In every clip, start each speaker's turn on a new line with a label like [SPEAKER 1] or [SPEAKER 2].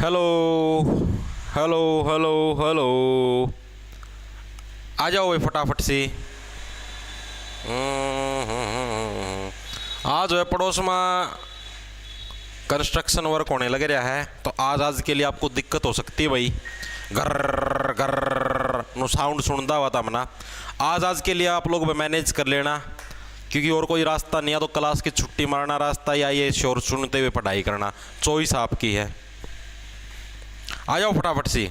[SPEAKER 1] Hello hello hello hello, आ जाओ भाई फटाफट से। आज है पड़ोस में कंस्ट्रक्शन वर्क होने लग रहा है, तो आज के लिए आपको दिक्कत हो सकती है भाई। घर घर नो साउंड सुनता हुआ था मना। आज के लिए आप लोग मैनेज कर लेना, क्योंकि और कोई रास्ता नहीं है। तो क्लास की छुट्टी मारना रास्ता या ये शोर सुनते हुए पढ़ाई करना, चॉइस आपकी है। आ जाओ फटाफट से।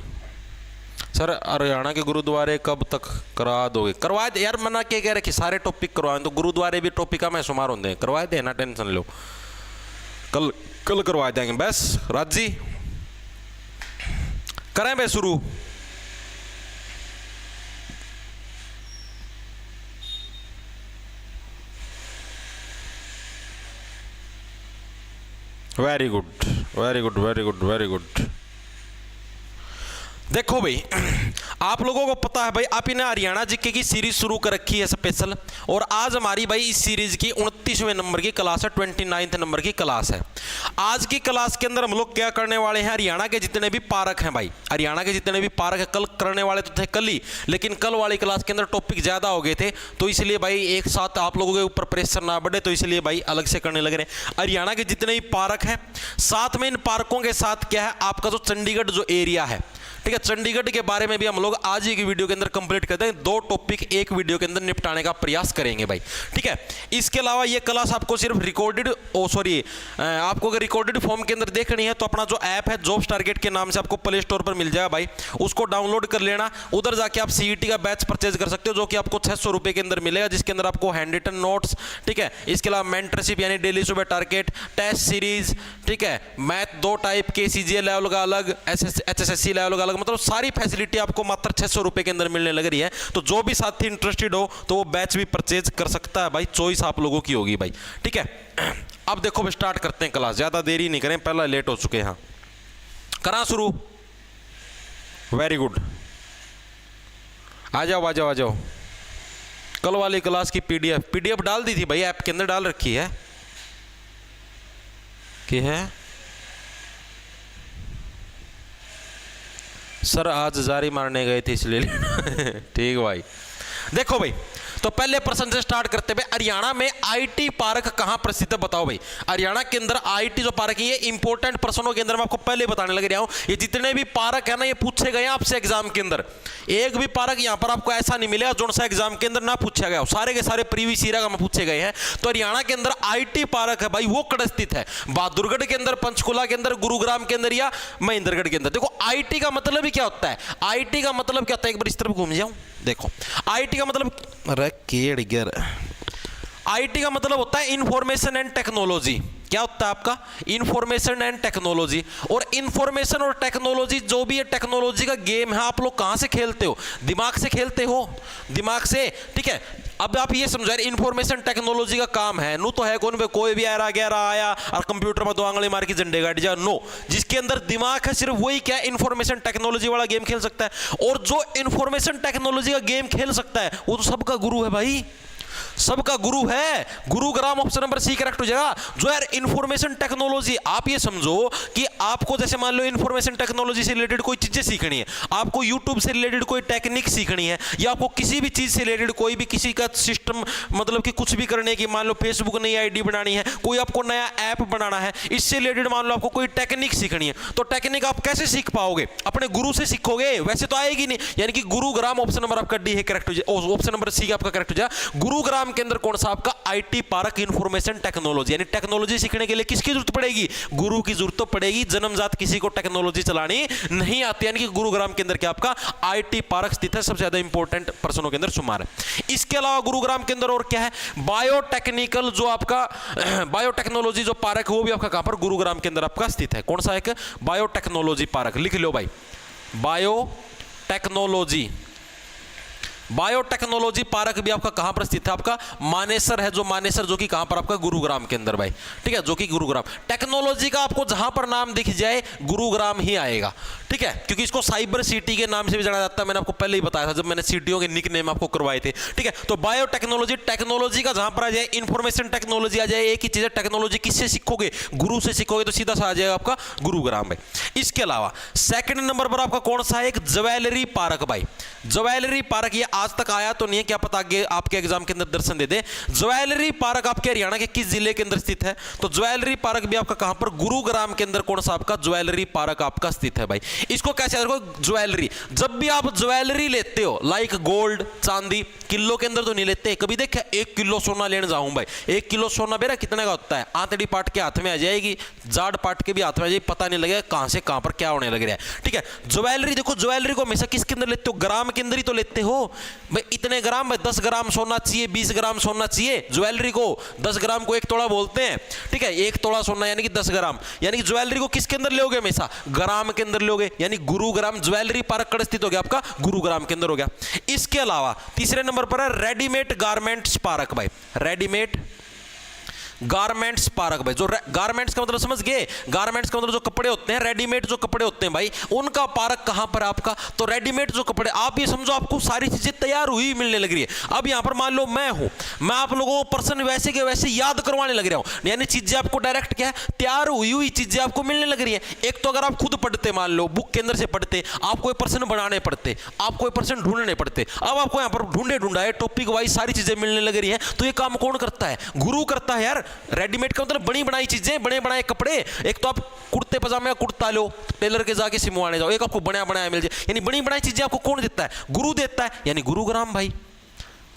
[SPEAKER 1] सर हरियाणा के गुरुद्वारे कब तक करा दोगे? करवा दे यार, मना क्या कह रहे कि सारे टॉपिक करवाएं, तो गुरुद्वारे भी टॉपिक का मैं शुमार होंगे, करवा दे ना, टेंशन लो। कल कल करवा देंगे बस। राज जी करें बे शुरू। Very good very good very good very good. देखो भाई, आप लोगों को पता है भाई, आप इन्हें हरियाणा जीके की सीरीज शुरू कर रखी है स्पेशल, और आज हमारी भाई इस सीरीज की 29वें नंबर की क्लास है, 29 नंबर की क्लास है। आज की क्लास के अंदर हम लोग क्या करने वाले हैं, हरियाणा के जितने भी पार्क हैं भाई, हरियाणा के जितने भी पार्क है, कल करने वाले तो थे कल ही, लेकिन कल वाली क्लास के अंदर टॉपिक ज्यादा हो गए थे, तो इसलिए भाई एक साथ आप लोगों के ऊपर प्रेशर ना बढ़े, तो इसलिए भाई अलग से करने लग रहे हैं। हरियाणा के जितने भी पार्क हैं, साथ में इन पार्कों के साथ क्या है, आपका जो चंडीगढ़ जो एरिया है, ठीक है, चंडीगढ़ के बारे में भी हम लोग आज ही की वीडियो के अंदर कंप्लीट करते हैं। दो टॉपिक एक वीडियो के अंदर निपटाने का प्रयास करेंगे भाई, ठीक है। इसके अलावा ये क्लास आपको सिर्फ रिकॉर्डेड आपको अगर रिकॉर्डेड फॉर्म के अंदर देखनी है, तो अपना जो ऐप है जॉब्स टारगेट के नाम से आपको प्ले स्टोर पर मिल जाएगा भाई, उसको डाउनलोड कर लेना। उधर जाके आप सीईटी का बैच परचेज कर सकते हो, जो कि आपको 600 रुपए के अंदर मिलेगा, जिसके अंदर आपको हैंड रिटन नोट्स, ठीक है, इसके अलावा मेंटरशिप यानी डेली सुबह टारगेट, टेस्ट सीरीज, ठीक है, मैथ 2 टाइप के, सीजीएल लेवल का अलग, एचएसएससी लेवल का अलग, मतलब सारी फैसिलिटी आपको मात्र 600 रुपए के अंदर मिलने लग रही है। तो जो भी साथी इंटरेस्टेड हो तो वो बैच भी परचेज कर सकता है भाई, चॉइस आप लोगों की होगी भाई, ठीक है। अब देखो स्टार्ट करते हैं क्लास, ज्यादा देरी नहीं करें, पहला लेट हो चुके हैं। करा शुरू। वेरी गुड, आ जाओ आ जाओ आ जाओ। कल वाली क्लास की पीडीएफ डाल दी थी भाई, ऐप के अंदर डाल रखी है कि है सर, आज जारी मारने गए थे इसलिए ठीक भाई। देखो भाई, तो पहले प्रश्न से स्टार्ट करते हुए, हरियाणा में आईटी पार्क कहां प्रसिद्ध है बताओ भाई। हरियाणा के अंदर आईटी जो पार्क है, ये इंपॉर्टेंट प्रश्नों के अंदर मैं आपको पहले बताने लग रहा हूं। ये जितने भी पार्क है ना, ये पूछे गए आपसे एग्जाम के अंदर। एक भी पार्क यहां पर आपको ऐसा नहीं मिलेगा जो सा एग्जाम के अंदर ना पूछा गया हो, सारे के सारे प्रीवियस ईयर का पूछे गए हैं। तो हरियाणा के अंदर आईटी पार्क है भाई, वो कड़ स्थित है, बहादुरगढ़ के अंदर, पंचकुला के अंदर, गुरुग्राम के अंदर या महेंद्रगढ़ के अंदर। देखो आईटी का मतलब ही क्या होता है, आईटी का मतलब क्या होता है, एक बार इस तरफ घूम जाऊं। देखो आईटी का मतलब, आईटी का मतलब होता है इंफॉर्मेशन एंड टेक्नोलॉजी। क्या होता है आपका? Information and technology. और इंफॉर्मेशन और टेक्नोलॉजी, जो भी ये टेक्नोलॉजी का गेम है, आप लोग कहां से खेलते हो? दिमाग से खेलते हो, दिमाग से, ठीक है। अब आप ये समझो यार, इंफॉर्मेशन टेक्नोलॉजी का काम है नो, तो है कौन? कोई भी आ गया आया और कंप्यूटर में 2 आंगली मार के झंडे गाड़ जा, नो। जिसके अंदर दिमाग है सिर्फ वही क्या, इंफॉर्मेशन टेक्नोलॉजी वाला गेम खेल सकता है। और जो इंफॉर्मेशन टेक्नोलॉजी का गेम खेल सकता है, वो तो सबका गुरु है भाई, सबका गुरु है। Gurugram option number C correct हो जाएगा। जो यार इंफॉर्मेशन टेक्नोलॉजी, आप ये समझो कि आपको जैसे मान लो इंफॉर्मेशन टेक्नोलॉजी से रिलेटेड कोई चीजें सीखनी है, आपको यूट्यूब से रिलेटेड कोई टेक्निक सीखनी है, या आपको किसी भी चीज से रिलेटेड कोई भी किसी का सिस्टम, मतलब कि कुछ भी करने की, मान लो फेसबुक नई आईडी बनानी है, कोई आपको नया ऐप बनाना है, इससे रिलेटेड मान लो आपको कोई टेक्निक सीखनी है, तो टेक्निक आप कैसे सीख पाओगे? अपने गुरु से सीखोगे, वैसे तो आएगी नहीं। यानी कि गुरुग्राम ऑप्शन नंबर आपका डी है करेक्ट हो जाए, ऑप्शन नंबर सी आपका करेक्ट हो जाए। गुरुग्राम के अंदर कौन सा आपका? IT park, information technology. यानी टेक्नोलॉजी सीखने के लिए किसकी जरूरत पड़ेगी? गुरु की जरूरत तो पड़ेगी। जन्मजात किसी को टेक्नोलॉजी चलानी नहीं आती। यानी कि गुरुग्राम के अंदर क्या आपका आईटी पार्क स्थित है, सबसे ज्यादा इंपॉर्टेंट प्रश्नों के अंदर शुमार है। इसके अलावा गुरुग्राम के अंदर और क्या है? बायोटेक्निकल, जो आपका बायोटेक्नोलॉजी जो पार्क है, वो भी आपका कहां पर? गुरुग्राम के अंदर आपका स्थित है। कौन सा? एक बायोटेक्नोलॉजी पार्क, लिख लो भाई, बायोटेक्नोलॉजी बायोटेक्नोलॉजी पार्क भी आपका कहां पर स्थित है? आपका मानेसर है, जो मानेसर जो कि कहां पर आपका गुरुग्राम के अंदर भाई, ठीक है, जो कि गुरुग्राम। टेक्नोलॉजी का आपको जहां पर नाम दिख जाए गुरुग्राम ही आएगा, ठीक है, क्योंकि इसको साइबर सिटी के नाम से भी जाना जाता है। मैंने आपको पहले ही बताया था जब मैंने सिटियों के निक नेम आपको करवाए थे, ठीक है। तो बायोटेक्नोलॉजी, टेक्नोलॉजी का जहां पर आ जाए, इंफॉर्मेशन टेक्नोलॉजी आ जाए, एक ही चीज है, टेक्नोलॉजी किससे सीखोगे? गुरु से सीखोगे, तो सीधा सा आ जाएगा आपका गुरुग्राम भाई। इसके अलावा सेकंड नंबर पर आपका कौन सा है? एक ज्वेलरी पार्क भाई। ज्वेलरी पार्क ये आज तक आया तो नहीं है, क्या पता आगे आपके एग्जाम के अंदर दर्शन दे दे। ज्वेलरी पार्क आपके हरियाणा के किस जिले के अंदर स्थित है? तो ज्वेलरी पार्क भी आपका कहां पर? गुरुग्राम के अंदर कौन सा आपका ज्वेलरी पार्क आपका स्थित है भाई। इसको कैसे याद रखो? ज्वेलरी, जब भी आप ज्वेलरी लेते हो, लाइक गोल्ड, चांदी, किलो के अंदर तो नहीं लेते। कभी देखा 1 किलो सोना लेने जाऊं भाई, 1 किलो सोना बेरा कितने का होता है? आंतड़ी पाट के हाथ में आ जाएगी, जाड़ पाट के भी हाथ में आ जाएगी, पता नहीं लगेगा कहां से कहां पर क्या होने लग रहा है, ठीक है। ज्वेलरी देखो, ज्वेलरी को हमेशा किसके अंदर लेते हो? ग्राम के अंदर ही तो लेते हो भाई। इतने ग्राम भाई, 10 ग्राम सोना चाहिए, 20 ग्राम सोना चाहिए ज्वेलरी को। 10 ग्राम को 1 तोला बोलते हैं, ठीक है। 1 तोला सोना यानी कि 10 ग्राम, यानी कि ज्वेलरी को किसके अंदर लोगे? हमेशा ग्राम के अंदर लोगे, यानी गुरुग्राम ज्वेलरी पार्क कड़ स्थित हो गया आपका, गुरुग्राम के अंदर हो गया। इसके अलावा तीसरे नंबर पर है रेडीमेड गारमेंट्स पार्क भाई। रेडीमेड गारमेंट्स पार्क भाई, जो गारमेंट्स का मतलब समझ गए? गारमेंट्स का मतलब जो कपड़े होते हैं, रेडीमेड जो कपड़े होते हैं भाई, उनका पार्क कहां पर आपका? तो रेडीमेड जो कपड़े, आप ये समझो आपको सारी चीजें तैयार हुई मिलने लग रही है। अब यहां पर मान लो मैं हूं, मैं आप लोगों को पर्सन वैसे के वैसे याद करवाने लग रहा हूं, यानी चीजें आपको डायरेक्ट क्या है? तैयार हुई हुई चीजें आपको मिलने लग रही है। एक तो अगर आप खुद पढ़ते, मान लो बुक के अंदर से पढ़ते, आपको कोई पर्सन बनाने पड़ते, आपको कोई पर्सन ढूंढने पड़ते। अब आपको यहां पर ढूंढे ढूंढाए टॉपिक वाइज सारी चीजें मिलने लग रही है, तो ये काम कौन करता है? गुरु करता है यार। रेडीमेड का मतलब बनी बनाई चीजें, बने बनाए कपड़े। एक तो आप कुर्ते पजामे का कुर्ता लो, टेलर के जाके सिमवाने जाओ, एक आपको बना बनाया मिल जाए, यानी बनी बनाई चीजें आपको कौन देता है? गुरु देता है, यानी गुरुग्राम भाई।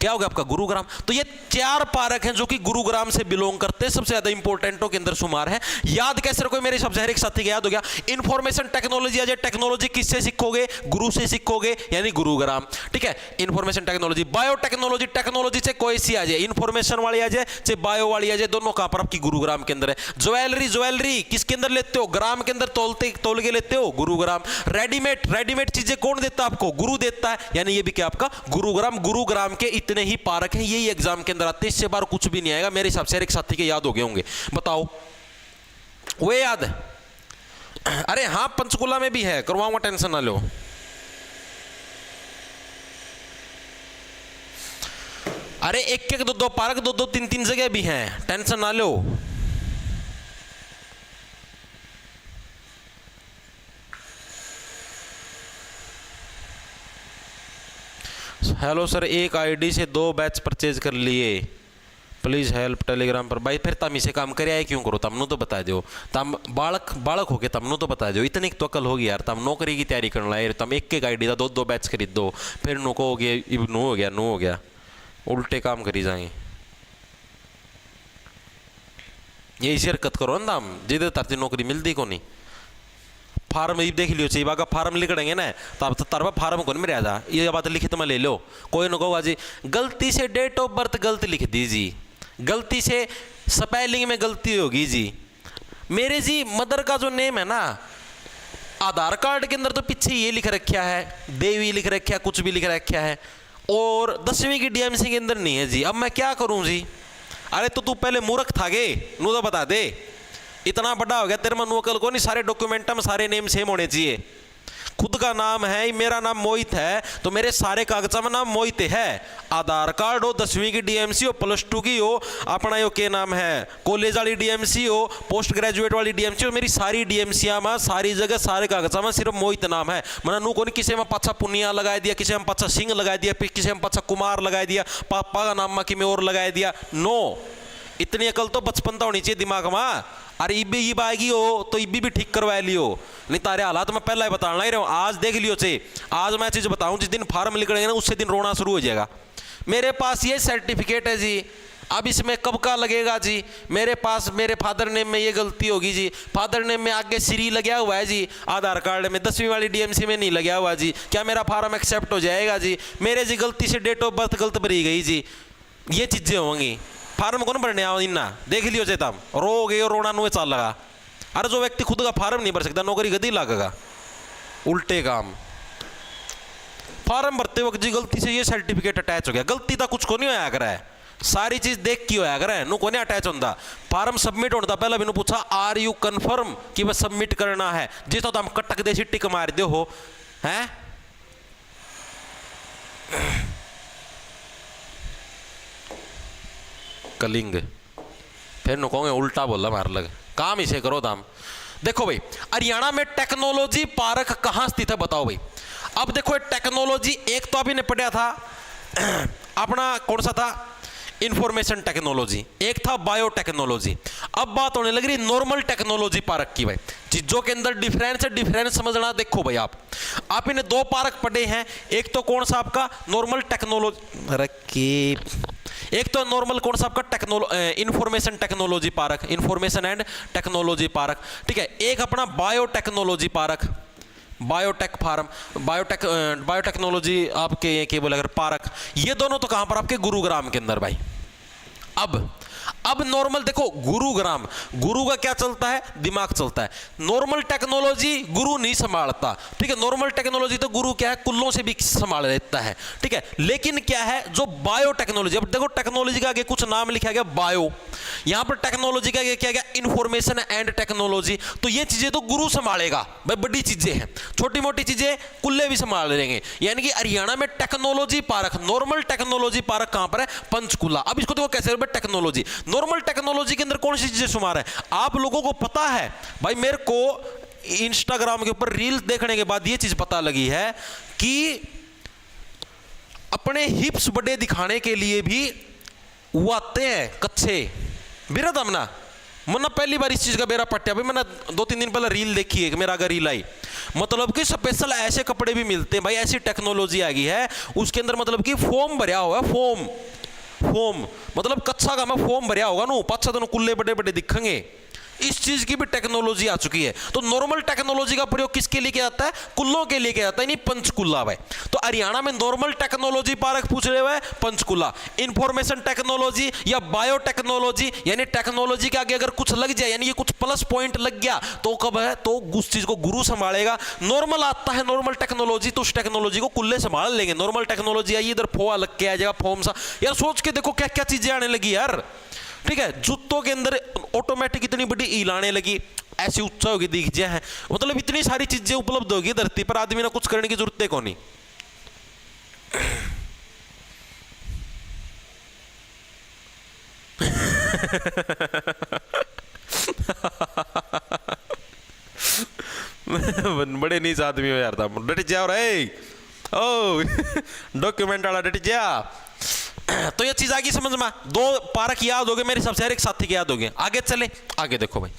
[SPEAKER 1] क्या हो गया आपका? गुरुग्राम। तो ये 4 पार्क हैं जो कि गुरुग्राम से बिलोंग करते हैं, सबसे ज्यादा इंपॉर्टेंटों के अंदर शुमार है। याद कैसे रखो मेरे हिसाब से? हर एक साथी का याद हो गया। इंफॉर्मेशन टेक्नोलॉजी आ जाए, टेक्नोलॉजी किससे सीखोगे? गुरु से सीखोगे, यानी गुरुग्राम, ठीक है। इंफॉर्मेशन टेक्नोलॉजी, बायोटेक्नोलॉजी, टेक्नोलॉजी से कोई सी आ जाए, इंफॉर्मेशन वाली आ जाए चाहे बायो वाली आ जाए, दोनों कहां पर? आपकी गुरुग्राम के अंदर है। ज्वेलरी, ज्वेलरी किसके अंदर लेते हो? ग्राम के अंदर तोल के लेते हो, गुरुग्राम। रेडीमेड चीजें कौन देता है आपको? गुरु देता है, यानी ये भी क्या आपका? गुरुग्राम। गुरुग्राम के इतने ही पार्क हैं, यही एग्जाम के अंदर आते हैं, इससे बार कुछ भी नहीं आएगा मेरे हिसाब से। हर एक साथी के याद हो गए होंगे, बताओ वो याद है? अरे हाँ, पंचकुला में भी है, करवाऊंगा, टेंशन ना लो। अरे 1-1, 2-2 पार्क, 2-2, 3-3 जगह भी हैं, टेंशन ना लो। हेलो सर, एक आईडी से 2 बैच परचेज कर लिए, प्लीज हेल्प टेलीग्राम पर। भाई फिर तम इसे काम करे क्यों करो? तमनु तो बता दो, तम बालक हो के तमनु तो बता दो, इतनी तो अकल होगी यार। तम नौकरी की तैयारी करना है, तम एक आईडी था 2-2 बैच खरीद दो, फिर नो कहोगे नो हो गया, उल्टे काम करी जाएंगे। ये इसी हरकत करो ना तम, जिधर तरती नौकरी मिलती को नहीं। फार्म ये देख लियो चाहिए, बाका फार्म लिखड़ेंगे ना, तब तो तरवा फार्म कौन मेरे आजा, ये बात लिखित में ले लो। कोई न कहो जी गलती से डेट ऑफ बर्थ गलत लिख दीजिए, गलती से स्पेलिंग में गलती होगी जी। मेरे जी मदर का जो नेम है ना, आधार कार्ड के अंदर तो पीछे ये लिख रखा है, देवी लिख रखा है, कुछ भी लिख रखा है, और 10वीं की डीएमसी के अंदर नहीं है जी। अब मैं क्या करूं जी? अरे तो तू पहले मूर्ख था गे, नू तो बता दे, इतना बड़ा हो गया तेरे में नौकल को नहीं, सारे डॉक्यूमेंट में सारे नेम सेम होने चाहिए। खुद का नाम है, मेरा नाम मोहित है, तो मेरे सारे कागजा में नाम मोहित है। आधार कार्ड हो, 10वीं की डीएमसी हो, +2 की हो, अपना यो के नाम है कॉलेज वाली डीएमसी हो, पोस्ट ग्रेजुएट वाली डीएमसी हो, मेरी सारी डीएमसीया में सारी जगह सारे कागजा में सिर्फ मोहित नाम है। मैंने नू को नहीं किसी में पाछा पुनिया लगा दिया, किसी में पाछा सिंह लगा दिया, किसी में पाछा कुमार लगा दिया, पापा का नाम में कि मैं और लगा दिया। नो, इतनी अकल तो बचपन तो होनी चाहिए दिमाग में। अरे इब्बी ये आएगी हो तो इब्बी भी ठीक करवा लियो, नहीं तारे हालात मैं पहला ही बताना ही रहा हूँ। आज देख लियो चे, आज मैं चीज बताऊं, जिस दिन फार्म निकलेंगे ना उससे दिन रोना शुरू हो जाएगा। मेरे पास ये सर्टिफिकेट है जी, अब इसमें कब का लगेगा जी? मेरे पास मेरे फादर नेम में ये गलती होगी जी, फादर नेम में आगे श्री लगा हुआ है जी, आधार कार्ड में 10वीं वाली डीएमसी में नहीं लगा हुआ जी, क्या मेरा फार्म एक्सेप्ट हो जाएगा जी? मेरे जी गलती से डेट ऑफ बर्थ गलत भरी गई जी, ये चीजें होंगी। फार्म कौन भरने आओ इन्ना, देख लियो चेतम, रोगे और रोना नुए चाल लगा। अरे जो व्यक्ति खुद का फार्म नहीं भर सकता, नौकरी गदी लगेगा, उल्टे काम। फार्म भरते वक्त जी गलती से ये सर्टिफिकेट अटैच हो गया, गलती तो कुछ को नहीं होया करा है, सारी चीज देख के होया करा है, नु को नहीं अटैच होता। फार्म सबमिट होता पहला भी पूछा आर यू कन्फर्म कि वह सबमिट करना है, जिस तो हम कटक दे टिक मार दो हो हैं। कलिंग फिर नु कहोगे उल्टा बोला मार लग, काम इसे करो दाम। देखो भाई हरियाणा में टेक्नोलॉजी पार्क कहां स्थित है बताओ भाई। अब देखो टेक्नोलॉजी एक तो अभी ने पढ़ा था अपना कौन सा था, इंफॉर्मेशन टेक्नोलॉजी, एक था बायोटेक्नोलॉजी। अब बात होने लग रही नॉर्मल टेक्नोलॉजी पार्क की भाई, चीजों के अंदर डिफरेंस है, डिफरेंस समझना। देखो भाई आप इन्हें दो पार्क पढ़े हैं, एक तो कौन सा आपका नॉर्मल टेक्नोलॉजी रखी, एक तो नॉर्मल कौन सा आपका information technology park, information and technology park, ठीक है। एक अपना biotechnology park, biotech farm, biotechnology आपके ये केवल अगर पार्क, ये दोनों तो कहां पर आपके गुरुग्राम के अंदर भाई। अब नॉर्मल देखो गुरुग्राम, गुरु का क्या चलता है, दिमाग चलता है। नॉर्मल टेक्नोलॉजी गुरु नहीं संभालता, ठीक है। नॉर्मल टेक्नोलॉजी तो गुरु क्या है कुल्लों से भी संभाल लेता है, ठीक है। लेकिन क्या है जो बायोटेक्नोलॉजी, अब देखो टेक्नोलॉजी का आगे कुछ नाम लिखा गया बायो, यहां पर टेक्नोलॉजी का आगे क्या गया इंफॉर्मेशन एंड टेक्नोलॉजी। तो ये चीजें तो गुरु संभालेगा भाई, बड़ी चीजें हैं, छोटी मोटी चीजें कुल्ले भी संभाल लेंगे। यानी कि हरियाणा में technology park, normal technology park कहां पर है, पंचकुला। अब इसको देखो कैसे टेक्नोलॉजी, नॉर्मल टेक्नोलॉजी के अंदर कौन सी चीजें शुमार है आप लोगों को पता है भाई। मेरे को इंस्टाग्राम के ऊपर रील देखने के बाद ये चीज पता लगी है कि अपने हिप्स बड़े दिखाने के लिए भी वो आते हैं कच्चे बिरद हमना। मैंने पहली बार इस चीज का बेरा पट्टा भाई, मैंने 2-3 दिन पहले रील देखी है, मेरा अगर रील आई, मतलब कि स्पेशल ऐसे कपड़े भी मिलते हैं भाई, ऐसी टेक्नोलॉजी आ गई है उसके अंदर, मतलब कि फोम भरा हुआ है, फोम मतलब कच्चा का मैं फोम भरिया होगा ना, पाछा दोनों कुल्ले बड़े बड़े दिखेंगे, इस चीज की भी टेक्नोलॉजी आ चुकी है। तो नॉर्मल टेक्नोलॉजी का प्रयोग किसके लिए किया जाता है, कुल्लों के लिए किया जाता है, नहीं पंचकुला भाई। तो हरियाणा में नॉर्मल टेक्नोलॉजी पार्क पूछ रहे हुए पंचकुला। इंफॉर्मेशन टेक्नोलॉजी या बायोटेक्नोलॉजी, यानी टेक्नोलॉजी के आगे अगर कुछ लग जाए, यानी ये कुछ प्लस पॉइंट लग गया तो कब है, तो उस चीज को गुरु संभालेगा। नॉर्मल आता है नॉर्मल टेक्नोलॉजी, तो उस टेक्नोलॉजी को कुल्ले संभाल लेंगे। नॉर्मल टेक्नोलॉजी आई इधर फोआ लग के आ जाएगा, फॉर्म सा। यार सोच के देखो क्या क्या चीजें आने लगी यार, ठीक है। जूतों के अंदर ऑटोमेटिक इतनी बड़ी ईल आने लगी, ऐसी ऊंचा होगी दिख जाए है, मतलब इतनी सारी चीजें उपलब्ध होगी धरती पर, आदमी ने कुछ करने की जरूरत को नहीं। बड़े नीच आदमी हो यार, डट जाओ रे ओ डॉक्यूमेंट वाला डट जा। तो ये चीज आ गई समझ में, दो पार्क याद हो गए मेरे सबसे, हर एक साथी के याद हो गए। आगे चले, आगे देखो भाई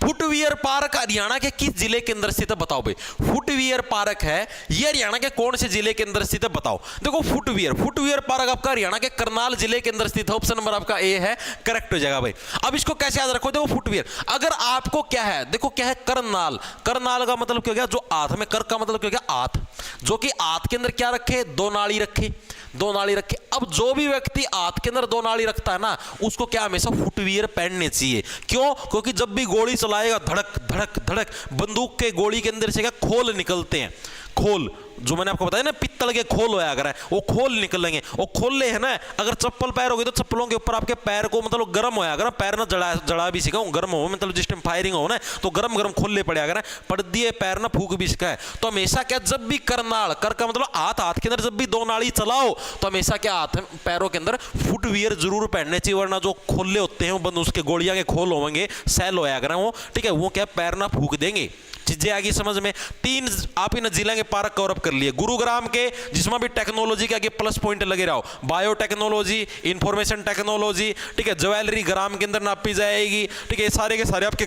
[SPEAKER 1] फुटवियर पार्क हरियाणा के किस जिले के अंदर स्थित है बताओ भाई। फुटवियर पार्क है ये हरियाणा के कौन से जिले के अंदर स्थित है बताओ। देखो फुटवियर पार्क आपका हरियाणा के करनाल जिले के अंदर स्थित है, ऑप्शन नंबर आपका ए है करेक्ट हो जाएगा भाई। अब इसको कैसे याद रखो, देखो फुटवियर अगर आपको क्या है, देखो क्या है करनाल, करनाल का मतलब क्या हो गया, जो हाथ में कर का मतलब क्या हो गया हाथ, जो कि हाथ के अंदर क्या रखे, दो नाड़ी रखे, दो नाड़ी रखे। अब जो भी व्यक्ति हाथ के अंदर दो नाड़ी रखता है ना, उसको क्या हमेशा फुटवियर पहनने चाहिए। क्यों, क्योंकि जब भी गोली चलाएगा धड़क धड़क धड़क, बंदूक के गोली के अंदर से क्या खोल निकलते हैं, खोल जो मैंने आपको बताया ना पित्तल के खोल होया अगर है वो खोल निकलेंगे, वो खोले है ना। अगर चप्पल पैर हो गए तो चप्पलों के ऊपर आपके पैर को मतलब गर्म होया अगर पैर ना जड़ा भी सीखा गर्म हो, मतलब जिस टाइम फायरिंग हो ना तो गर्म गर्म खोले पड़े अगर पड़ दिए पैर ना फूक भी सीखा है। तो हमेशा क्या जब भी करनाल कर का मतलब हाथ के अंदर जब भी दो नाड़ी चलाओ तो हमेशा क्या हाथ पैरों के अंदर फुटवियर जरूर पहनने चाहिए, वरना जो खोले होते हैं वो बंद उसके गोलियां के खोल होंगे सेल होया अगर वो, ठीक है, वो क्या पैर ना फूक देंगे। चीजें आगे समझ में, 3 आप इन जिला के पार्क कवर अप कर लिए गुरुग्राम के, जिसमें भी टेक्नोलॉजी के आगे प्लस पॉइंट लगे रहो, बायोटेक्नोलॉजी, इंफॉर्मेशन टेक्नोलॉजी, ठीक है, ज्वेलरी ग्राम के अंदर नापी जाएगी, ठीक है, सारे के सारे आपके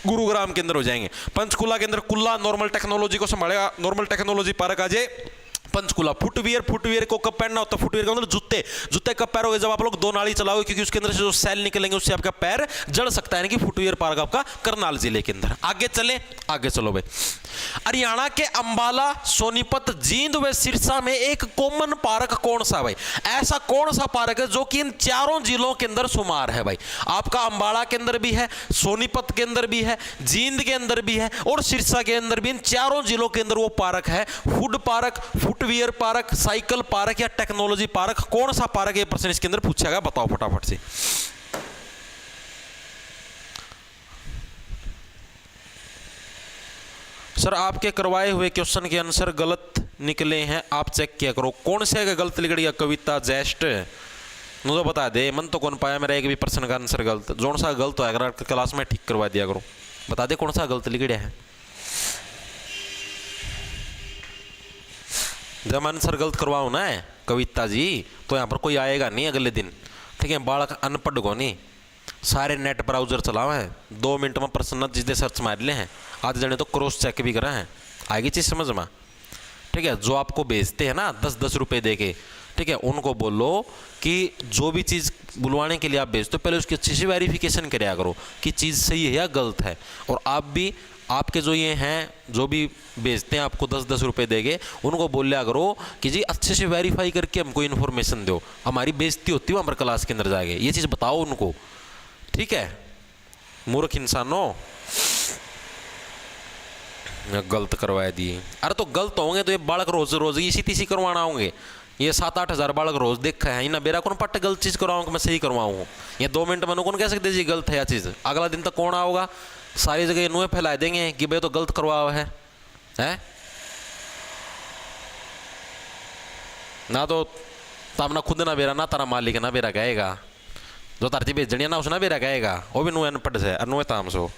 [SPEAKER 1] गुरुग्राम के अंदर हो जाएंगे। पंचकुला के अंदर कुल्ला नॉर्मल टेक्नोलॉजी को संभालेगा, नॉर्मल टेक्नोलॉजी पार्क आ जाए पंचकुला। फुटवियर को कब पहनना होता है, फुटवियर का मतलब जूते कब पैरोगे, जब आप लोग दो नाड़ी चलाओगे, क्योंकि उसके अंदर से जो सेल निकलेंगे उससे आपका पैर जड़ सकता है, यानी कि फुटवियर पार्क आपका करनाल जिले के अंदर। आगे चले, आगे चलो भाई। हरियाणा के अंबाला, सोनीपत, जींद व सिरसा में एक कॉमन पार्क कौन सा भाई? ऐसा कौन सा पार्क है जो कि इन चारों जिलों के अंदर शुमार है भाई? आपका अंबाला के अंदर भी है, सोनीपत के अंदर भी है, जींद के अंदर भी है और सिरसा के अंदर भी। इन चारों जिलों के अंदर वो पार्क है। Food park, footwear park, cycle park या टेक्नोलॉजी पार्क, कौन सा पार्क? ये प्रश्न इसके अंदर पूछा गया, बताओ फटाफट से। सर आपके करवाए हुए क्वेश्चन के आंसर गलत निकले हैं, आप चेक किया करो। कौन से गलत लिख दिया? कविता जेस्ट मुझे तो बता दे, मन तो कौन पाया मेरा एक भी प्रश्न का आंसर गलत। जोन सा गलत हो अगर क्लास में ठीक करवा दिया करो, बता दे कौन सा गलत लिख दिया है। जब आंसर गलत करवाओ ना है कविता जी तो यहाँ पर कोई आएगा नहीं अगले दिन, ठीक है? बालक अनपढ़ को नहीं, सारे नेट ब्राउजर चलाओ है, 2 मिनट में प्रश्न जितने सर्च मार ले हैं, आधे जने तो क्रॉस चेक भी करा है। आगे चीज़ समझ में, ठीक है? जो आपको भेजते हैं ना 10-10 रुपये दे के, ठीक है, उनको बोलो कि जो भी चीज़ बुलवाने के लिए आप भेजते हो पहले उसकी अच्छी से वेरिफिकेशन कराया करो कि चीज़ सही है या गलत है। और आप भी, आपके जो ये हैं जो भी भेजते हैं आपको 10-10 रुपये देंगे, उनको बोलिया करो कि जी अच्छे से वेरीफाई करके हमको इन्फॉर्मेशन दो, हमारी बेइज्जती होती है वहाँ पर क्लास के अंदर जाके, ये चीज़ बताओ उनको, ठीक है? मूर्ख इंसानों, गलत करवा दिए। अरे तो गलत होंगे तो ये बालक रोज रोज इसी तीसी करवाना होंगे। ये 7-8 हज़ार बालक रोज देखा है ना, मेरा कौन पट्टे गलत चीज़ करवाऊँ कि मैं सही करवाऊँ? ये 2 मिनट में कौन कह सकते जी गलत है या चीज़? अगला दिन तक कौन आओगा? सारी जगह नुए फैला देंगे कि भाई तो गलत करवाओ है ना। तो तब ना खुद ना बेरा ना तारा मालिक ना बेरा कहेगा, जो तारती भेजनी ना उसना बेरा कहेगा, वो भी नुए अनपढ़ से नुए ताम सो।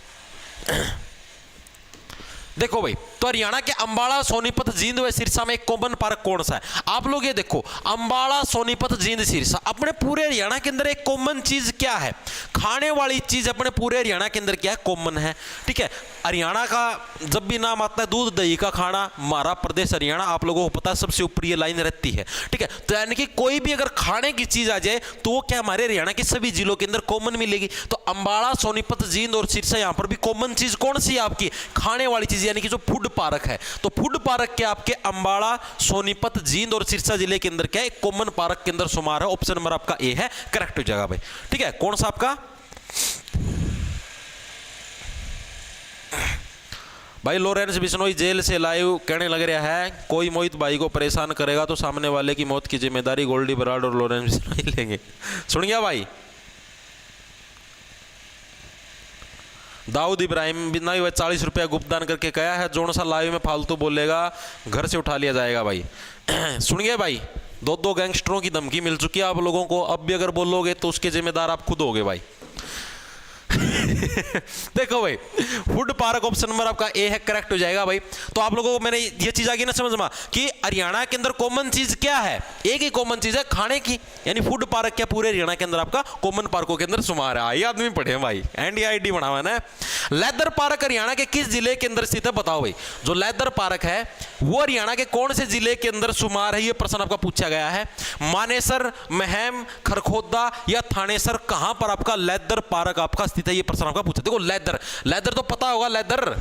[SPEAKER 1] देखो भाई, तो हरियाणा के अंबाला, सोनीपत, जींद व सिरसा में एक कॉमन पार्क कौन सा है? आप लोग ये देखो, अंबाला, सोनीपत, जींद, सिरसा, अपने पूरे हरियाणा के अंदर एक कॉमन चीज क्या है? खाने वाली चीज अपने पूरे हरियाणा के अंदर क्या है? कॉमन है, ठीक है? हरियाणा का जब भी नाम आता है दूध दही का खाना, हमारा प्रदेश हरियाणा आप लोगों को पता है सबसे ऊपर ये लाइन रहती है, ठीक है? तो यानी कि कोई भी अगर खाने की चीज आ जाए तो वो क्या हमारे हरियाणा के सभी जिलों के अंदर कॉमन मिलेगी। तो अंबाला, सोनीपत, जींद और सिरसा, यहाँ पर भी कॉमन चीज कौन सी है आपकी? खाने वाली चीज, यानी कि जो फूड पार्क है। तो फूड पार्क क्या आपके अंबाला, सोनीपत, जींद और सिरसा जिले के अंदर क्या है? कॉमन पार्क के अंदर शुमार है। ऑप्शन नंबर आपका ए है करेक्ट हो जाएगा भाई, ठीक है? कौन सा आपका भाई? लॉरेंस बिश्नोई जेल से लाइव कहने लग रहा है कोई मोहित भाई को परेशान करेगा तो सामने वाले की मौत की जिम्मेदारी गोल्डी बराड़ और लॉरेंस बिश्नोई लेंगे। सुन गया भाई? दाऊद इब्राहिम बिना 40 रुपया गुप्तदान करके कहा है, जोन सा लाइव में फालतू बोलेगा घर से उठा लिया जाएगा भाई। सुन गए भाई? 2 गैंगस्टरों की धमकी मिल चुकी है आप लोगों को, अब भी अगर बोलोगे तो उसके जिम्मेदार आप खुद होगे भाई। देखो भाई, फूड पार्क ऑप्शन नंबर आपका ए है करेक्ट हो जाएगा भाई। तो आप लोगों को मैंने ये चीज आ गई ना समझ में कि हरियाणा के अंदर कॉमन चीज क्या है? एक ही कॉमन चीज है खाने की, यानी फूड पार्क क्या पूरे हरियाणा के अंदर आपका कॉमन पार्कों के अंदर शुमार है। ये आदमी पढ़े भाई, एनडीआईडी बनावा ना। लेदर पार्क हरियाणा के किस जिले के अंदर स्थित है? बताओ भाई, जो लेदर पार्क है वो हरियाणा के कौन से जिले के अंदर शुमार है? ये प्रश्न आपका पूछा गया है। मानेसर, महम, खरखोदा या थानेसर, कहां पर आपका लेदर पार्क आपका स्थित है? ये प्रश्न आपका पूछा। देखो लेदर तो पता होगा, लेदर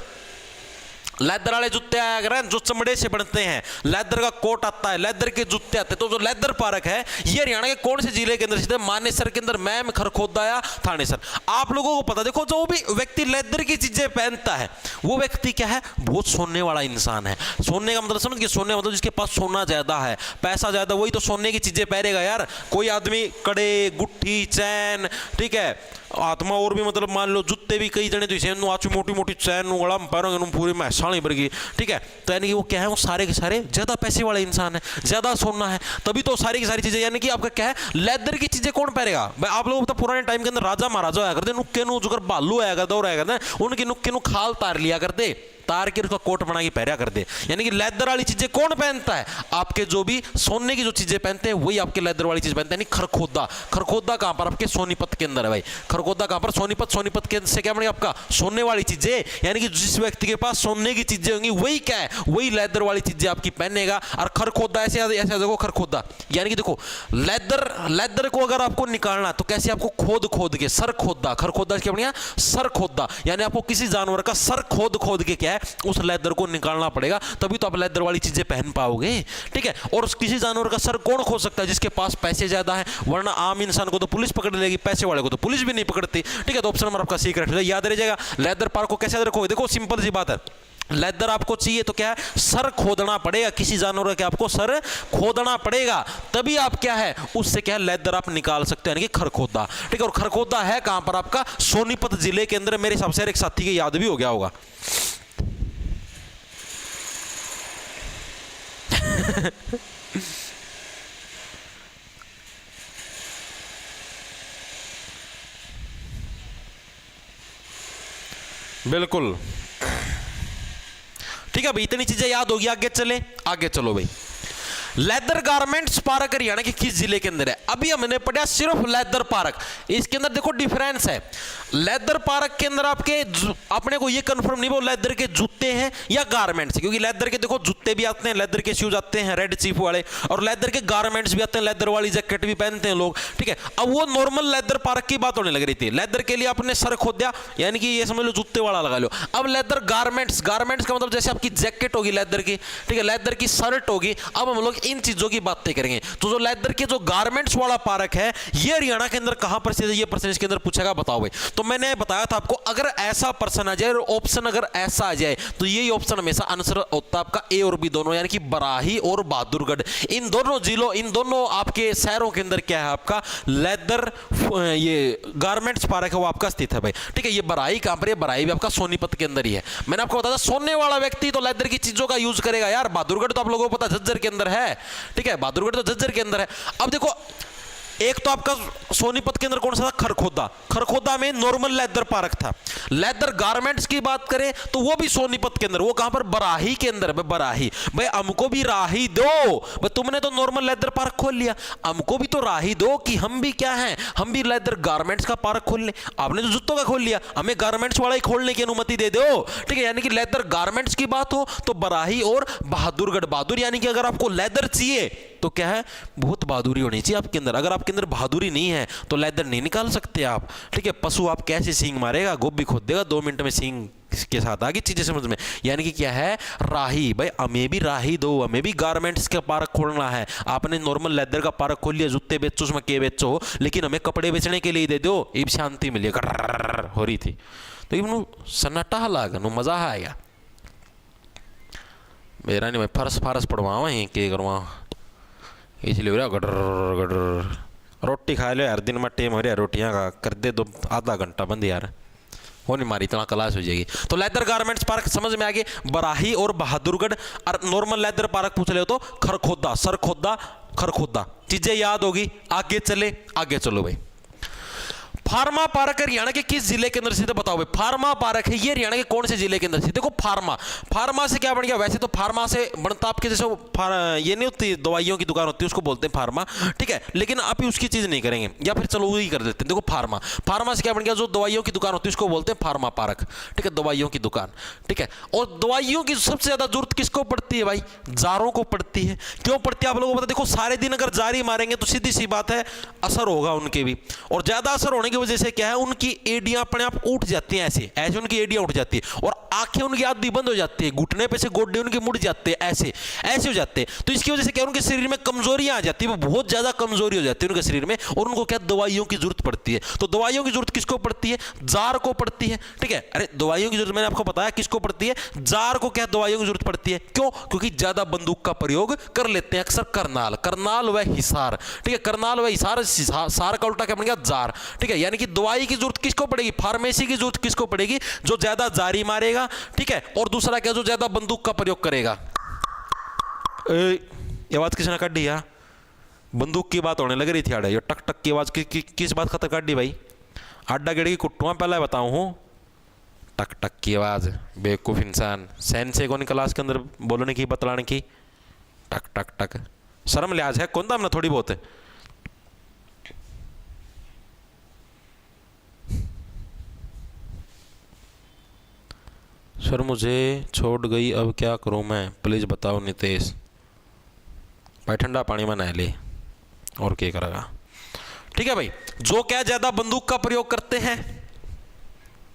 [SPEAKER 1] वाले जूते आया करें जो चमड़े से बनते हैं, लेदर का कोट आता है, लेदर के जूते आते हैं। तो जो लेदर पार्क है ये हरियाणा के कौन से जिले के अंदर स्थित है? मानेसर के अंदर, मैम, खरखोदा या थानेसर। आप लोगों को पता, देखो जो भी व्यक्ति लेदर की चीजें पहनता है वो व्यक्ति क्या है? बहुत सोने वाला इंसान है। सोने का मतलब समझ गए? सोने मतलब जिसके पास सोना ज्यादा है, पैसा ज्यादा, वही तो सोने की चीजें पहनेगा यार। कोई आदमी कड़े, गुट्ठी, चैन, ठीक है, आत्मा और भी मतलब मान लो जूते भी कई जने तो आज मोटी मोटी चैन गला में पैरोगे पूरी महसाणी भरगी, ठीक है? तो यानी कि वो क्या है? वो सारे के सारे ज्यादा पैसे वाले इंसान है, ज्यादा सोना है, तभी तो सारी की सारी चीजें, यानी कि आपका क्या है? लेदर की चीजें कौन पहनेगा भाई? आप लोग तो पुराने टाइम के अंदर राजा महाराजा आया करते, नुक्के नु जुगर भालू आया करता और आया करते, उनकी नुक्के नु खाल तार लिया करते, तार के उसका कोट बना के पहना करते। यानी कि लेदर वाली चीजें कौन पहनता है? आपके जो भी सोने की जो चीजें पहनते हैं वही आपके लेदर वाली चीज पहनते हैं। खरखोदा, खरखोदा कहां पर? आपके सोनीपत के अंदर है भाई। खरखोदा कहां पर? सोनीपत। सोनीपत के से क्या बनेगा आपका? सोने वाली चीजें, यानी कि जिस व्यक्ति के पास सोने की चीजें होंगी वही क्या है? वही लेदर वाली चीजें आपकी पहनेगा। और खरखोदा ऐसे ऐसे देखो, खरखोदा यानी कि देखो लेदर को अगर आपको निकालना तो कैसे? आपको खोद के, सर खोदा, खरखोदा क्या बनेगा? सर खोदा, यानी आपको किसी जानवर का सर खोद के क्या क्या है उस लेदर को निकालना पड़ेगा, तभी तो आप लेदर वाली चीजें पहन पाओगे। ठीक है, और किसी जानवर का सर कौन खोद सकता है? जिसके पास पैसे ज्यादा है, वरना आम इंसान को तो पुलिस पकड़ लेगी, पैसे वाले को तो पुलिस भी नहीं पकड़ती। ठीक है, तो ऑप्शन नंबर आपका सी करेक्ट है, याद रह जाएगा। लेदर पार्क को कैसे रखोगे? देखो सिंपल सी बात है, लेदर आपको चाहिए तो क्या है, सर खोदना पड़ेगा, किसी जानवर के आपको सर खोदना पड़ेगा, तभी आप क्या है उससे क्या है लेदर आप निकाल सकते हैं, यानी कि खरखोदा। ठीक है, और खरखोदा है कहां पर? आपका सोनीपत जिले के अंदर। मेरे हिसाब से एक साथी के याद भी हो गया होगा। बिल्कुल ठीक है भाई, इतनी चीजें याद होगी। आगे चले, आगे चलो भाई। लेदर गारमेंट्स पार्क हरियाणा के किस जिले के अंदर है? अभी हमने पढ़ा सिर्फ लेदर पार्क, इसके अंदर देखो डिफरेंस है। लेदर पार्क के अंदर आपके अपने को ये कंफर्म नहीं वो लेदर के जूते हैं या गारमेंट्स, क्योंकि लेदर के देखो जूते भी आते हैं, लेदर के शूज आते हैं रेड चीफ वाले, और लेदर के गारमेंट्स भी आते हैं, लेदर वाली जैकेट भी पहनते हैं लोग। ठीक है, अब वो नॉर्मल लेदर पार्क की बात होने लग रही थी। लेदर के लिए आपने सर खोदा, यानी कि ये समझ लो जूते वाला लगा लो। अब लेदर गारमेंट्स, गारमेंट्स का मतलब जैसे आपकी जैकेट होगी लेदर की, ठीक है, लेदर की शर्ट होगी। अब हम लोग इन चीजों की बातें करेंगे। तो जो लेदर के जो गारमेंट्स वाला पार्क है ये हरियाणा के अंदर कहां पर स्थित है? ये प्रश्न इसके अंदर पूछेगा, बताओ भाई। तो मैंने बताया था आपको, अगर ऐसा प्रश्न आ जाए, ऑप्शन अगर ऐसा आ जाए, तो यही ऑप्शन हमेशा आंसर होता है आपका ए और बी दोनों, यानी कि बराही और बहादुरगढ़। इन दोनों जिलों, इन दोनों आपके शहरों के अंदर क्या है आपका लेदर ये गारमेंट्स पार्क है वो आपका स्थित है भाई। ठीक है, ये बराही कहां पर है? बराही भी आपका सोनीपत के अंदर ही है। मैंने आपको बताया सोने वाला व्यक्ति तो लेदर की चीजों का यूज करेगा यार। बहादुरगढ़ तो आप लोगों को पता झज्जर के अंदर है। ठीक है, बहादुरगढ़ तो झज्जर के अंदर है। अब देखो, एक तो आपका सोनीपत के अंदर कौन सा था? खरखोदा। खरखोदा में नॉर्मल लेदर पार्क था। लेदर गारमेंट्स की बात करें तो वो भी सोनीपत के अंदर, वो कहां पर? बराही के अंदर। बराही भाई, हमको भी राही दो भाई, तुमने तो नॉर्मल लेदर पार्क खोल लिया, हमको भी तो राही दो कि हम भी क्या हैं, हम भी लेदर गारमेंट्स का पार्क खोल ले। आपने तो जूतों का खोल लिया, हमें गारमेंट्स वाला ही खोलने की अनुमति दे दो। ठीक है, यानी कि लेदर गारमेंट्स की बात हो तो बराही और बहादुरगढ़। बहादुर यानी कि अगर आपको लेदर चाहिए तो क्या है, बहुत बहादुरी होनी चाहिए आपके अंदर। अगर आपके अंदर बहादुरी नहीं है तो लेदर नहीं निकाल सकते आप। ठीक है, पशु आप कैसे सींग मारेगा, गोभी खोद देगा 2 मिनट में सींग के साथ। आगे चीजें समझ में, यानी कि क्या है राही भाई, हमें भी राही दो, हमें भी गारमेंट्स का पार्क खोलना है। आपने नॉर्मल लेदर का पार्क खोल लिया, जूते बेचो उसमें के बेचो, लेकिन हमें कपड़े बेचने के लिए दे दो। ये शांति मिली हो रही थी तो इवन सन्नाटा लागा नु मजा आएगा। मेरा नहीं भाई, फरस फारस पड़वा वहीं के करवा, इसलिए गटर गटर। रोटी खा लो यार, दिन में टेम हो रहा है रोटियां का, कर दे दो आधा घंटा बंद यार, वो नहीं मारी इतना क्लास हो जाएगी। तो लेदर गारमेंट्स पार्क समझ में आ गए। बराही और बहादुरगढ़। और नॉर्मल लेदर पार्क पूछ ले तो खरखोदा, सरखोदा, खरखोदा। चीजें याद होगी। आगे चले, आगे चलो भाई। फार्मा पार्क हरियाणा के किस जिले के अंदर स्थित है? बताओ भाई। फार्मा पार्क है ये हरियाणा के कौन से जिले के अंदर स्थित? देखो फार्मा, फार्मा से क्या बन गया? वैसे तो फार्मा से बनता आपके जैसे ये नहीं होती दवाइयों की दुकान होती है, उसको बोलते हैं फार्मा। ठीक है, लेकिन आप उसकी चीज नहीं करेंगे, या फिर चलो वही कर देते हैं। देखो फार्मा, फार्मा से क्या बन गया? जो दवाइयों की दुकान होती है उसको बोलते हैं फार्मा पार्क। ठीक है, दवाइयों की दुकान। ठीक है, और दवाइयों की सबसे ज्यादा जरूरत किसको पड़ती है भाई? जारों को पड़ती है। क्यों पड़ती है आप लोगों को पता? देखो सारे दिन अगर जारी मारेंगे तो सीधी सी बात है असर होगा उनके भी, और ज्यादा असर होने की वजह से क्या है उनकी एडियां अपने आप उठ जाती हैं, ऐसे ऐसे उनकी एडियां उठ जाती है, और आंखें उनकी आधी बंद हो जाती है, घुटने पे से गोड्डे उनके मुड़ जाते हैं, ऐसे ऐसे हो जाते हैं। तो इसकी वजह से क्या उनके शरीर में कमजोरियां आ जाती है, वो बहुत ज्यादा कमजोरी हो जाती है उनके शरीर में, और उनको क्या दवाइयों की जरूरत पड़ती है। तो दवाइयों की जरूरत किसको पड़ती है? जार को पड़ती है। ठीक है, अरे दवाइयों की जरूरत मैंने आपको बताया किसको पड़ती है? जार को क्या दवाइयों की जरूरत पड़ती है? क्यों? क्योंकि ज्यादा बंदूक का प्रयोग कर लेते हैं अक्सर करनाल, करनाल व हिसार। ठीक है, करनाल व हिसार, सार का उल्टा क्या बन गया? जार। ठीक है, यानी कि दवाई की जरूरत किसको पड़ेगी? फार्मेसी की जरूरत किसको पड़ेगी? जो ज्यादा जारी मारेगा। ठीक है, और दूसरा क्या? जो ज्यादा बंदूक का प्रयोग करेगा। ये आवाज किसने काट दी? बंदूक की बात होने लग रही थी। ये टक टक की आवाज किस बात खतर काट दी भाई? आड्डा गेड़ी की कुट्टुआ पहला बताऊं हूं। टक टक की आवाज, बेवकूफ इंसान। सैन से कौन क्लास के अंदर बोलने की, बतलाने की? टक टक टक, शर्म लिहाज है कौन था हमने थोड़ी बहुत है। सर मुझे छोड़ गई, अब क्या करूं मैं, प्लीज बताओ नितेश। भाई ठंडा पानी में नहा ले, और क्या करेगा। ठीक है भाई, जो क्या ज्यादा बंदूक का प्रयोग करते हैं,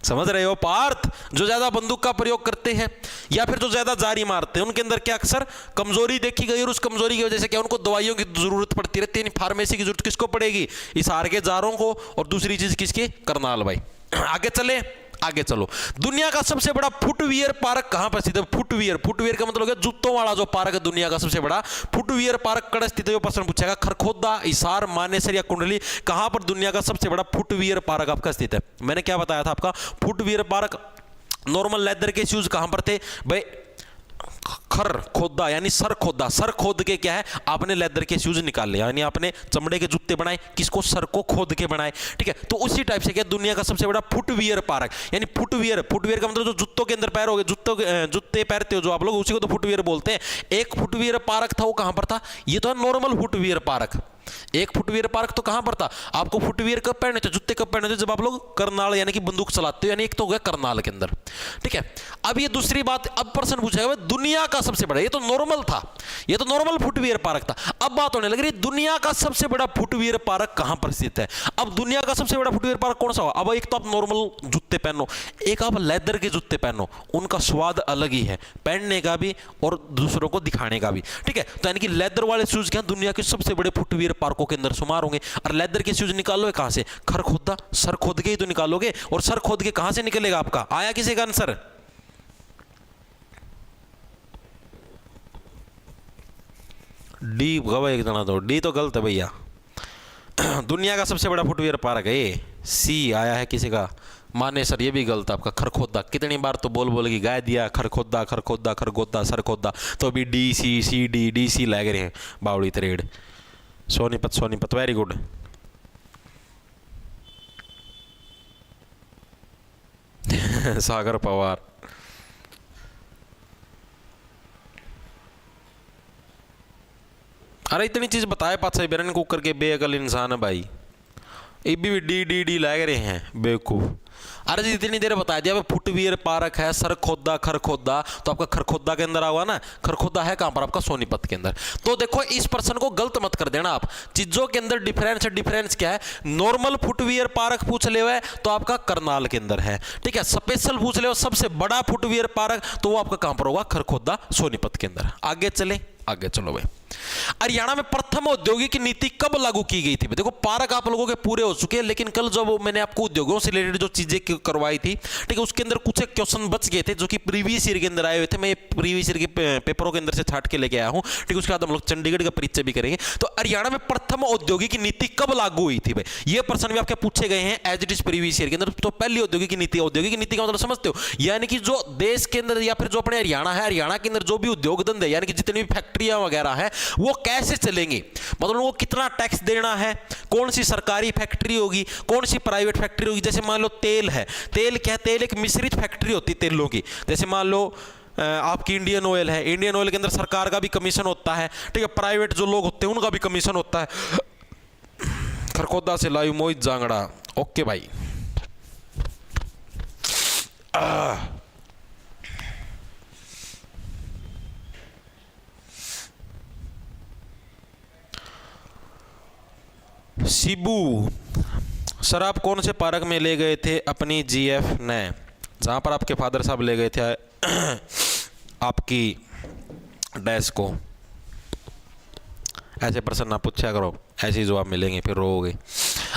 [SPEAKER 1] समझ रहे हो पार्थ? जो ज्यादा बंदूक का प्रयोग करते हैं या फिर जो ज्यादा जारी मारते हैं उनके अंदर क्या अक्सर कमजोरी देखी गई, और उस कमजोरी की वजह से क्या उनको दवाइयों की जरूरत पड़ती रहती है। फार्मेसी की जरूरत किसको पड़ेगी? इस हार के जारों को, और दूसरी चीज किसकी? करनाल भाई। आगे चले, आगे चलो। दुनिया का सबसे बड़ा फुटवियर पार्क कहां पर स्थित है? फुटवियर, फुटवियर का मतलब है जूतों वाला जो पार्क है दुनिया का सबसे बड़ा, फुटवियर पार्क कहाँ स्थित है? जो प्रश्न पूछेगा। खरखोदा, हिसार, मानेसर या कुंडली, कहां पर दुनिया का सबसे बड़ा फुटवियर पार्क आपका स्थित है? मैंने क्या बताया था आपका? फुटवियर पार्क नॉर्मल लेदर के शूज कहां पर थे भाई? खर खोदा यानी सर खोदा, सर खोद के क्या है आपने लेदर के शूज निकाले, यानी आपने चमड़े के जूते बनाए, किसको? सर को खोद के बनाए। ठीक है, तो उसी टाइप से क्या दुनिया का सबसे बड़ा फुटवियर पार्क, यानी फुटवियर, फुटवियर का मतलब जो जूतों के अंदर पैर हो गए, जूते पहनते हो जो आप लोग, उसी को तो फुटवियर बोलते हैं। एक फुटवियर पार्क था, वो कहां पर था? ये तो है नॉर्मल फुटवियर पार्क। एक फुटवियर पार्क तो कहां पर था? आपको फुटवियर कब पहने थे, जूते कब पहने थे? जब आप लोग करनाल यानी कि बंदूक चलाते हो, यानी एक तो हो गया करनाल के अंदर। ठीक है, अब ये दूसरी बात, अब प्रश्न पूछेगा दुनिया का सबसे बड़ा, ये तो नॉर्मल था, ये तो नॉर्मल फुटवियर पार्क था। अब बात होने लग रही दुनिया का सबसे बड़ा फुटवियर पार्क कहां पर स्थित है? अब दुनिया का सबसे बड़ा फुटवियर पार्क कौन सा होगा? अब एक तो आप नॉर्मल जूते पहनो, एक आप लेदर के जूते पहनो, उनका स्वाद अलग ही है, पहनने का भी और दूसरों को दिखाने का भी। ठीक है, तो यानी कि लेदर वाले शूज क्या दुनिया के सबसे बड़े फुटवियर पार्कों के अंदर शुमार होंगे। और लेदर के शूज निकालोगे कहां से? खर खोदा, सर खोद के ही तो निकालोगे, और सर खोद के कहां से निकलेगा आपका? आया किसी का आंसर? डी गवा एक जना, तो डी तो गलत है भैया। दुनिया का सबसे बड़ा फुटवियर पार्क है ये। सी आया है किसी का? मानेसर, ये भी गलत आपका। खरखोदा, कितनी बार तो बोल बोल के गाय दिया, खरखोदा खरखोदा खरगोदा सरखोदा, तो अभी D C C D D C लग रहे हैं बावड़ी तरेड़। Sonipat, Sonipat, very good. सागर पवार, अरे इतनी चीज बताए पाछा बेरन कुकर के बेअकल इंसान है भाई। ये भी डी डी डी लग रहे हैं बेवकूफ। अरे जी इतनी देर बता दिया फुटवियर पार्क है, सर खोदा खरखोदा, तो आपका खरखोदा के अंदर आवा ना, खरखोदा है कहां पर? आपका सोनीपत के अंदर। तो देखो इस पर्सन को गलत मत कर देना आप, चीजों के अंदर डिफरेंस है। डिफरेंस क्या है? नॉर्मल फुटवियर पार्क पूछ ले हुए तो आपका करनाल के अंदर है। ठीक है, स्पेशल पूछ ले सबसे बड़ा फुटवियर पार्क, तो वो आपका कहां पर होगा? खरखोदा सोनीपत के अंदर। आगे चले, आगे चलो भाई। हरियाणा में प्रथम औद्योगिक नीति कब लागू की गई थी? देखो पार्क आप लोगों के पूरे हो चुके हैं, लेकिन कल जब मैंने आपको उद्योगों से रिलेटेड जो चीजें करवाई थी, ठीक है, उसके अंदर कुछ एक क्वेश्चन बच गए थे जो कि प्रीवियस ईयर के अंदर आए हुए थे। मैं प्रीवियस ईयर के पेपरों के अंदर से छाट के लेके आया हूं। ठीक है, उसके बाद हम लोग चंडीगढ़ का परिचय भी करेंगे। तो हरियाणा में प्रथम औद्योगिक नीति कब लागू हुई थी भाई? ये प्रश्न भी आपके पूछे गए हैं as it is previous year के अंदर। तो पहली औद्योगिक नीति, औद्योगिक नीति का मतलब समझते हो? यानी कि जो देश के अंदर या फिर जो अपने हरियाणा है, हरियाणा के अंदर जो भी उद्योग धंधे यानी कि जितनी भी फैक्ट्रियां वगैरह है वो कैसे चलेंगे, मतलब वो कितना टैक्स देना है, कौन सी सरकारी फैक्ट्री होगी, कौन सी प्राइवेट फैक्ट्री होगी। जैसे मान लो तेल है, तेल क्या है? तेल एक मिश्रित फैक्ट्री होती है तेलों की। जैसे मान लो आपकी इंडियन ऑयल है, इंडियन ऑयल के अंदर सरकार का भी कमीशन होता है। ठीक है, प्राइवेट जो लोग होते हैं उनका भी कमीशन होता है। खरखोदा से लाइव मोहित जांगड़ा, ओके भाई। शिबू सर, आप कौन से पार्क में ले गए थे अपनी जीएफ ने? जहां पर आपके फादर साहब ले गए थे आपकी डैश को। ऐसे प्रश्न ना पूछा करो, ऐसे ही जवाब मिलेंगे फिर रोओगे।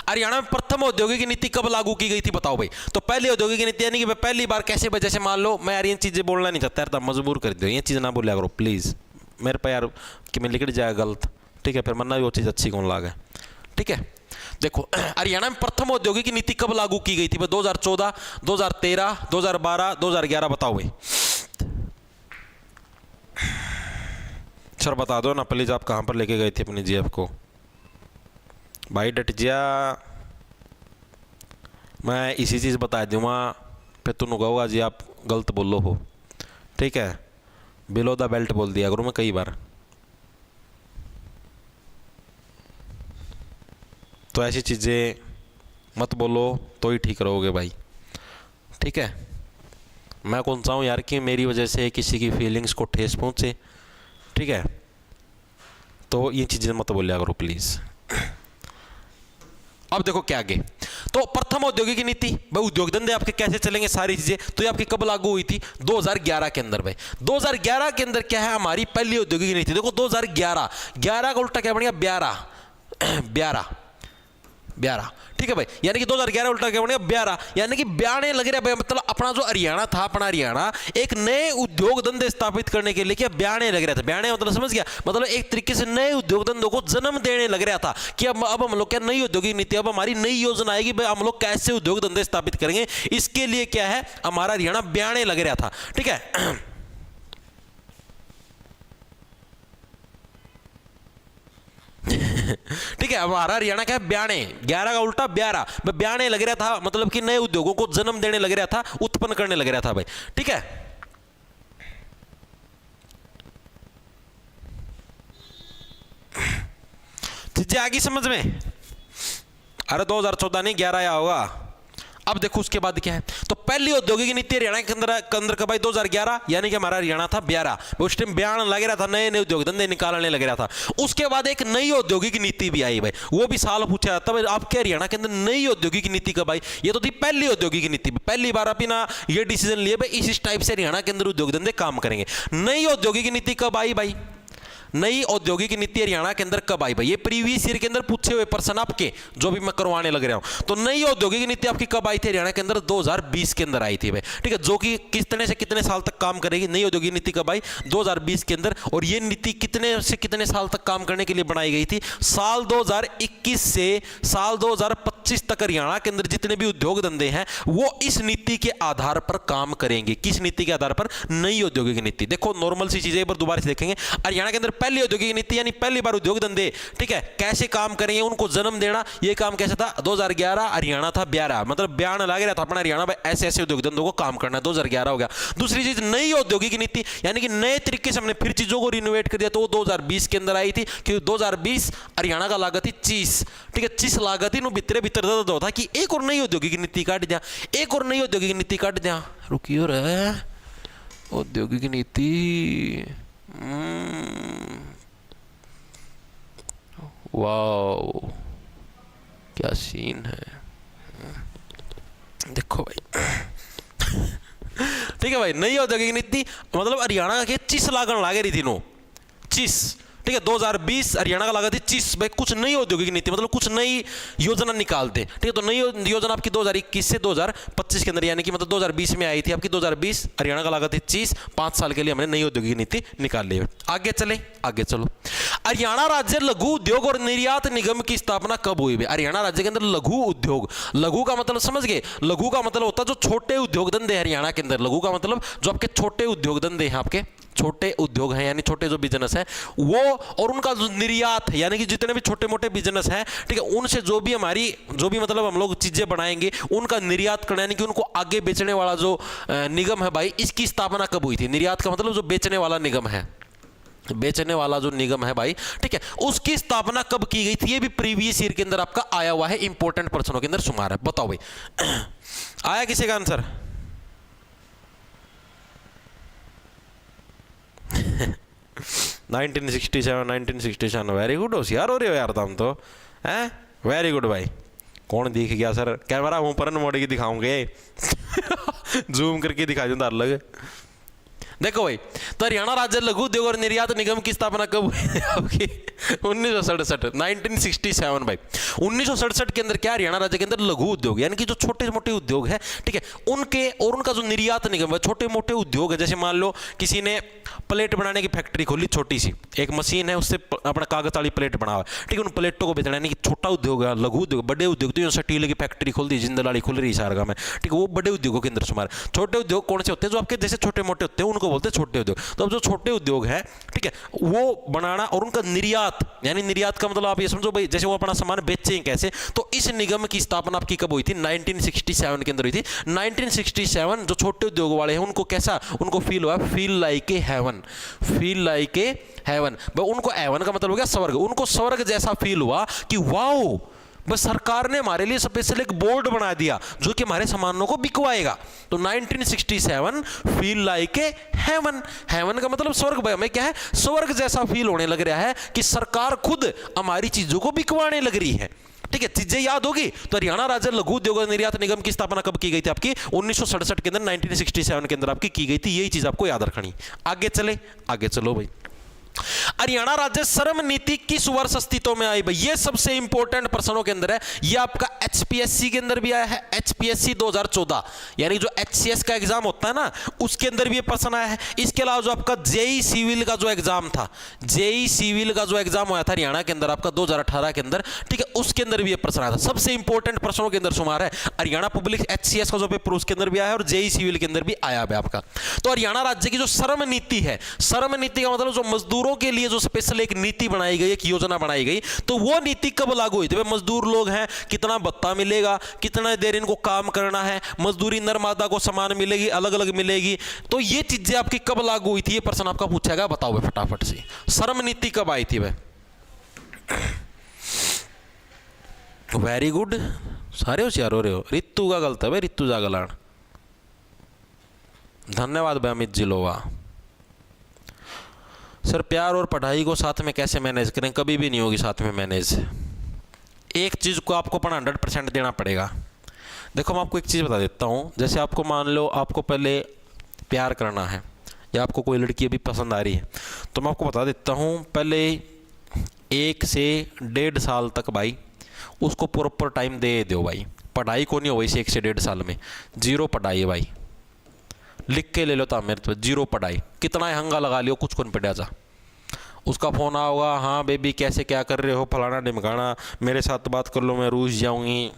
[SPEAKER 1] हरियाणा में प्रथम औद्योगिक नीति कब लागू की गई थी बताओ भाई? तो पहली औद्योगिक नीति यानी कि पहली बार कैसे? जैसे मान लो मैं यार ये चीजें बोलना नहीं चाहता यार, मजबूर कर दो, ये चीज ना बोलिया करो प्लीज मेरे पे यार, कि मैं लिख जाएगा गलत। ठीक है, फिर मरना भी वो चीज अच्छी कौन लागे। ठीक है, देखो हरियाणा में प्रथम औद्योगिक नीति कब लागू की गई थी? 2014, 2013, 2012, 2011 बताओ भाई। सर बता दो ना प्लीज, आप कहां पर लेके गए थे अपनी जीएफ को? भाई डट जा, मैं इसी चीज बता दूंगा फिर तुम कहोगा जी आप गलत बोलो हो। ठीक है, बिलो द बेल्ट बोल दिया करूँ मैं कई बार, तो ऐसी चीज़ें मत बोलो तो ही ठीक रहोगे भाई। ठीक है, मैं कौन सा हूँ यार कि मेरी वजह से किसी की फीलिंग्स को ठेस पहुँचे। ठीक है, तो ये चीज़ें मत बोलिया करो प्लीज़। अब देखो क्या आगे, तो प्रथम औद्योगिक नीति भाई, उद्योग धंधे आपके कैसे चलेंगे सारी चीजें, तो ये आपकी कब लागू हुई थी? 2011 के अंदर भाई। 2011 के अंदर क्या है हमारी पहली औद्योगिक नीति? देखो 2011 का उल्टा क्या बनेगा? 12, ठीक है भाई। यानी कि 2011 उल्टा क्या बनेगा? 12, यानी कि 92 लग रहा है भाई। मतलब अपना जो हरियाणा था, अपना हरियाणा एक नए उद्योग धंधे स्थापित करने के लिए क्या 92 लग रहा था। 92 मतलब समझ गया, मतलब एक तरीके से नए उद्योग धंधों को जन्म देने लग रहा था कि अब हम लोग क्या नई औद्योगिक नीति, अब हमारी नई योजना आएगी भाई, हम लोग कैसे उद्योग धंधे स्थापित करेंगे। इसके लिए क्या है हमारा हरियाणा 92 लग रहा था, ठीक है। ठीक है, हमारा हरियाणा क्या है 92, 11 का उल्टा 12, 92 लग रहा था, मतलब कि नए उद्योगों को जन्म देने लग रहा था, उत्पन्न करने लग रहा था भाई, ठीक है। चीजें आ गई समझ में? अरे 2014 नहीं 11 आया होगा। अब देखो उसके बाद क्या है, तो पहली औद्योगिक नीति हरियाणा के अंदर का भाई 2011, यानी कि हमारा हरियाणा था 12, उस टाइम 92 लग रहा था, नए नए उद्योग धंधे निकालने लग रहा था। उसके बाद एक नई औद्योगिक नीति भी आई भाई, वो भी साल पूछा जाता है आपके हरियाणा के अंदर नई औद्योगिक नीति कब आई? ये तो थी पहली औद्योगिक नीति, पहली बार आप ना ये डिसीजन लिए भाई इस टाइप से हरियाणा के अंदर उद्योग धंधे काम करेंगे। नई औद्योगिक नीति कब आई भाई? नई औद्योगिक नीति हरियाणा के अंदर कब आई भाई? ये प्रीवियस ईयर के अंदर पूछे हुए प्रश्न आपके जो भी मैं करवाने लग रहा हूं। तो नई औद्योगिक नीति आपकी कब आई थी हरियाणा के अंदर? 2020 के अंदर आई थी भाई, ठीक है, जो कि कितने से कितने साल तक काम करेगी। नई औद्योगिक नीति कब आई? 2020 के अंदर। और ये नीति कितने से कितने साल तक काम करने के लिए बनाई गई थी? साल 2021 से साल 2025 तक हरियाणा के अंदर जितने भी उद्योग धंधे हैं वो इस नीति के आधार पर काम करेंगे। किस नीति के आधार पर? नई औद्योगिक नीति। देखो नॉर्मल सी चीजें एक बार दोबारा से देखेंगे। हरियाणा के अंदर पहली औद्योगिक नीति यानी पहली बार उद्योग धंधे, ठीक है, कैसे काम करेंगे, उनको जन्म देना, ये काम कैसा था? 2011, हरियाणा था 12, मतलब 92 लग रहा था अपना हरियाणा भाई, ऐसे ऐसे उद्योग धंधों को काम करना है, 2011 हो गया। दूसरी चीज नई औद्योगिक नीति, यानी कि नए तरीके से हमने फिर चीजों को रिनोवेट कर दिया, तो वो 2020 के अंदर आई थी, क्योंकि 2020 हरियाणा का लागत थी 30, ठीक है, 30 लागत ही भीतर भीतर था कि एक और नई औद्योगिक नीति काट दिया, एक और नई औद्योगिक नीति काट दिया। रुकियो रे, औद्योगिक नीति, वाओ क्या सीन है, देखो भाई। ठीक है भाई, नई औद्योगिक नीति मतलब हरियाणा के 30 लागण लागे रही थी नो 30, ठीक है, 2020 हरियाणा का लागत थी 30 भाई। कुछ नई औद्योगिक नीति मतलब कुछ नई योजना निकालते, ठीक है, तो नई योजना आपकी 2021 से 2025 के अंदर, यानी कि मतलब 2020 में आई थी आपकी, 2020 हरियाणा का लागत थी 30, 5 साल के लिए हमने नई औद्योगिक नीति निकाल ली। आगे चले, आगे चलो। हरियाणा राज्य लघु उद्योग और निर्यात निगम की स्थापना कब हुई? हरियाणा राज्य के अंदर लघु उद्योग, लघु का मतलब समझ गए, लघु का मतलब होता है जो छोटे उद्योग धंधे हरियाणा के अंदर, लघु का मतलब जो आपके छोटे उद्योग धंधे हैं, आपके छोटे उद्योग हैं यानी छोटे जो बिजनेस है वो, और उनका जो निर्यात है यानी कि जितने भी छोटे मोटे बिजनेस हैं, ठीक है, उनसे जो भी मतलब हम लोग चीजें बनाएंगे उनका निर्यात करना, यानी कि उनको आगे बेचने वाला जो निगम है भाई, इसकी स्थापना कब हुई थी? निर्यात का मतलब जो बेचने वाला निगम है, बेचने वाला जो निगम है भाई, ठीक है, उसकी स्थापना कब की गई थी? ये भी प्रीवियस ईयर के अंदर आपका आया हुआ है, इंपॉर्टेंट प्रश्नों के अंदर शुमार है। बताओ भाई, आया किसी का आंसर? 1967 वेरी गुड, होशियार हो रहे हो यार तुम तो, हैं, वेरी गुड भाई। कौन दिख गया सर? कैमरा मुंह पर मोड़ के दिखाऊंगे जूम करके दिखा दूंगा अलग। देखो भाई, तो हरियाणा राज्य लघु उद्योग और निर्यात निगम की स्थापना कब हुई आपकी? 1967 भाई। 1967 के अंदर क्या हरियाणा राज्य के अंदर लघु उद्योग यानी कि जो छोटे मोटे उद्योग है, ठीक है, उनके और उनका जो निर्यात निगम है, छोटे मोटे उद्योग है, जैसे मान लो किसी ने प्लेट बनाने की फैक्ट्री खोली, छोटी सी एक मशीन है, उससे अपना कागज वाली प्लेट बनावा, ठीक है, उन प्लेटों को बेचना, यानी कि छोटा उद्योग है, लघु उद्योग। बड़े उद्योग तो स्टील की फैक्ट्री खोल दी, जिंदलाड़ी खुल रही सारगा में, ठीक है, वो बड़े उद्योगों के अंदर शुमार। छोटे उद्योग कौन से होते हैं? जो आपके जैसे छोटे मोटे होते हैं उनको बोलते हैं छोटे उद्योग। तो अब जो छोटे उद्योग है, ठीक है, वो बनाना और उनका निर्यात, यानी निर्यात का मतलब आप ये समझो भाई, जैसे वो अपना सामान बेचें कैसे, तो इस निगम की स्थापना आपकी कब हुई थी? 1967 के अंदर हुई थी। 1967 जो छोटे उद्योग वाले हैं उनको कैसा, उनको फील हुआ, feel like a heaven, feel like a heaven, उनको हेवन का मतलब हो गया स्वर्ग, उनको स्वर्ग जैसा फील हुआ कि वाओ, बस सरकार ने हमारे लिए स्पेशल एक बोर्ड बना दिया जो कि हमारे सामानों को बिकवाएगा। तो 1967 feel like a heaven, heaven का मतलब स्वर्ग भाई, हमें क्या है, स्वर्ग जैसा फील होने लग रहा है कि सरकार खुद हमारी चीजों को बिकवाने लग रही है। ठीक है, चीजें याद होगी। तो हरियाणा राज्य लघु उद्योग निर्यात निगम की स्थापना कब की गई थी? आपकी 1967 के अंदर, 1967 के अंदर आपकी की गई थी। यही चीज आपको याद रखनी। आगे चले, आगे चलो भाई। हरियाणा राज्य श्रम नीति किस वर्ष अस्तित्व में आई भाई? ये सबसे इंपॉर्टेंट प्रश्नों के अंदर है। ये आपका एचपीएससी के अंदर भी आया है, एचपीएससी 2014 यानी जो एचसीएस का एग्जाम होता है ना, उसके अंदर भी ये प्रश्न आया है। इसके अलावा जो आपका जेई सिविल का जो एग्जाम था, जेई सिविल का जो एग्जाम हुआ था हरियाणा के अंदर आपका 2018 के अंदर, ठीक है, उसके अंदर भी ये प्रश्न आया था। सबसे इंपॉर्टेंट प्रश्नों के अंदर शुमार है हरियाणा पब्लिक एचसीएस का जो पेपर उसके अंदर भी आया है और जेई सिविल के अंदर भी आया है आपका। तो हरियाणा राज्य की जो श्रम नीति है, श्रम नीति का मतलब जो मजदूरों के लिए जो स्पेशल एक नीति बनाई गई, एक योजना बनाई गई, तो वो नीति कब लागू हुई थी? मजदूर लोग हैं, कितना भत्ता मिलेगा, कितना देर इनको काम करना है, मजदूरी नर मादा को समान मिलेगी, अलग अलग मिलेगी, तो ये चीजें आपकी कब लागू हुई थी? ये प्रश्न आपका पूछेगा, बताओ भाई फटाफट से, श्रम नीति कब आई थी भाई? वेरी गुड, सारे होशियार हो रहे हो। रितु का गलत है भाई, रितु जागलान। धन्यवाद भाई अमित जिलोवा। सर प्यार और पढ़ाई को साथ में कैसे मैनेज करें? कभी भी नहीं होगी साथ में मैनेज। एक चीज़ को आपको अपना 100% देना पड़ेगा। देखो मैं आपको एक चीज़ बता देता हूँ। जैसे आपको मान लो आपको पहले प्यार करना है या आपको कोई लड़की अभी पसंद आ रही है, तो मैं आपको बता देता हूँ, पहले 1 से 1.5 साल तक भाई उसको प्रॉपर टाइम दे दो भाई। पढ़ाई को नहीं हो वैसे 1 से 1.5 साल में, 0 पढ़ाई है भाई। लिख के ले लो था मेरे तो, 0 पढ़ाई। कितना हंगा लगा लियो, कुछ को नहीं पढ़ा जा। उसका फोन आओगा, हाँ बेबी कैसे क्या कर रहे हो, फलाना ढिमकाना, मेरे साथ बात कर लो मैं रूस जाऊंगी,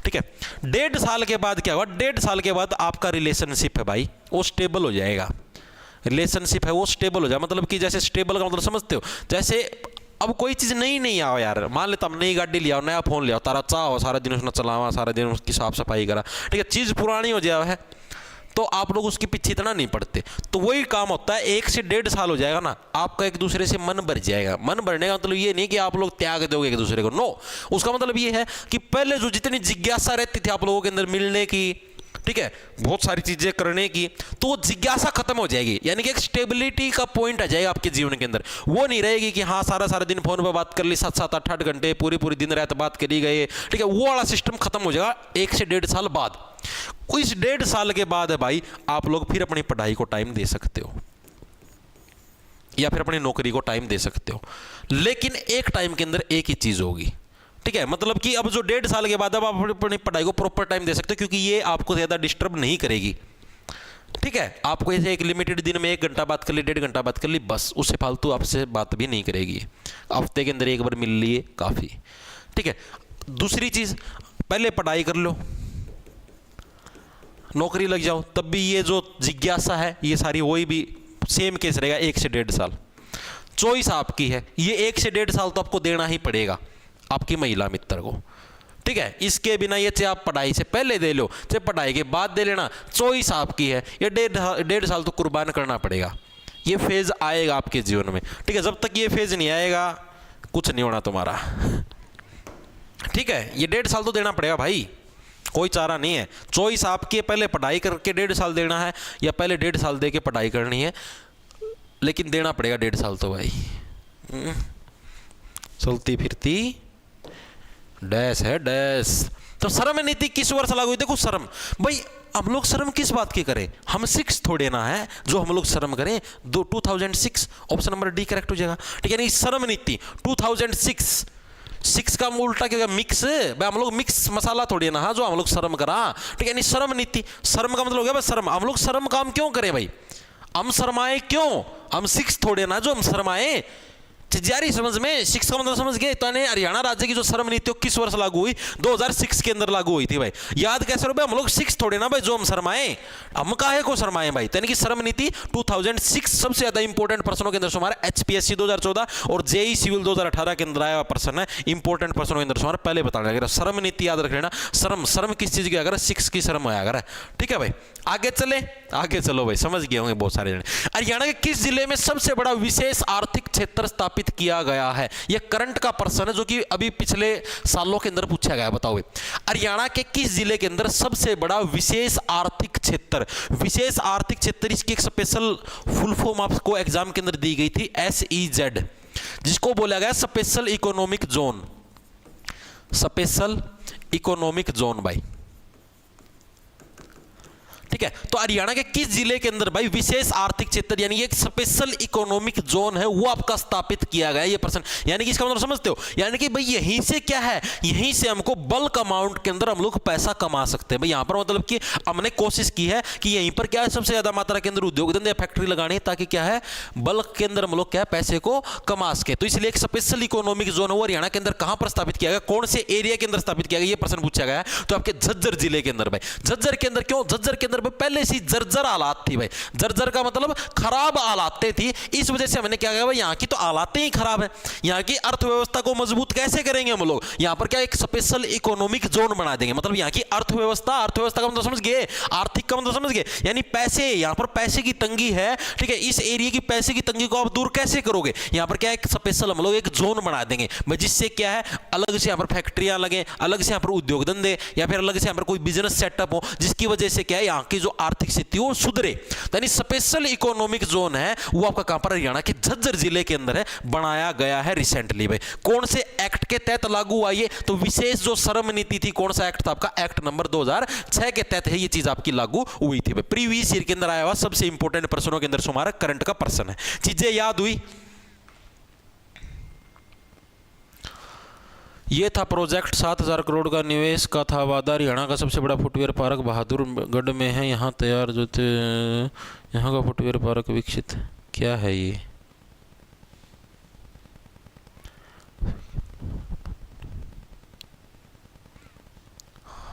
[SPEAKER 1] ठीक है। 1.5 साल के बाद क्या हुआ? 1.5 साल के बाद आपका रिलेशनशिप है भाई वो स्टेबल हो जाएगा। रिलेशनशिप है वो स्टेबल हो जाए, मतलब कि जैसे स्टेबल का मतलब समझते हो, जैसे अब कोई चीज़ नई नहीं आओ यार, मान लेता हम नई गाड़ी लिया, नया फोन लिया, तारा चाह सारा दिन उसने चलावा, सारा दिन उसकी साफ सफाई करा, ठीक है, चीज़ पुरानी हो जाए है तो आप लोग उसके पीछे इतना नहीं पड़ते। तो वही काम होता है, 1 से 1.5 साल हो जाएगा ना, आपका एक दूसरे से मन भर जाएगा। मन भरने का मतलब ये नहीं कि आप लोग त्याग दोगे एक दूसरे को, नो। उसका मतलब ये है कि पहले जो जितनी जिज्ञासा रहती थी आप लोगों के अंदर मिलने की, ठीक है, बहुत सारी चीजें करने की, तो वो जिज्ञासा खत्म हो जाएगी। यानी कि एक स्टेबिलिटी का पॉइंट आ जाएगा आपके जीवन के अंदर। वो नहीं रहेगी कि हाँ सारा दिन फोन पे बात कर ली, 7-7, 8-8 घंटे पूरी दिन रात बात करी गए, ठीक है, वो वाला सिस्टम खत्म हो जाएगा 1 से 1.5 साल बाद। इस 1.5 साल के बाद है भाई आप लोग फिर अपनी पढ़ाई को टाइम दे सकते हो या फिर अपनी नौकरी को टाइम दे सकते हो, लेकिन एक टाइम के अंदर एक ही चीज होगी, ठीक है। मतलब कि अब जो 1.5 साल के बाद अब आप अपनी पढ़ाई को प्रॉपर टाइम दे सकते हो, क्योंकि ये आपको ज्यादा डिस्टर्ब नहीं करेगी, ठीक है। आपको ऐसे एक लिमिटेड दिन में 1 घंटा बात कर ली, 1.5 घंटा बात कर ली, बस, उससे फालतू आपसे बात भी नहीं करेगी। हफ्ते के अंदर एक बार मिल लिए काफी, ठीक है। दूसरी चीज, पहले पढ़ाई कर लो, नौकरी लग जाओ, तब भी ये जो जिज्ञासा है ये सारी वही भी सेम केस रहेगा 1 से 1.5 साल। चॉइस आपकी है, ये 1 से 1.5 साल तो आपको देना ही पड़ेगा आपकी महिला मित्र को, ठीक है। इसके बिना ये चाहे आप पढ़ाई से पहले दे लो चाहे पढ़ाई के बाद दे लेना, चॉइस आपकी है। ये 1.5 साल तो कुर्बान करना पड़ेगा। ये फेज आएगा आपके जीवन में, ठीक है। जब तक ये फेज नहीं आएगा कुछ नहीं होना तुम्हारा, ठीक है। ये 1.5 साल तो देना पड़ेगा भाई, कोई चारा नहीं है। चॉइस आपकी है, पहले पढ़ाई करके 1.5 साल देना है या पहले 1.5 साल दे के पढ़ाई करनी है, लेकिन देना पड़ेगा 1.5 साल तो भाई। चलती फिरती डैश है डैश। तो श्रम नीति किस वर्ष लागू हुई? देखो श्रम भाई, हम लोग श्रम किस बात की करें? हम 6 थोड़े ना है जो हम लोग श्रम करें। 2006 ऑप्शन नंबर डी करेक्ट हो जाएगा, ठीक है। नहीं, श्रम नीति 2006, 6 का उल्टा क्या होगा? मिक्स। भाई हम लोग मिक्स मसाला थोड़ी ना हाँ जो हम लोग शर्म करा, ठीक है। नहीं, श्रम नीति, शर्म का मतलब हो गया भाई शर्म। हम लोग शर्म काम क्यों करें भाई? हम शर्माए क्यों? हम 6 थोड़े ना जो हम शर्माए। जारी समझ में, 6 का मतलब समझ गए। तो हरियाणा राज्य की जो श्रम नीति किस वर्ष लागू हुई? 2006 के अंदर लागू हुई थी भाई। याद कैसे रहो भाई? हम लोग 6 थोड़े ना भाई जो हम शर्माए, हम काहे को शर्माए भाई। यानी कि श्रम नीति 2006 सबसे ज्यादा इंपॉर्टेंट प्रश्नों के अंदर हमारा एचपीएससी 2014 और जेई सिविल 2018 के अंदर आया हुआ प्रश्न है। इंपॉर्टेंट प्रश्नों के अंदर हमारा पहले बताना अगर श्रम नीति याद रख लेना। श्रम किस चीज की? अगर 6 की श्रम आया अगर, ठीक है भाई। आगे चले, आगे चलो भाई, समझ गए होंगे बहुत सारे जने। हरियाणा के किस जिले में सबसे बड़ा विशेष आर्थिक क्षेत्र स्थापित किया गया है? यह करंट का प्रश्न है जो कि अभी पिछले सालों के अंदर पूछा गया है। बताओ हरियाणा के किस जिले के अंदर सबसे बड़ा विशेष आर्थिक क्षेत्र? विशेष आर्थिक क्षेत्र, इसकी एक स्पेशल फुल फॉर्म आपको एग्जाम के अंदर दी गई थी, SEZ, जिसको बोला गया special economic zone. Special economic zone भाई, ठीक है। तो हरियाणा के किस जिले के अंदर भाई विशेष आर्थिक क्षेत्र यानी एक स्पेशल इकोनॉमिक जोन है वो आपका स्थापित किया गया ये पर्सन, यानी कि इसका मतलब समझते हो, यानी कि भाई यहीं से क्या है, यहीं से हमको बल्क अमाउंट के अंदर हम लोग पैसा कमा सकते हैं भाई। यहां पर मतलब कि हमने कोशिश की है कि यहीं पर क्या है सबसे ज्यादा मात्रा के अंदर उद्योग धंधे फैक्ट्री लगानी है ताकि क्या है बल्क के अंदर हम लोग क्या है पैसे को कमा सके। तो इसलिए एक स्पेशल इकोनॉमिक जोन है वो हरियाणा के अंदर कहां पर स्थापित किया गया, कौन से एरिया के अंदर स्थापित किया गया ये प्रश्न पूछा गया है। तो आपके झज्जर जिले के अंदर भाई, झज्जर के अंदर क्यों, झज्जर के अंदर पहले से जर्जर हालात थी भाई, जर्जर का मतलब खराब हालातें थी, इस वजह से हमने क्या किया भाई यहाँ की तो हालातें ही खराब है, यहाँ की अर्थव्यवस्था को मजबूत कैसे करेंगे हम लोग, यहाँ पर क्या एक स्पेशल इकोनॉमिक जोन बना देंगे। मतलब यहाँ की अर्थव्यवस्था, अर्थव्यवस्था का मतलब समझ गए, आर्थिक का मतलब समझ गए, यानी पैसे, यहाँ पर पैसे की तंगी है, ठीक है। इस एरिया की पैसे की तंगी को आप दूर कैसे करोगे, यहाँ पर क्या एक स्पेशल हम लोग एक जोन बना देंगे भाई, जिससे क्या है अलग से यहाँ पर फैक्ट्रियां लगे, अलग से यहाँ पर उद्योग धंधे या फिर अलग से यहाँ पर कोई बिजनेस सेटअप हो, जिसकी वजह से क्या है यहाँ की जो आर्थिक स्थिति हो सुधरे। यानी स्पेशल इकोनॉमिक जोन है वो आपका कहां पर, हरियाणा के झज्जर जिले के अंदर है, बनाया गया है रिसेंटली भाई। कौन से एक्ट के तहत लागू हुआ ये, तो विशेष जो श्रम नीति थी, कौन सा एक्ट था आपका, एक्ट नंबर 2006 के तहत है ये चीज आपकी लागू हुई थी भाई। प्रीवियस ईयर के अंदर आया हुआ सबसे इंपॉर्टेंट प्रश्नों के अंदर हमारा करंट का प्रश्न है, चीजें याद हुई। ये था प्रोजेक्ट 7,000 करोड़ का निवेश का था वादा। हरियाणा का सबसे बड़ा फुटवेयर पार्क बहादुरगढ़ में है, यहाँ तैयार जूते, यहाँ का फुटवेयर पार्क विकसित क्या है ये,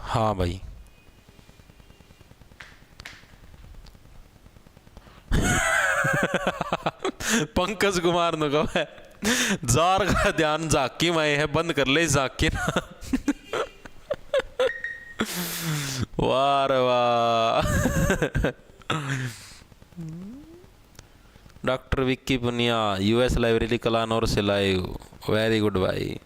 [SPEAKER 1] हाँ भाई पंकज कुमार ने कहा है जार का ध्यान झाकी में है, बंद कर ले झाकी ना। वाह रे वाह। Doctor Vicky Punia US library Kalanaur से लाइव, वेरी गुड भाई।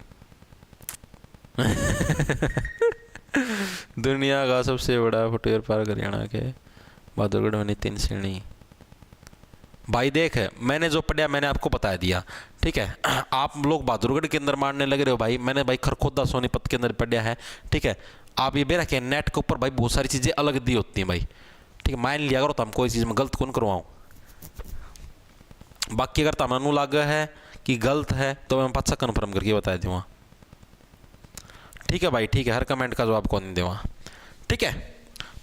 [SPEAKER 1] दुनिया का सबसे बड़ा फुटवेयर पार्क हरियाणा के बहादुरगढ़ में, नितिन श्रेणी भाई। देख मैंने जो पढ़ा मैंने आपको बता दिया, ठीक है। आप लोग बहादुरगढ़ के अंदर मारने लग रहे हो भाई, मैंने भाई खरखोदा सोनीपत के अंदर पढ़ा है, ठीक है। आप ये बेरा के नेट के ऊपर भाई बहुत सारी चीज़ें अलग दी होती हैं भाई, ठीक है। मान लिया करो तो हम कोई चीज़ में गलत कौन करवाऊँ, बाकी अगर तमनु लगा है कि गलत है तो मैं पाछा कन्फर्म करके बता दूँगा, ठीक है भाई, ठीक है। हर कमेंट का जवाब कौन देवा, ठीक है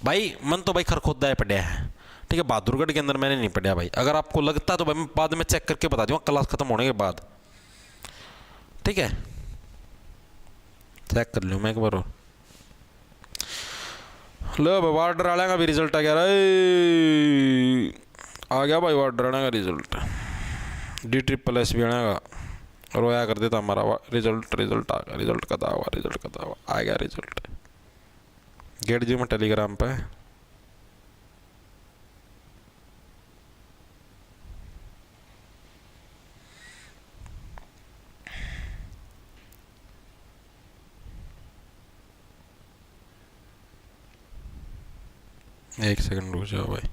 [SPEAKER 1] भाई। मन तो भाई खरखोदा है पढ़ा है, ठीक है। बहादुरगढ़ के अंदर मैंने नहीं पढ़ा भाई, अगर आपको लगता तो भाई मैं बाद में चेक करके बता दूंगा क्लास खत्म होने के बाद, ठीक है। चेक कर लूँ मैं एक बार और। लो भाई वार्डर वाले का भी रिजल्ट आ गया, आ गया भाई वार्डर वाले का रिजल्ट, DSSS भी आने का रोया कर देता हमारा रिजल्ट, रिजल्ट आ गया, रिजल्ट का दावा, रिजल्ट का दावा आ गया रिजल्ट। गेट जी में टेलीग्राम पे एक सेकंड रुक जाओ भाई।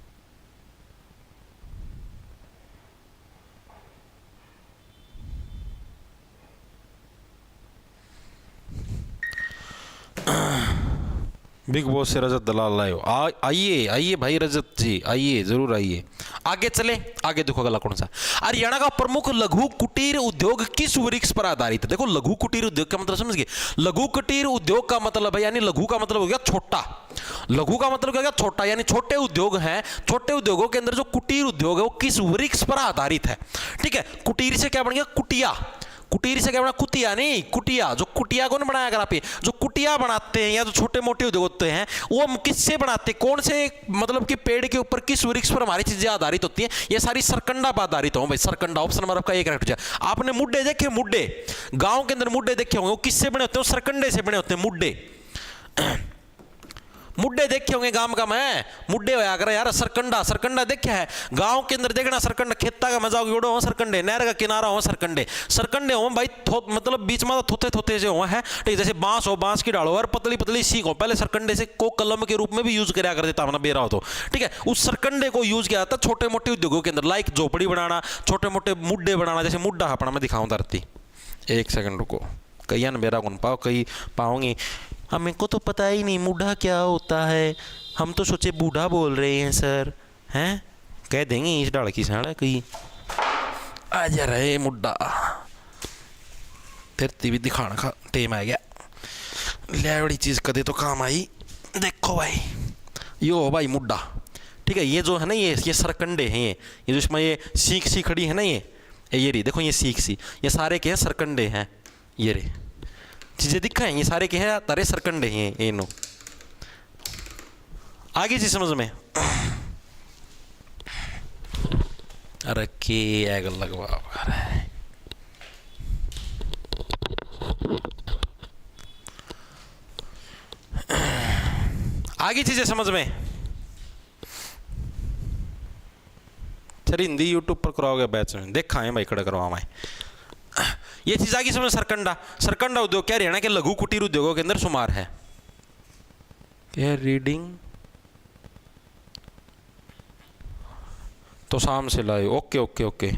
[SPEAKER 1] बिग बॉस से रजत दलाल लाए हो, आइए आइए भाई रजत जी आइए, जरूर आइए। आगे चले, आगे देखो अगला कौन सा, हरियाणा का प्रमुख लघु कुटीर उद्योग किस वृक्ष पर आधारित है। देखो लघु कुटीर उद्योग का मतलब समझ गए, लघु कुटीर उद्योग का मतलब है यानी लघु का मतलब हो गया छोटा, लघु का मतलब क्या गया छोटा, यानी छोटे उद्योग हैं, छोटे उद्योगों के अंदर जो कुटीर उद्योग है वो किस वृक्ष पर आधारित है, ठीक है। कुटीर से क्या बन गया कुटिया, कुटीर से क्या बना कुतिया, नहीं कुटिया, जो कुटिया कौन बनाया अगर आप जो कुटिया बनाते हैं या जो छोटे मोटे उद्योग होते हैं वो हम किससे बनाते हैं, कौन से मतलब कि पेड़ के ऊपर किस वृक्ष पर हमारी चीजें आधारित होती हैं, ये सारी सरकंडा पर आधारित हो भाई, सरकंडा। ऑप्शन नंबर आपका एक करेक्ट हो जाए। आपने मुड्डे देखे, मुड्डे गांव के अंदर मुड्डे देखे होंगे, वो किससे बने होते हैं, सरकंडे से बने होते हैं मुड्डे। मुड्डे देखे होंगे गांव का, मैं मुड्डे होया कर यार, सरकंडा, सरकंडा देखे है गांव के अंदर देखना, सरकंडा खेता का मजा जोड़ो हो सरकंडे, नहर का किनारा हो सरकंडे, सरकंडे हो भाई मतलब बीच में थोथे थोथे से हो है, ठीक, जैसे बांस हो, बांस की डालो और पतली पतली सीख हो, पहले सरकंडे से को कलम के रूप में भी यूज कराया कर देता अपना बेरा हो तो, ठीक है। उस सरकंडे को यूज किया जाता छोटे मोटे उद्योगों के अंदर, लाइक झोपड़ी बनाना, छोटे मोटे मुड्डे बनाना, जैसे मुड्डा अपना मैं दिखाऊं धरती, एक सेकंड रुको, कई अनबेरा कौन पाओ कई पाओगे हमें को तो पता ही नहीं बूढ़ा क्या होता है, हम तो सोचे बूढ़ा बोल रहे हैं सर, हैं कह देंगे इस डाल की साड़ा कहीं आ जा रहे मुड्डा फिर भी दिखाना का टेम आ गया, ले बड़ी चीज़ कदे तो काम आई। देखो भाई यो भाई मुड्डा, ठीक है, ये जो है ना ये सरकंडे हैं, ये जो इसमें ये सीख सी खड़ी है ना, ये रही देखो, ये सीख सी, ये सारे के हैं सरकंडे हैं, ये रे चीज़ें दिखा हैं, ये सारे के हैं तारे सरकंडे हैं ये नो। आगे जी समझ में रखे एग लगवा आगे चीजें समझ में। चल हिंदी यूट्यूब पर कराओगे बैच में देखा है भाई खड़ा करवा मैं ये चीज आगे समझ। सरकंडा उद्योग क्या हरियाणा के लघु कुटीर उद्योगों के अंदर शुमार है। क्या रीडिंग तो शाम से लाए, ओके ओके ओके।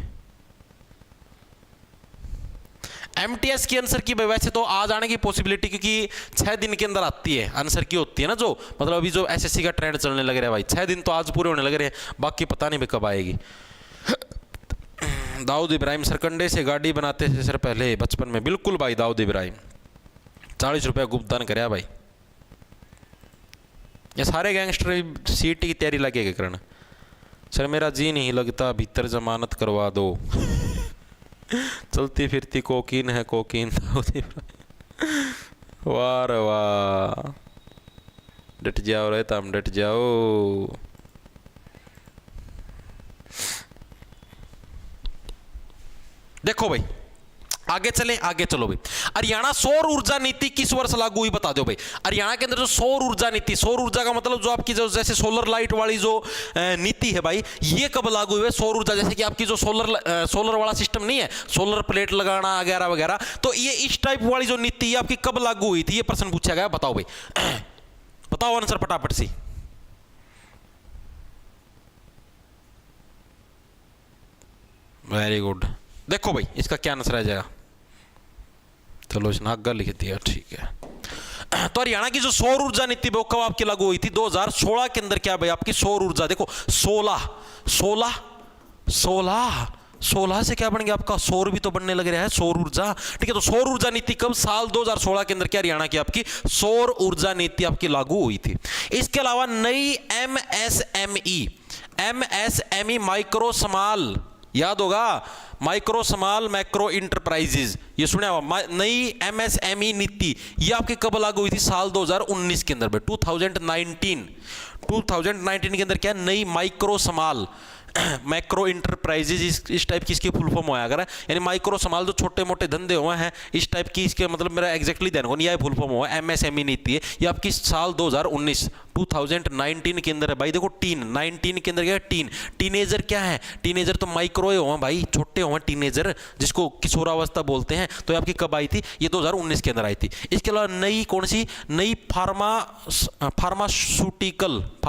[SPEAKER 1] एमटीएस की आंसर की वैसे तो आज आने की पॉसिबिलिटी क्योंकि 6 दिन के अंदर आती है आंसर की होती है ना, जो मतलब अभी जो एसएससी का ट्रेंड चलने लग रहा है भाई, 6 दिन तो आज पूरे होने लग रहे हैं, बाकी पता नहीं कब आएगी। दाऊद इब्राहिम सरकंडे से गाड़ी बनाते थे सर पहले बचपन में, बिल्कुल भाई दाऊद इब्राहिम 40 रुपया गुप्तान कराया भाई। ये सारे गैंगस्टर सीटी की तैयारी लगे करना। सर मेरा जी नहीं लगता, भीतर जमानत करवा दो। चलती फिरती कोकीन है कोकीन। वाह वाह, डट जाओ रे तुम डट जाओ। देखो भाई आगे चले, आगे चलो भाई। हरियाणा सौर ऊर्जा नीति किस वर्ष लागू हुई बता दो भाई। हरियाणा के अंदर जो सौर ऊर्जा नीति, सौर ऊर्जा का मतलब जो आपकी जो जैसे सोलर लाइट वाली जो नीति है भाई, ये कब लागू हुई है सौर ऊर्जा। जैसे कि आपकी जो सोलर वाला सिस्टम नहीं है, सोलर प्लेट लगाना वगैरह वगैरह, तो ये इस टाइप वाली जो नीति है आपकी कब लागू हुई थी, ये प्रश्न पूछा गया। बताओ भाई, बताओ आंसर फटाफट से। Very good. देखो भाई इसका क्या आंसर आ जाएगा, चलो इसने आगे लिख दिया, ठीक है। तो हरियाणा की जो सौर ऊर्जा नीति वो कब आपकी लागू हुई थी 2016 के अंदर। क्या भाई आपकी सौर ऊर्जा देखो 16 से क्या बन गया आपका, सौर भी तो बनने लग रहा है सौर ऊर्जा, ठीक है। तो सौर ऊर्जा नीति कब, साल 2016 के अंदर क्या हरियाणा की आपकी सौर ऊर्जा नीति आपकी लागू हुई थी। इसके अलावा नई एमएसएमई माइक्रो स्मॉल, याद होगा माइक्रो स्मॉल मैक्रो इंटरप्राइजेज, ये सुना हुआ, नई एमएसएमई नीति ये आपकी कब लागू हुई थी, साल 2019 के अंदर में, 2019 के अंदर क्या नई माइक्रो स्मॉल मैक्रो इंटरप्राइजेज इस टाइप की इसकी फुल फॉर्म हुआ अगर, यानी माइक्रो स्मॉल जो छोटे मोटे धंधे हुए हैं इस टाइप की, इसके मतलब मेरा एग्जैक्टली ध्यान को नहीं, फुल फॉर्म हुआ एमएसएमई नीति है ये आपकी साल 2019 के अंदर है भाई। देखो 19 के अंदर क्या है, टीनेजर क्या है, टीनेजर तो माइक्रो हुआ भाई, छोटे हुए टीनेजर जिसको किशोरावस्था बोलते हैं, तो ये आपकी कब आई थी, ये 2019 के अंदर आई थी। इसके अलावा नई कौन सी, नई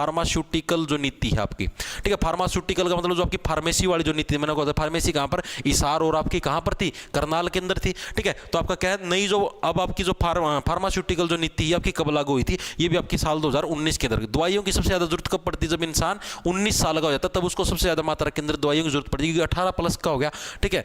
[SPEAKER 1] फार्मास्यूटिकल जो नीति है आपकी, ठीक है। फार्मास्यूटिकल का मतलब जो आपकी फार्मेसी वाली जो नीति मैंने कहा, फार्मेसी कहां पर, इसार और आपकी कहां पर थी, करनाल के अंदर थी, ठीक है। तो आपका क्या है, नई जो अब आपकी जो फार्मास्यूटिकल जो नीति है आपकी कब लागू हुई थी, ये भी आपकी साल 2019 के अंदर। दवाइयों की सबसे ज्यादा जरूरत कब पड़ती है, जब इंसान 19 साल का हो जाता है तब उसको सबसे ज्यादा मात्रा के अंदर दवाइयों की जरूरत पड़ती है, क्योंकि 18 प्लस का हो गया, ठीक है।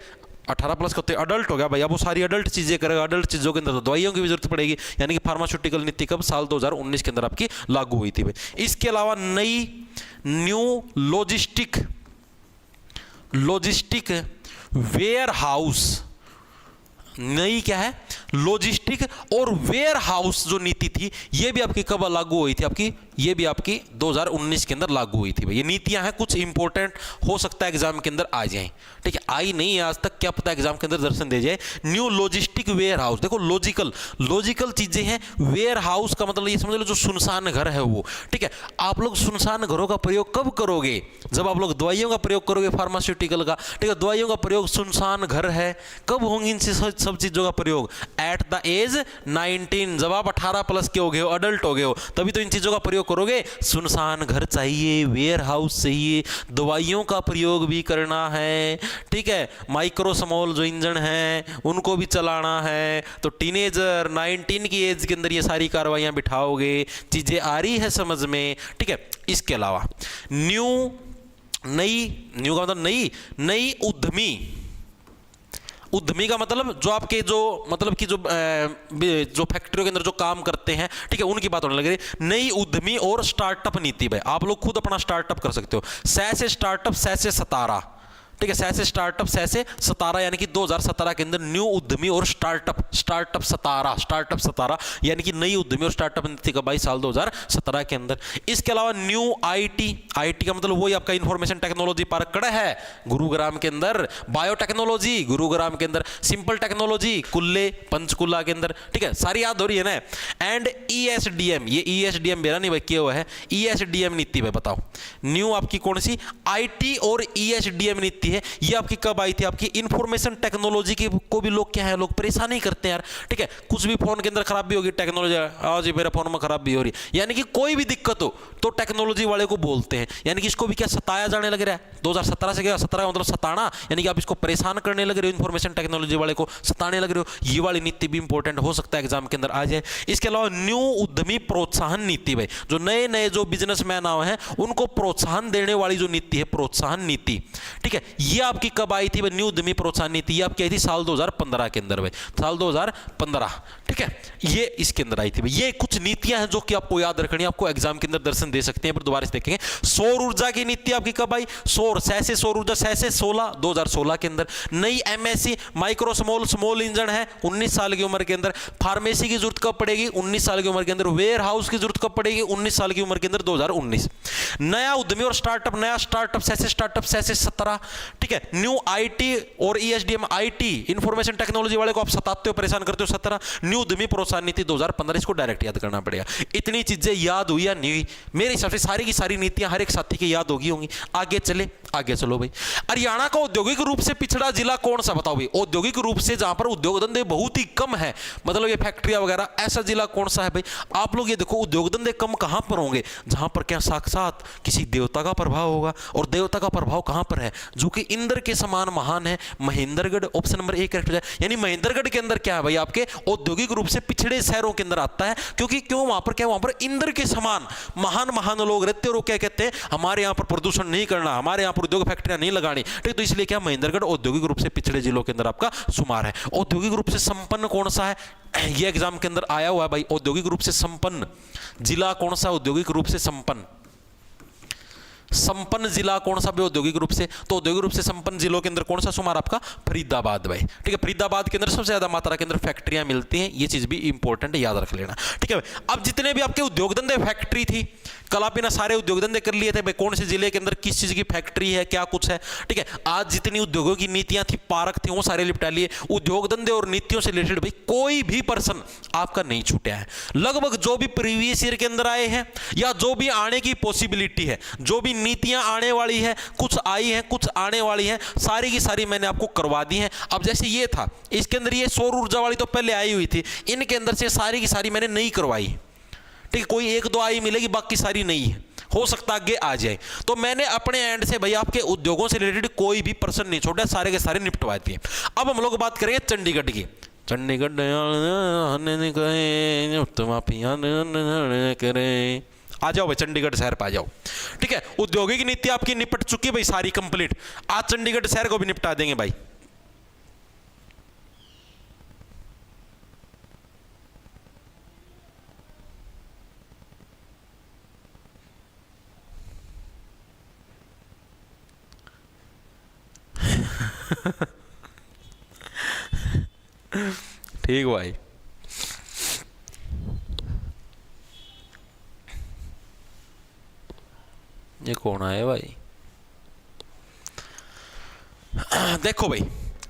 [SPEAKER 1] 18 प्लस का होते अडल्ट हो गया भाई, अब वो सारी अडल्ट चीजें करेगा, अडल्ट चीजों के अंदर तो दवाइयों की भी जरूरत पड़ेगी, यानी कि फार्मास्यूटिकल नीति कब, साल 2019 के अंदर आपकी लागू हुई थी भाई। इसके अलावा नई न्यू लॉजिस्टिक वेयर हाउस, नई क्या है, लॉजिस्टिक और वेयर हाउस जो नीति थी ये भी आपकी कब लागू हुई थी, आपकी ये भी आपकी 2019 के अंदर लागू हुई थी भाई। ये नीतियां हैं, कुछ इंपॉर्टेंट हो सकता है एग्जाम के अंदर आ जाएं, ठीक है। आई नहीं आज तक, क्या पता एग्जाम के अंदर दर्शन दे जाए। न्यू लॉजिस्टिक वेयर हाउस, देखो लॉजिकल चीजें हैं, वेयर हाउस का मतलब ये समझ लो जो सुनसान घर है वो, ठीक है। आप लोग सुनसान घरों का प्रयोग कब करोगे, जब आप लोग दवाइयों का प्रयोग करोगे फार्मास्यूटिकल का, ठीक है। दवाइयों का प्रयोग सुनसान घर है, कब होंगे इन सब चीजों का प्रयोग, एट द एज 19, जब आप 18 प्लस के हो गए हो, अडल्ट हो गए हो, तभी तो इन चीज़ों का प्रयोग करोगे। सुनसान घर चाहिए, वेयर हाउस चाहिए, दवाइयों का प्रयोग भी करना है, ठीक है, माइक्रो स्मॉल जो इंजन हैं उनको भी चलाना है, तो टीनेजर 19 की एज के अंदर ये सारी कार्रवाइयाँ बिठाओगे। चीज़ें आ रही है समझ में, ठीक है। इसके अलावा न्यू का मतलब नई उद्यमी। उद्यमी का मतलब जो आपके जो मतलब कि जो फैक्ट्रियों के अंदर जो काम करते हैं, ठीक है, उनकी बात होने लग रही है। नई उद्यमी और स्टार्टअप नीति। भाई आप लोग खुद अपना स्टार्टअप कर सकते हो। से स्टार्टअप से 17, ठीक है, से स्टार्टअप से 17, यानी कि 2017 के अंदर न्यू उद्यमी और स्टार्टअप 17 यानी कि नई उद्यमी और स्टार्टअप नीति का 22 साल 2017 के अंदर। इसके अलावा न्यू आईटी का मतलब वही आपका इंफॉर्मेशन टेक्नोलॉजी पार्क कड़ा है गुरुग्राम के अंदर, बायोटेक्नोलॉजी गुरुग्राम के अंदर, सिंपल टेक्नोलॉजी कुल्ले पंचकुला के अंदर, ठीक है, सारी याद हो रही है ना। एंड ESDM, ये ESDM मेरा नहीं किया हुआ है, ESDM नीति भाई बताओ न्यू आपकी कौन सी IT और ESDM नीति है, ये आपकी कब आई थी? आपकी इंफॉर्मेशन टेक्नोलॉजी की को भी लोग क्या है, लोग परेशान ही करते हैं यार, ठीक है, कुछ भी फोन के अंदर खराबी होगी टेक्नोलॉजी, आज मेरा फोन में खराबी हो रही, यानी कि कोई भी दिक्कत हो तो टेक्नोलॉजी वाले को बोलते हैं, यानी कि इसको भी क्या सताया जाने लग रहा है 2017 से। क्या 17 का मतलब सताना, यानी कि आप इसको परेशान करने लग रहे हो, इंफॉर्मेशन टेक्नोलॉजी वाले को सताने लग रहे हो। ये वाली नीति भी इंपॉर्टेंट हो सकता है एग्जाम के अंदर आ जाए। इसके अलावा न्यू उद्यमी प्रोत्साहन नीति, भाई जो नए जो बिजनेसमैन आए हैं उनको प्रोत्साहन देने वाली जो नीति है, प्रोत्साहन नीति, ठीक है, ये आपकी कब आई थी? न्यू उद्यमी प्रोत्साहन नीति ये आपकी आई थी साल 2015 के अंदर, भाई साल 2015, ठीक है, ये इसके अंदर आई थी। भाई ये कुछ नीतियां हैं जो कि आपको याद रखनी है, आपको एग्जाम के अंदर दर्शन दे सकते हैं, पर दोबारा से देखेंगे। सौर ऊर्जा की नीति आपकी कब आई? सौर ऊर्जा 16 2016 के अंदर। नई MSc माइक्रो स्मॉल इंजन है 19 साल की उम्र के अंदर। फार्मेसी की जरूरत कब पड़ेगी? 19 साल की उम्र के अंदर। वेयर हाउस की जरूरत कब पड़ेगी? 19 साल की उम्र के अंदर 2019। नया उद्यमी और स्टार्टअप, नया स्टार्टअप से 17, ठीक है। न्यू IT और ESDM IT इंफॉर्मेशन टेक्नोलॉजी वाले को आप सताते हो, परेशान करते हो 17। न्यू उद्यमी प्रोत्साहन नीति 2015, इसको डायरेक्ट याद करना पड़ेगा। इतनी चीजें याद हुई या नहीं हुई? मेरे हिसाब से सारी की सारी नीतियां हर एक साथी की याद होंगी। आगे चलो भाई। हरियाणा का औद्योगिक रूप से पिछड़ा जिला कौन सा? बताओ भाई, औद्योगिक रूप से जहां पर उद्योग धंधे बहुत ही कम है, मतलब ये फैक्ट्रियां वगैरह, ऐसा जिला कौन सा है भाई? आप लोग ये देखो, उद्योग धंधे कम कहां पर होंगे? जहां पर क्या साक्षात किसी देवता का प्रभाव होगा। और देवता का प्रभाव कहां पर है? जो कि इंद्र के समान महान है, महेंद्रगढ़। ऑप्शन नंबर 1 करेक्ट हो जाए। यानी महेंद्रगढ़ के अंदर क्या है भाई? आपके औद्योगिक रूप से पिछड़े शहरों के अंदर आता है, क्योंकि क्यों वहां पर क्या, वहां पर इंद्र के समान महान लोग रहते हैं। और क्या कहते हैं? हमारे यहां पर प्रदूषण नहीं करना, हमारे यहां पर उद्योग फैक्ट्रियां नहीं लगानी, ठीक। तो इसलिए क्या महेंद्रगढ़ औद्योगिक रूप से पिछड़े जिलों के अंदर आपका शुमार है। औद्योगिक रूप से संपन्न कौन सा है? यह एग्जाम के अंदर आया हुआ है भाई। औद्योगिक रूप से संपन्न जिला कौन सा? औद्योगिक रूप से संपन्न जिला कौन सा भी औद्योगिक रूप से? तो औद्योगिक रूप से संपन्न जिलों के अंदर कौन सा शुमार? आपका फरीदाबाद भाई, ठीक है। फरीदाबाद के अंदर सबसे ज्यादा मात्रा के अंदर फैक्ट्रियां मिलती हैं, ये चीज भी इंपॉर्टेंट है, याद रख लेना, ठीक है भाई। अब जितने भी आपके उद्योग धंधे फैक्ट्री थी, कल आप ना सारे उद्योग धंधे कर लिए थे भाई, कौन से जिले के अंदर किस चीज की फैक्ट्री है, क्या कुछ है, ठीक है। आज जितनी उद्योगों की नीतियां थी, पार्क थी, वो सारे निपटा लिए। उद्योग धंधे और नीतियों से रिलेटेड भाई कोई भी पर्सन आपका नहीं छूटा है। लगभग जो भी प्रीवियस ईयर के अंदर आए हैं या जो भी आने की पॉसिबिलिटी है, जो भी नीतियां आने वाली है, कुछ आई है, कुछ आने वाली है, सारी की सारी मैंने आपको करवा दी है। अब जैसे ये था, इसके अंदर ये सौर ऊर्जा वाली तो पहले आई हुई थी, इनके अंदर से सारी की सारी मैंने नहीं करवाई, ठीक है। कोई 1-2 आई मिलेगी, बाकी सारी नहीं है, हो सकता आगे आ जाए। तो मैंने अपने एंड से भाई आपके उद्योगों से रिलेटेड कोई भी पर्सन नहीं छोड़ा, सारे के सारे निपटवा दिए। अब हम लोग बात करेंगे चंडीगढ़ की। चंडीगढ़ आ जाओ भाई, चंडीगढ़ शहर पे आ जाओ, ठीक है। औद्योगिक नीति आपकी निपट चुकी भाई, सारी कंप्लीट। आज चंडीगढ़ शहर को भी निपटा देंगे भाई। ठीक भाई, ये कौन आया भाई? देखो भाई,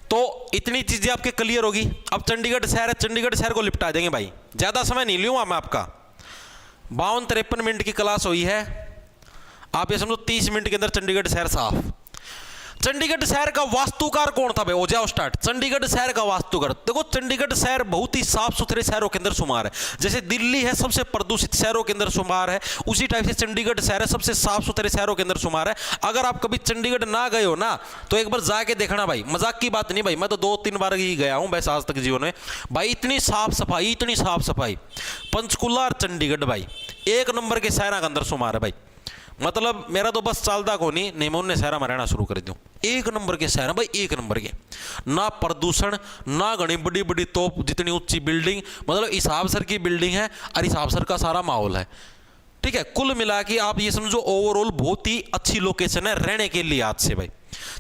[SPEAKER 1] तो इतनी चीजें आपके क्लियर होगी। अब चंडीगढ़ शहर है, चंडीगढ़ शहर को लिपटा देंगे भाई। ज्यादा समय नहीं लूंगा मैं आपका। 52-53 मिनट की क्लास हुई है, आप ये समझो 30 मिनट के अंदर चंडीगढ़ शहर साफ। चंडीगढ़ शहर का वास्तुकार कौन था भाई? हो जाओ स्टार्ट। चंडीगढ़ शहर का वास्तुकार, देखो चंडीगढ़ शहर बहुत ही साफ सुथरे शहरों के अंदर शुमार है। जैसे दिल्ली है सबसे प्रदूषित शहरों के अंदर शुमार है, उसी टाइप से चंडीगढ़ शहर है सबसे साफ सुथरे शहरों के अंदर शुमार है। अगर आप कभी चंडीगढ़ ना गए हो ना तो एक बार जाके देखना भाई, मजाक की बात नहीं भाई, मैं तो 2-3 बार ही गया हूं वैसे आज तक जीवन में भाई। इतनी साफ सफाई, इतनी साफ सफाई। पंचकुला और चंडीगढ़ भाई एक नंबर के शहर के अंदर शुमार है भाई। मतलब मेरा तो बस चालता को नहीं मैं उन्हें शहर में रहना शुरू कर दूं। एक नंबर के शहर है भाई, एक नंबर के। ना प्रदूषण, ना घनी बड़ी बड़ी तोप जितनी ऊंची बिल्डिंग, मतलब हिसाब सर की बिल्डिंग है और हिसाब सर का सारा माहौल है। ठीक है, कुल मिला के आप ये समझो ओवरऑल बहुत ही अच्छी लोकेशन है रहने के लिए। आज से भाई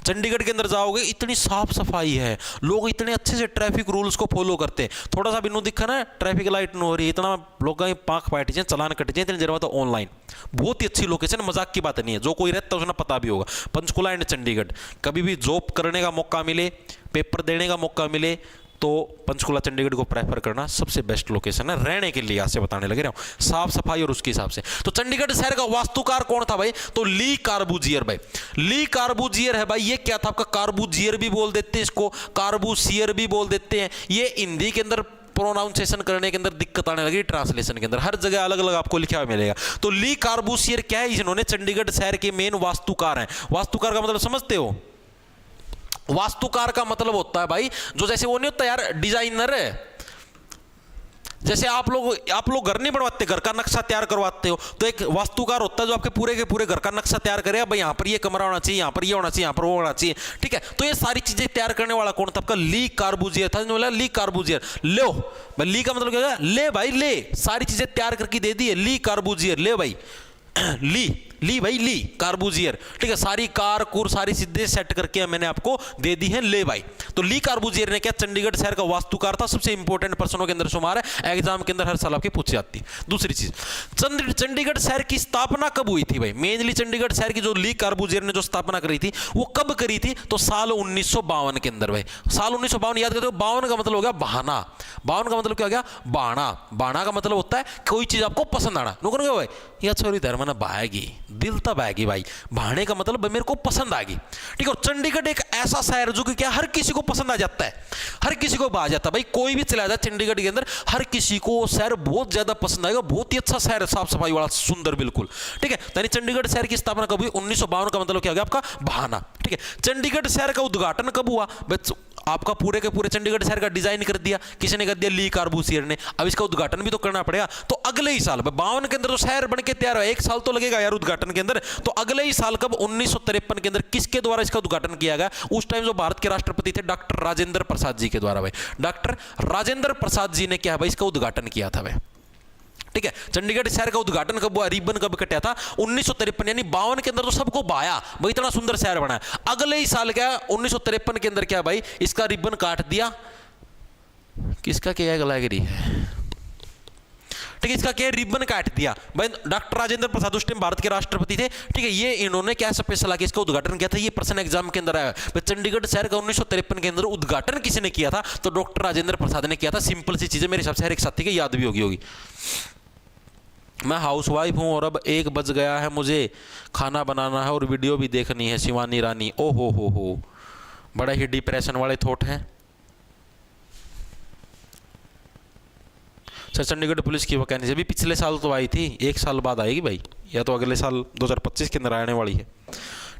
[SPEAKER 1] चंडीगढ़ के अंदर जाओगे इतनी साफ सफाई है, लोग इतने अच्छे से ट्रैफिक रूल्स को फॉलो करते हैं। थोड़ा सा बिनु दिखा ना ट्रैफिक लाइट न हो रही, इतना लोग पाँख पाट जाए, चलान कट जाए, इतनी जरूरत है ऑनलाइन। बहुत ही अच्छी लोकेशन, मजाक की बात नहीं है। जो कोई रहता है उसने पता भी होगा। पंचकुला एंड चंडीगढ़, कभी भी जॉब करने का मौका मिले, पेपर देने का मौका मिले तो पंचकुला चंडीगढ़ को प्रेफर करना सबसे बेस्ट लोकेशन है रहने के लिए। आपसे बताने लगे रहा हूं, साफ सफाई और उसके हिसाब से। तो चंडीगढ़ शहर का वास्तुकार कौन था भाई? तो ली कार्बूजियर भाई। ली कार्बूजियर है भाई। ये क्या था आपका? कार्बूजियर भी बोल देते हैं इसको, कार्बूसियर भी बोल देते हैं। ये हिंदी के अंदर प्रोनाउंसिएशन करने के अंदर दिक्कत आने लगी, ट्रांसलेशन के अंदर हर जगह अलग अलग आपको लिखा हुआ मिलेगा। तो ली कार्बूसियर क्या है? इन्होंने चंडीगढ़ शहर के मेन वास्तुकार हैं। वास्तुकार का मतलब समझते हो? वास्तुकार का मतलब होता है भाई जो जैसे वो नहीं होता यार डिजाइनर है। जैसे आप लोग घर नहीं बनवाते, घर का नक्शा तैयार करवाते हो, तो एक वास्तुकार होता है जो आपके पूरे के पूरे घर का नक्शा तैयार करेगा। भाई यहाँ पर ये कमरा होना चाहिए, यहाँ पर ये होना चाहिए, यहाँ पर वो होना चाहिए। ठीक है, तो ये सारी चीजें तैयार करने वाला कौन था? आपका ली कार्बूजियर था। बोला ली कार्बूजियर, लो भाई। ली का मतलब क्या है? ले भाई ले, सारी चीजें तैयार करके दे दी है। ली कार्बूजियर, ले भाई ली भाई ली कार्बूजियर। ठीक है, सारी कार कूर सारी सीधे सेट करके मैंने आपको दे दी है, ले भाई। तो ली कार्बूजियर ने क्या चंडीगढ़ शहर का वास्तुकार था, सबसे इंपॉर्टेंट पर्सनों के अंदर शुमार है। एग्जाम के अंदर हर साल आपकी पूछी जाती है। दूसरी चीज, चंडीगढ़ शहर की स्थापना कब हुई थी भाई? मेनली चंडीगढ़ शहर की जो ली कार्बूजियर ने जो स्थापना करी थी वो कब करी थी? तो साल 1952 के अंदर भाई। साल 1952 याद करते हो? 52 का मतलब हो गया बहाना। 52 का मतलब क्या हो गया? बाणा। बाणा का मतलब होता है कोई चीज आपको पसंद आना। नुकन भाई या छोरी धर्म ना बाएगी, दिल तब आएगी भाई। भाने का मतलब मेरे को पसंद आ गई। ठीक है, और चंडीगढ़ एक ऐसा शहर जो कि क्या हर किसी को पसंद आ जाता है, हर किसी को भा जाता है भाई। कोई भी चला जाए चंडीगढ़ के अंदर हर किसी को शहर बहुत ज्यादा पसंद आएगा। बहुत ही अच्छा शहर है, साफ सफाई वाला, सुंदर बिल्कुल। ठीक है, यानी चंडीगढ़ शहर की स्थापना कब हुई? 1952 का मतलब क्या हो गया आपका? बहाना। ठीक है, चंडीगढ़ शहर का उद्घाटन कब हुआ? आपका पूरे के पूरे चंडीगढ़ शहर का डिजाइन कर दिया किसने? कर दिया ली कार्बूसियर ने। अब इसका उद्घाटन भी तो करना पड़ेगा। तो अगले ही साल 52 के अंदर तो शहर बन के तैयार हुआ, एक साल तो लगेगा यार उद्घाटन के अंदर। तो अगले ही साल कब? 1953 के अंदर किसके द्वारा इसका उद्घाटन किया गया? उस टाइम जो भारत के राष्ट्रपति थे डॉक्टर राजेंद्र प्रसाद जी के द्वारा भाई। डॉक्टर राजेंद्र प्रसाद जी ने क्या भाई इसका उद्घाटन किया था भाई। ठीक है, चंडीगढ़ शहर का उद्घाटन कब हुआ? रिबन कब कटा था? 1953, यानी 52 के अंदर तो सबको भाया भाई, इतना सुंदर शहर बना है। अगले ही साल क्या 1953 के अंदर क्या भाई इसका रिबन काट दिया। किसका क्या है? गलागिरी है। ठीक है, इसका क्या रिबन काट दिया भाई। डॉक्टर राजेंद्र प्रसाद उस टाइम भारत के राष्ट्रपति थे। ठीक है, ये इन्होंने क्या स्पेशल आके इसका उद्घाटन किया था। ये प्रश्न एग्जाम के अंदर आया भाई, चंडीगढ़ शहर का 1953 के अंदर उद्घाटन किसने किया था? तो डॉक्टर राजेंद्र प्रसाद ने किया था। सिंपल सी चीजें मेरे हिसाब से हर एक साथी के याद भी होगी। मैं हाउसवाइफ हूं और अब 1 बज गया है, मुझे खाना बनाना है और वीडियो भी देखनी है। शिवानी रानी, ओ हो बड़ा ही डिप्रेशन वाले थॉट हैं। सर चंडीगढ़ पुलिस की वैकेंसी अभी पिछले साल तो आई थी, 1 साल बाद आएगी भाई, या तो अगले साल 2025 के अंदर आने वाली है।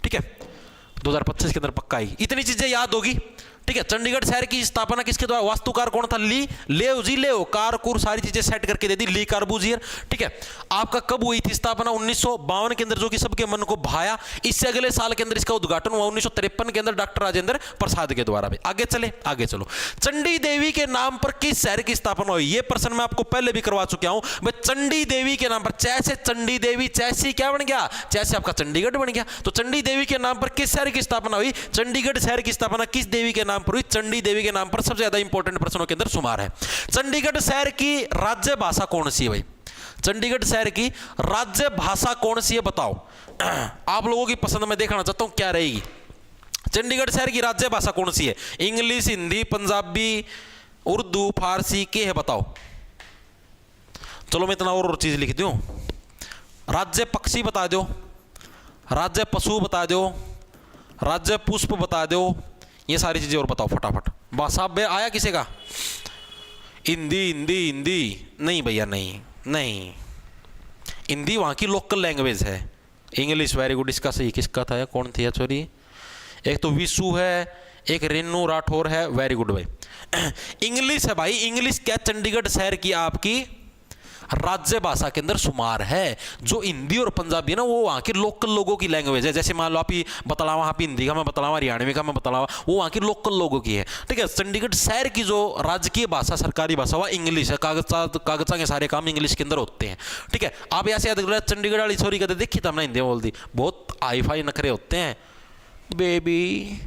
[SPEAKER 1] ठीक है, 2025 के अंदर पक्का आएगी। इतनी चीजें याद होगी। ठीक है, चंडीगढ़ शहर की स्थापना किसके द्वारा? वास्तुकार कौन था? ली ले कार कुर सारी चीजें सेट करके दे दी, ली कार्बूजियर। ठीक है, आपका कब हुई थी स्थापना? 1952 के अंदर, जो कि सबके मन को भाया। इससे अगले साल के अंदर इसका उद्घाटन हुआ 1953 के अंदर डॉक्टर राजेंद्र प्रसाद के द्वारा। आगे चलो। चंडी देवी के नाम पर किस शहर की स्थापना हुई? यह प्रश्न मैं आपको पहले भी करवा चुका हूं भाई। चंडी देवी के नाम पर, जैसे चंडी देवी जैसी क्या बन गया, जैसे आपका चंडीगढ़ बन गया। तो चंडी देवी के नाम पर किस शहर की स्थापना हुई? चंडीगढ़ शहर की स्थापना किस देवी के नाम पर हुई? चंडी देवी के नाम पर। सबसे ज्यादा इंपॉर्टेंट प्रश्नों के अंदर शुमार है। चंडीगढ़ शहर की राज्य भाषा कौन सी है भाई? चंडीगढ़ शहर की राज्य भाषा कौन सी है बताओ? आप लोगों की पसंद में देखना चाहता हूं क्या रहेगी। चंडीगढ़ शहर की राज्य भाषा कौन सी है? इंग्लिश, हिंदी, पंजाबी, उर्दू, फारसी, क्या है बताओ? चलो मैं इतना और चीज लिख दूं। राज्य पक्षी बता दो, राज्य पशु बता दो, राज्य पुष्प बता दो, ये सारी चीजें और बताओ फटाफट। भाषा में आया किसी का? हिंदी हिंदी हिंदी नहीं भैया, नहीं, हिंदी वहाँ की लोकल लैंग्वेज है। इंग्लिश वेरी गुड, इसका सही किसका था या कौन थी सॉरी, एक तो विशु है, एक रेनू राठौर है, वेरी गुड भाई। इंग्लिश है भाई, इंग्लिश क्या चंडीगढ़ शहर की आपकी राज्य भाषा के अंदर शुमार है। जो हिंदी और पंजाबी है ना, वो वहाँ के लोकल लोगों की लैंग्वेज है। जैसे मान लो आप ही बतलावा, वहाँ पे हिंदी का मैं बतलावा, हरियाणवी का मैं बतलावा, वो वहाँ के लोकल लोगों की है। ठीक है, चंडीगढ़ शहर की जो राजकीय भाषा, सरकारी भाषा, वह इंग्लिश है। कागजा के सारे काम इंग्लिश के अंदर होते हैं। ठीक है, आप ऐसे याद कर, चंडीगढ़ वाली छोरी कहते देखी था हमने, हिंदी बोल दी, बहुत हाई फाई नखरे होते हैं। बेबी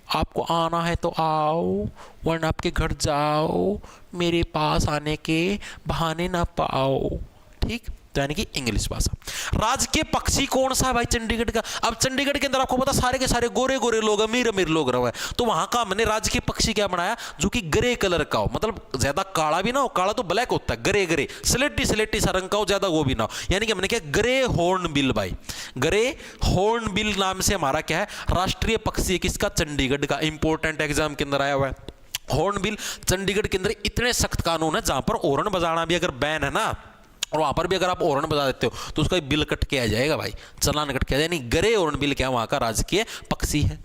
[SPEAKER 1] आपको आना है तो आओ, वरना आपके घर जाओ, मेरे पास आने के बहाने ना पाओ। ठीक, तो यानी कि इंग्लिश भाषा। राजकीय पक्षी कौन सा है भाई चंडीगढ़ का? अब चंडीगढ़ के अंदर आपको पता सारे के सारे गोरे गोरे लोग, अमीर अमीर लोग रहे हैं, तो वहां का हमने राजकीय पक्षी क्या बनाया, जो कि ग्रे कलर का हो, मतलब ज्यादा काला भी ना हो, काला तो ब्लैक होता है, ग्रे ग्रे स्लेटी स्लेटी सा रंग का हो, ज्यादा वो भी ना हो, यानी कि हमने क्या ग्रे हॉर्नबिल भाई, ग्रे हॉर्नबिल नाम से हमारा क्या है राष्ट्रीय पक्षी है किसका, चंडीगढ़ का। इंपॉर्टेंट एग्जाम के अंदर आया हुआ है हॉर्नबिल। चंडीगढ़ के अंदर इतने सख्त कानून है, जहां पर हॉर्न बजाना भी अगर बैन है ना, और वहां पर भी अगर आप हॉर्न बजा देते हो तो उसका बिल कट के आ जाएगा भाई, चालान कट के आ जाएगा। नहीं, ग्रे हॉर्नबिल क्या वहां का राजकीय पक्षी है।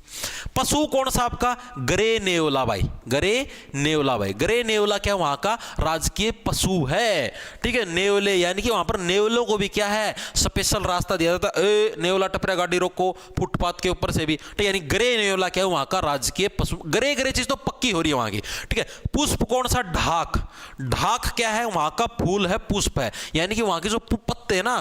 [SPEAKER 1] पशु कौन सा आपका, ग्रे नेवला भाई, ग्रे नेवला भाई, ग्रे नेवला क्या वहां का राजकीय पशु है। ठीक है, नेवले यानी कि वहां पर नेवलों को भी क्या है स्पेशल रास्ता दिया जाता है, नेवला टपरा गाड़ी रोको फुटपाथ के ऊपर से भी। ठीक, यानी ग्रे नेवला क्या है वहां का राजकीय पशु। ग्रे ग्रे चीज तो पक्की हो रही है वहां की। ठीक है, पुष्प कौन सा, ढाक, ढाक क्या है वहां का फूल है, पुष्प है, यानी कि वहां के जो पत्ते हैं ना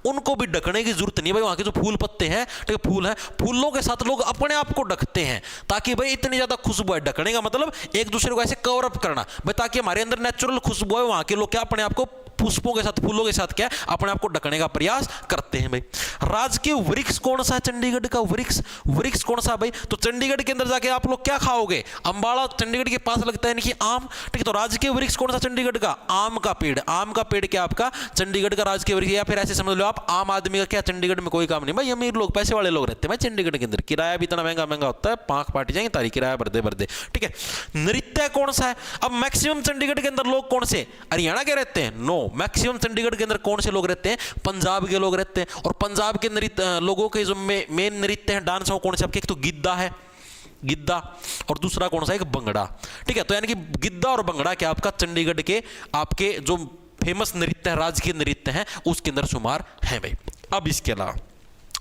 [SPEAKER 1] उनको भी ढकने की जरूरत नहीं भाई, वहां के जो फूल पत्ते हैं, ठीक है, फूल है, फूलों के साथ लोग अपने आप को ढकते हैं, ताकि भाई इतनी ज्यादा खुशबू है। ढकने का मतलब एक दूसरे को ऐसे कवर अप करना भाई, ताकि हमारे अंदर नेचुरल खुशबू है। वहां के लोग क्या अपने आप को पुष्पों के साथ, फूलों के साथ क्या अपने आप को ढकने का प्रयास करते हैं भाई। राजकीय वृक्ष कौन सा है चंडीगढ़ का, वृक्ष, वृक्ष कौन सा भाई, तो चंडीगढ़ के अंदर जाके आप लोग क्या खाओगे, अंबाला चंडीगढ़ के पास लगता है यानी कि आम। ठीक है, तो राजकीय वृक्ष कौन सा चंडीगढ़ का, आम का पेड़। आम का पेड़ क्या आपका चंडीगढ़ का राजकीय वृक्ष, या फिर ऐसे समझ लो आप आम आदमी का क्या चंडीगढ़ में कोई काम नहीं भाई, अमीर लोग पैसे वाले लोग रहते हैं भाई चंडीगढ़ के अंदर, किराया भी इतना महंगा महंगा होता है, पांख पाटी जाएंगे तारी किराया भरदे भरदे। ठीक है, नृत्य कौन सा है, अब मैक्सिमम चंडीगढ़ के अंदर लोग कौन से हरियाणा के रहते हैं, नो, मैक्सिमम चंडीगढ़ के अंदर कौन से लोग रहते हैं, पंजाब के लोग रहते हैं। और पंजाब के नृत्य लोगों के जो मेन नृत्य हैं, डांस हो कौन से आपके, एक तो गिद्दा है, गिद्दा, और दूसरा कौन सा है, एक भंगड़ा। ठीक है, तो यानी कि गिद्दा और भंगड़ा क्या आपका चंडीगढ़ के आपके जो फेमस नृत्य है, राजकीय नृत्य हैं, उसके अंदर शुमार है भाई। अब इसके अलावा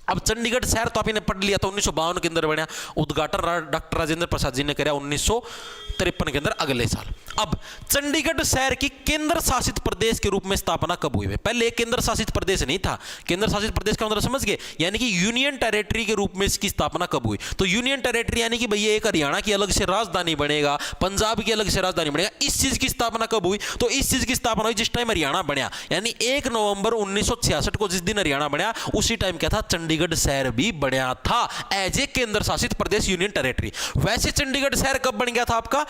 [SPEAKER 1] अब चंडीगढ़ शहर तो आपने पढ़ लिया, तो 1952 के अंदर बना, उद्घाटन डॉक्टर राजेंद्र प्रसाद जी ने किया 1953 के अंदर, अगले साल। अब चंडीगढ़ शहर की केंद्र शासित प्रदेश के रूप में स्थापना कब हुई है? पहले केंद्र शासित प्रदेश नहीं था। केंद्र शासित प्रदेश का मतलब समझ गए, यानी कि यूनियन टेरिटरी के रूप में इसकी स्थापना कब हुई? तो यूनियन टेरिटरी यानी कि भैया एक हरियाणा की अलग से राजधानी बनेगा, पंजाब की अलग से राजधानी बनेगा, इस चीज की स्थापना कब हुई? तो इस चीज की स्थापना हुई जिस टाइम हरियाणा बना, यानी 1 नवंबर 1966 को जिस दिन हरियाणा बना, उसी टाइम क्या था, चंडीगढ़ शहर भी बना था एज ए केंद्र शासित प्रदेश, यूनियन टेरिटरी। वैसे चंडीगढ़ शहर कब बन गया था आपका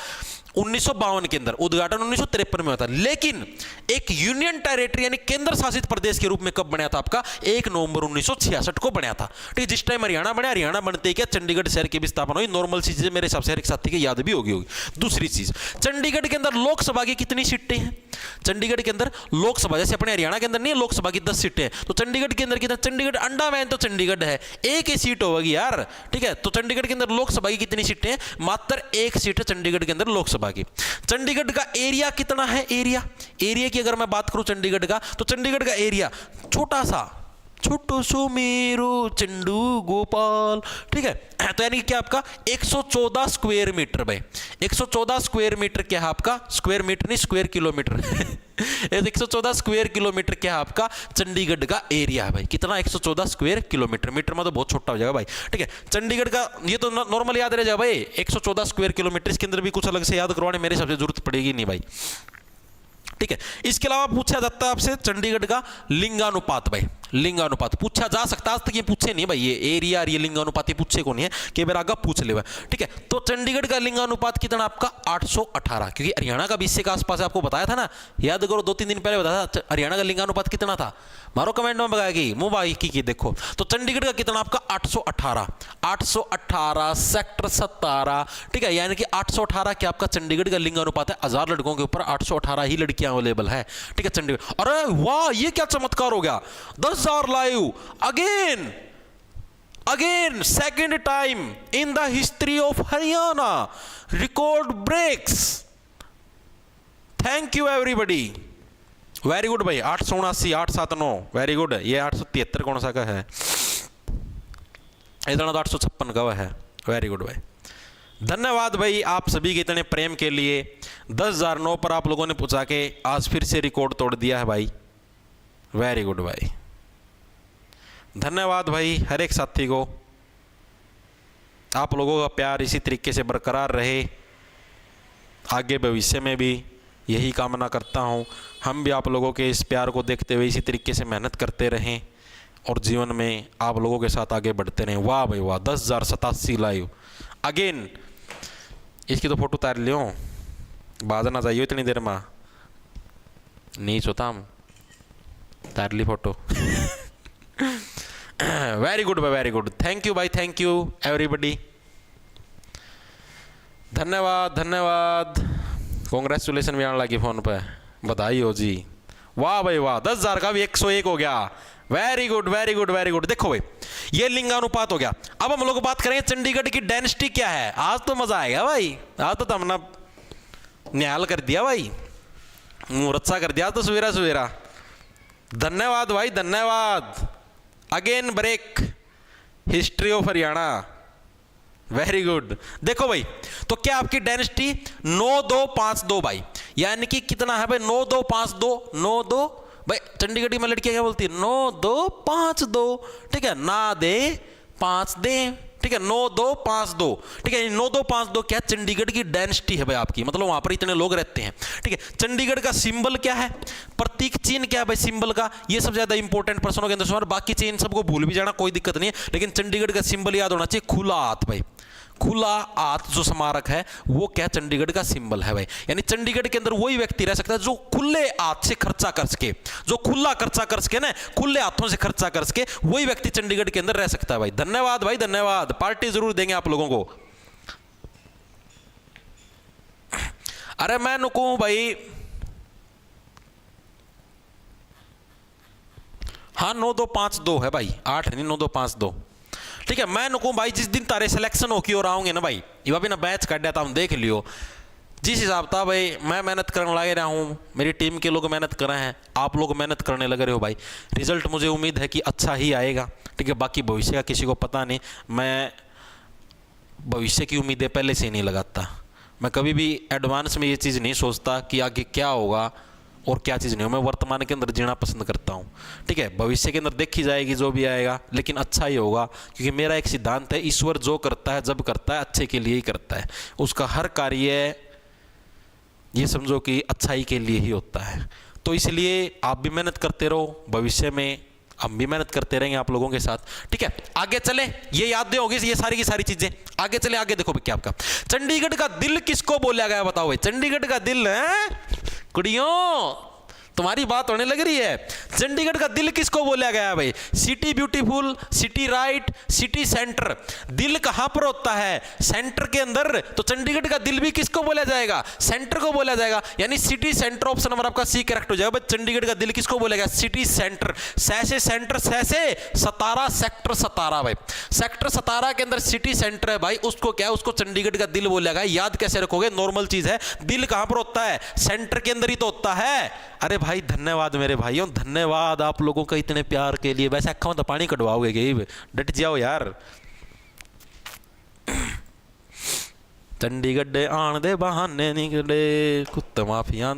[SPEAKER 1] 1952 के अंदर, उद्घाटन 1953 में हुआ था। लेकिन एक यूनियन टेरिटरी यानी केंद्र शासित प्रदेश के रूप में कब बना था आपका 1 नवंबर 1966 को बना था। ठीक है, जिस टाइम हरियाणा बना, हरियाणा बनते ही क्या चंडीगढ़ शहर की भी स्थापना हुई। नॉर्मल चीजें मेरे हिसाब से हर एक साथी के याद भी होगी। दूसरी चीज, चंडीगढ़ के अंदर लोकसभा की कितनी सीटें हैं? चंडीगढ़ के अंदर लोकसभा, जैसे अपने हरियाणा के अंदर नहीं है लोकसभा की 10 सीटें, तो चंडीगढ़ के अंदर कितना, चंडीगढ़ अंडा तो चंडीगढ़ है, एक ही सीट होगी यार। ठीक है, तो चंडीगढ़ के अंदर लोकसभा की कितनी सीटें हैं? मात्र 1 सीट है चंडीगढ़ के अंदर लोकसभा की। चंडीगढ़ का एरिया कितना है? एरिया की अगर मैं बात करूं चंडीगढ़ का, तो चंडीगढ़ का एरिया छोटा सा, छोटो सो मेरो चंडू गोपाल। ठीक है, तो यानी क्या आपका 114 स्क्वायर मीटर भाई, 114 स्क्वायर मीटर क्या है आपका, स्क्वायर मीटर नहीं स्क्वायर किलोमीटर 114 स्क्वायर किलोमीटर क्या है आपका चंडीगढ़ का एरिया है भाई। कितना? 114 स्क्वायर किलोमीटर। मीटर में तो बहुत छोटा हो जाएगा भाई। ठीक है, चंडीगढ़ का ये तो नॉर्मल याद रह जाएगा भाई 114 स्क्वायर किलोमीटर। इसके अंदर भी कुछ अलग से याद करवाने मेरे हिसाब से जरूरत पड़ेगी नहीं भाई। ठीक है, इसके अलावा पूछा जाता है आपसे चंडीगढ़ का लिंगानुपात भाई। लिंगानुपात पूछा जा सकता, आज तक ये पूछे नहीं भाई, ये एरिया और ये लिंगानुपात ये पूछे को नहीं है कि मेरा आगे पूछ ले। ठीक है, तो चंडीगढ़ का लिंगानुपात कितना आपका 818, क्योंकि हरियाणा का 20 के आसपास आपको बताया था ना, याद करो 2-3 दिन पहले बताया था हरियाणा का लिंगानुपात कितना था, मारो कमेंट में बताएगी मुंह बाई की देखो। तो चंडीगढ़ का कितना आपका 818 सेक्टर 17। ठीक है, यानी कि 818 क्या आपका चंडीगढ़ का लिंगानुपात है, 1000 लड़कों के ऊपर 818 ही लड़कियां अवेलेबल है। ठीक है चंडीगढ़, अरे वाह ये क्या चमत्कार हो गया, 10,000 live again second time in the history of Haryana, record breaks. Thank you everybody, very good भाई। 879, 879 वेरी गुड। ये 873 कौन सा का है, इतना तो 856 का है, वेरी गुड भाई। धन्यवाद भाई आप सभी के इतने प्रेम के लिए। 10,009 पर आप लोगों ने पूछा के आज फिर से रिकॉर्ड तोड़ दिया है भाई, वेरी गुड भाई। धन्यवाद भाई हर एक साथी को, आप लोगों का प्यार इसी तरीके से बरकरार रहे, आगे भविष्य में भी यही कामना करता हूँ। हम भी आप लोगों के इस प्यार को देखते हुए इसी तरीके से मेहनत करते रहें और जीवन में आप लोगों के साथ आगे बढ़ते रहें। वाह भाई वाह, 10,087 लाइव अगेन। इसकी तो फोटो उतार लियो, बाजा ना जाइयो इतनी देर में, नहीं सोता हम उतार ली फोटो। वेरी गुड भाई, वेरी गुड, थैंक यू भाई, थैंक यू एवरीबडी, धन्यवाद धन्यवाद। कॉन्ग्रेचुलेसन भी आने लगी फोन पे, बधाई हो जी। वाह भाई वाह, 10,000 का भी 101 हो गया, very good very good very good. देखो भाई ये लिंगानुपात हो गया। अब हम लोग बात करेंगे चंडीगढ़ की डायनेस्टी क्या है। आज तो मजा आएगा भाई, आज तो हमने न्याल कर दिया भाई, मुहूर्त कर दिया तो सवेरा सवेरा। धन्यवाद भाई धन्यवाद। Again break history of Haryana, very good. देखो भाई तो क्या आपकी डायनेस्टी 9252 भाई, यानी कि कितना है भाई 9252, 92 भाई चंडीगढ़ में लड़कियां क्या बोलती है 9252। ठीक है, ना दे 5 दे, ठीक है 9252। ठीक है 9252 क्या चंडीगढ़ की डायनेस्टी है भाई आपकी, मतलब वहां पर इतने लोग रहते हैं। ठीक है, चंडीगढ़ का सिंबल क्या है, प्रतीक चिन्ह क्या है भाई सिंबल का, ये सब ज्यादा इंपॉर्टेंट प्रश्नों के अंदर। बाकी चिन्ह सबको भूल भी जाना कोई दिक्कत नहीं है, लेकिन चंडीगढ़ का सिंबल याद होना चाहिए खुला हाथ भाई। खुला हाथ जो स्मारक है वो क्या चंडीगढ़ का सिंबल है भाई, यानी चंडीगढ़ के अंदर वही व्यक्ति रह सकता है जो खुले हाथ से खर्चा कर सके, जो खुला खर्चा कर सके ना, खुले हाथों से खर्चा कर सके, वही व्यक्ति चंडीगढ़ के अंदर रह सकता है भाई। धन्यवाद भाई धन्यवाद, पार्टी जरूर देंगे आप लोगों को। अरे मैं नुकूं भाई, हाँ 9252 है भाई, 8 नहीं 9252। ठीक है, मैं नुकूं भाई जिस दिन तारे सिलेक्शन हो की और आओगे ना भाई, ये भी ना बैच काट दिया था, हम देख लियो जिस हिसाब था भाई। मैं मेहनत करने लगे रहा हूँ, मेरी टीम के लोग मेहनत कर रहे हैं, आप लोग मेहनत करने लगे रहे हो भाई, रिजल्ट मुझे उम्मीद है कि अच्छा ही आएगा। ठीक है, बाकी भविष्य का किसी को पता नहीं, मैं भविष्य की उम्मीदें पहले से ही नहीं लगाता, मैं कभी भी एडवांस में ये चीज़ नहीं सोचता कि आगे क्या होगा और क्या चीज़ नहीं हो, मैं वर्तमान के अंदर जीना पसंद करता हूँ। ठीक है, भविष्य के अंदर देखी जाएगी जो भी आएगा, लेकिन अच्छा ही होगा, क्योंकि मेरा एक सिद्धांत है, ईश्वर जो करता है जब करता है अच्छे के लिए ही करता है, उसका हर कार्य ये समझो कि अच्छाई के लिए ही होता है। तो इसलिए आप भी मेहनत करते रहो, भविष्य में हम भी मेहनत करते रहेंगे आप लोगों के साथ। ठीक है, आगे चले, ये यादें होगी ये सारी की सारी चीजें। आगे चले, आगे देखो क्या आपका चंडीगढ़ का दिल किसको बोला गया बताओ भाई, चंडीगढ़ का दिल है कुड़ियों, तुम्हारी बात होने लग रही है। चंडीगढ़ का दिल किसको बोला गया है भाई, city beautiful, city right, city centre. दिल कहां पर होता है, सेंटर के अंदर, तो चंडीगढ़ का दिल भी किसको बोला जाएगा, सेंटर को बोला जाएगा, यानी सिटी सेंटर। ऑप्शन नंबर आपका सी करेक्ट हो जाएगा। चंडीगढ़ का दिल किसको बोला गया, सिटी सेंटर। सैसे सेंटर, सैसे 17 सेक्टर 17 भाई, सेक्टर 17 के अंदर सिटी सेंटर है भाई, उसको क्या है, उसको चंडीगढ़ का दिल बोला गया। याद कैसे रखोगे, नॉर्मल चीज है, दिल कहां पर होता है, सेंटर के अंदर ही तो होता है। अरे भाई धन्यवाद मेरे भाइयों, धन्यवाद आप लोगों का इतने प्यार के लिए। वैसे अक्खा में तो पानी कटवाओगे गई, डट जाओ यार। चंडीगढ़ आन दे बहाने निकले, कुत्ते माफिया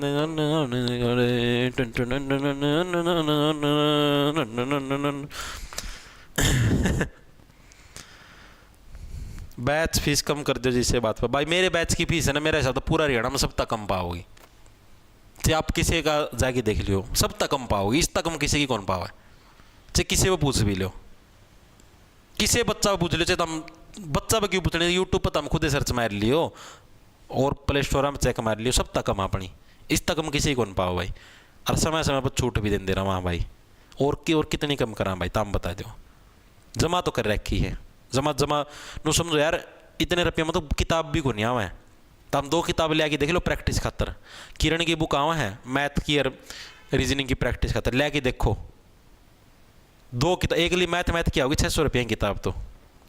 [SPEAKER 1] बैच फीस कम कर दो जिससे बात पर भाई। मेरे बैच की फीस है ना, मेरे हिसाब से पूरा हरियाणा में सब तक कम पाओगी, आप किसी का जाके देख लियो, सब तक कम पाओगे, इस तक कम किसी की कौन पाओ है। चाहे किसी को पूछ भी लो, किसी बच्चा को पूछ लो, चाहे तुम बच्चा पे क्यों पूछने, यूट्यूब पर तुम खुद ही सर्च मार लियो और प्ले स्टोर में चेक मार लियो, सब तक हम अपनी इस तक हम किसी को नहीं पाओ भाई। और समय समय पर छूट भी दे रहा वहाँ भाई, और कितनी कम करा भाई, तुम बता दो। जमा तो कर रखी है, जमा नो समझो यार, इतने रुपये में तो किताब भी को नहीं आवा है। तो हम 2 किताब ले आके देख लो प्रैक्टिस खातर, किरण की बुक आवा है मैथ की और रीजनिंग की प्रैक्टिस खातर, ले आके देखो 2 किताब, एक लिए मैथ की आओगी 600 रुपये की किताब, तो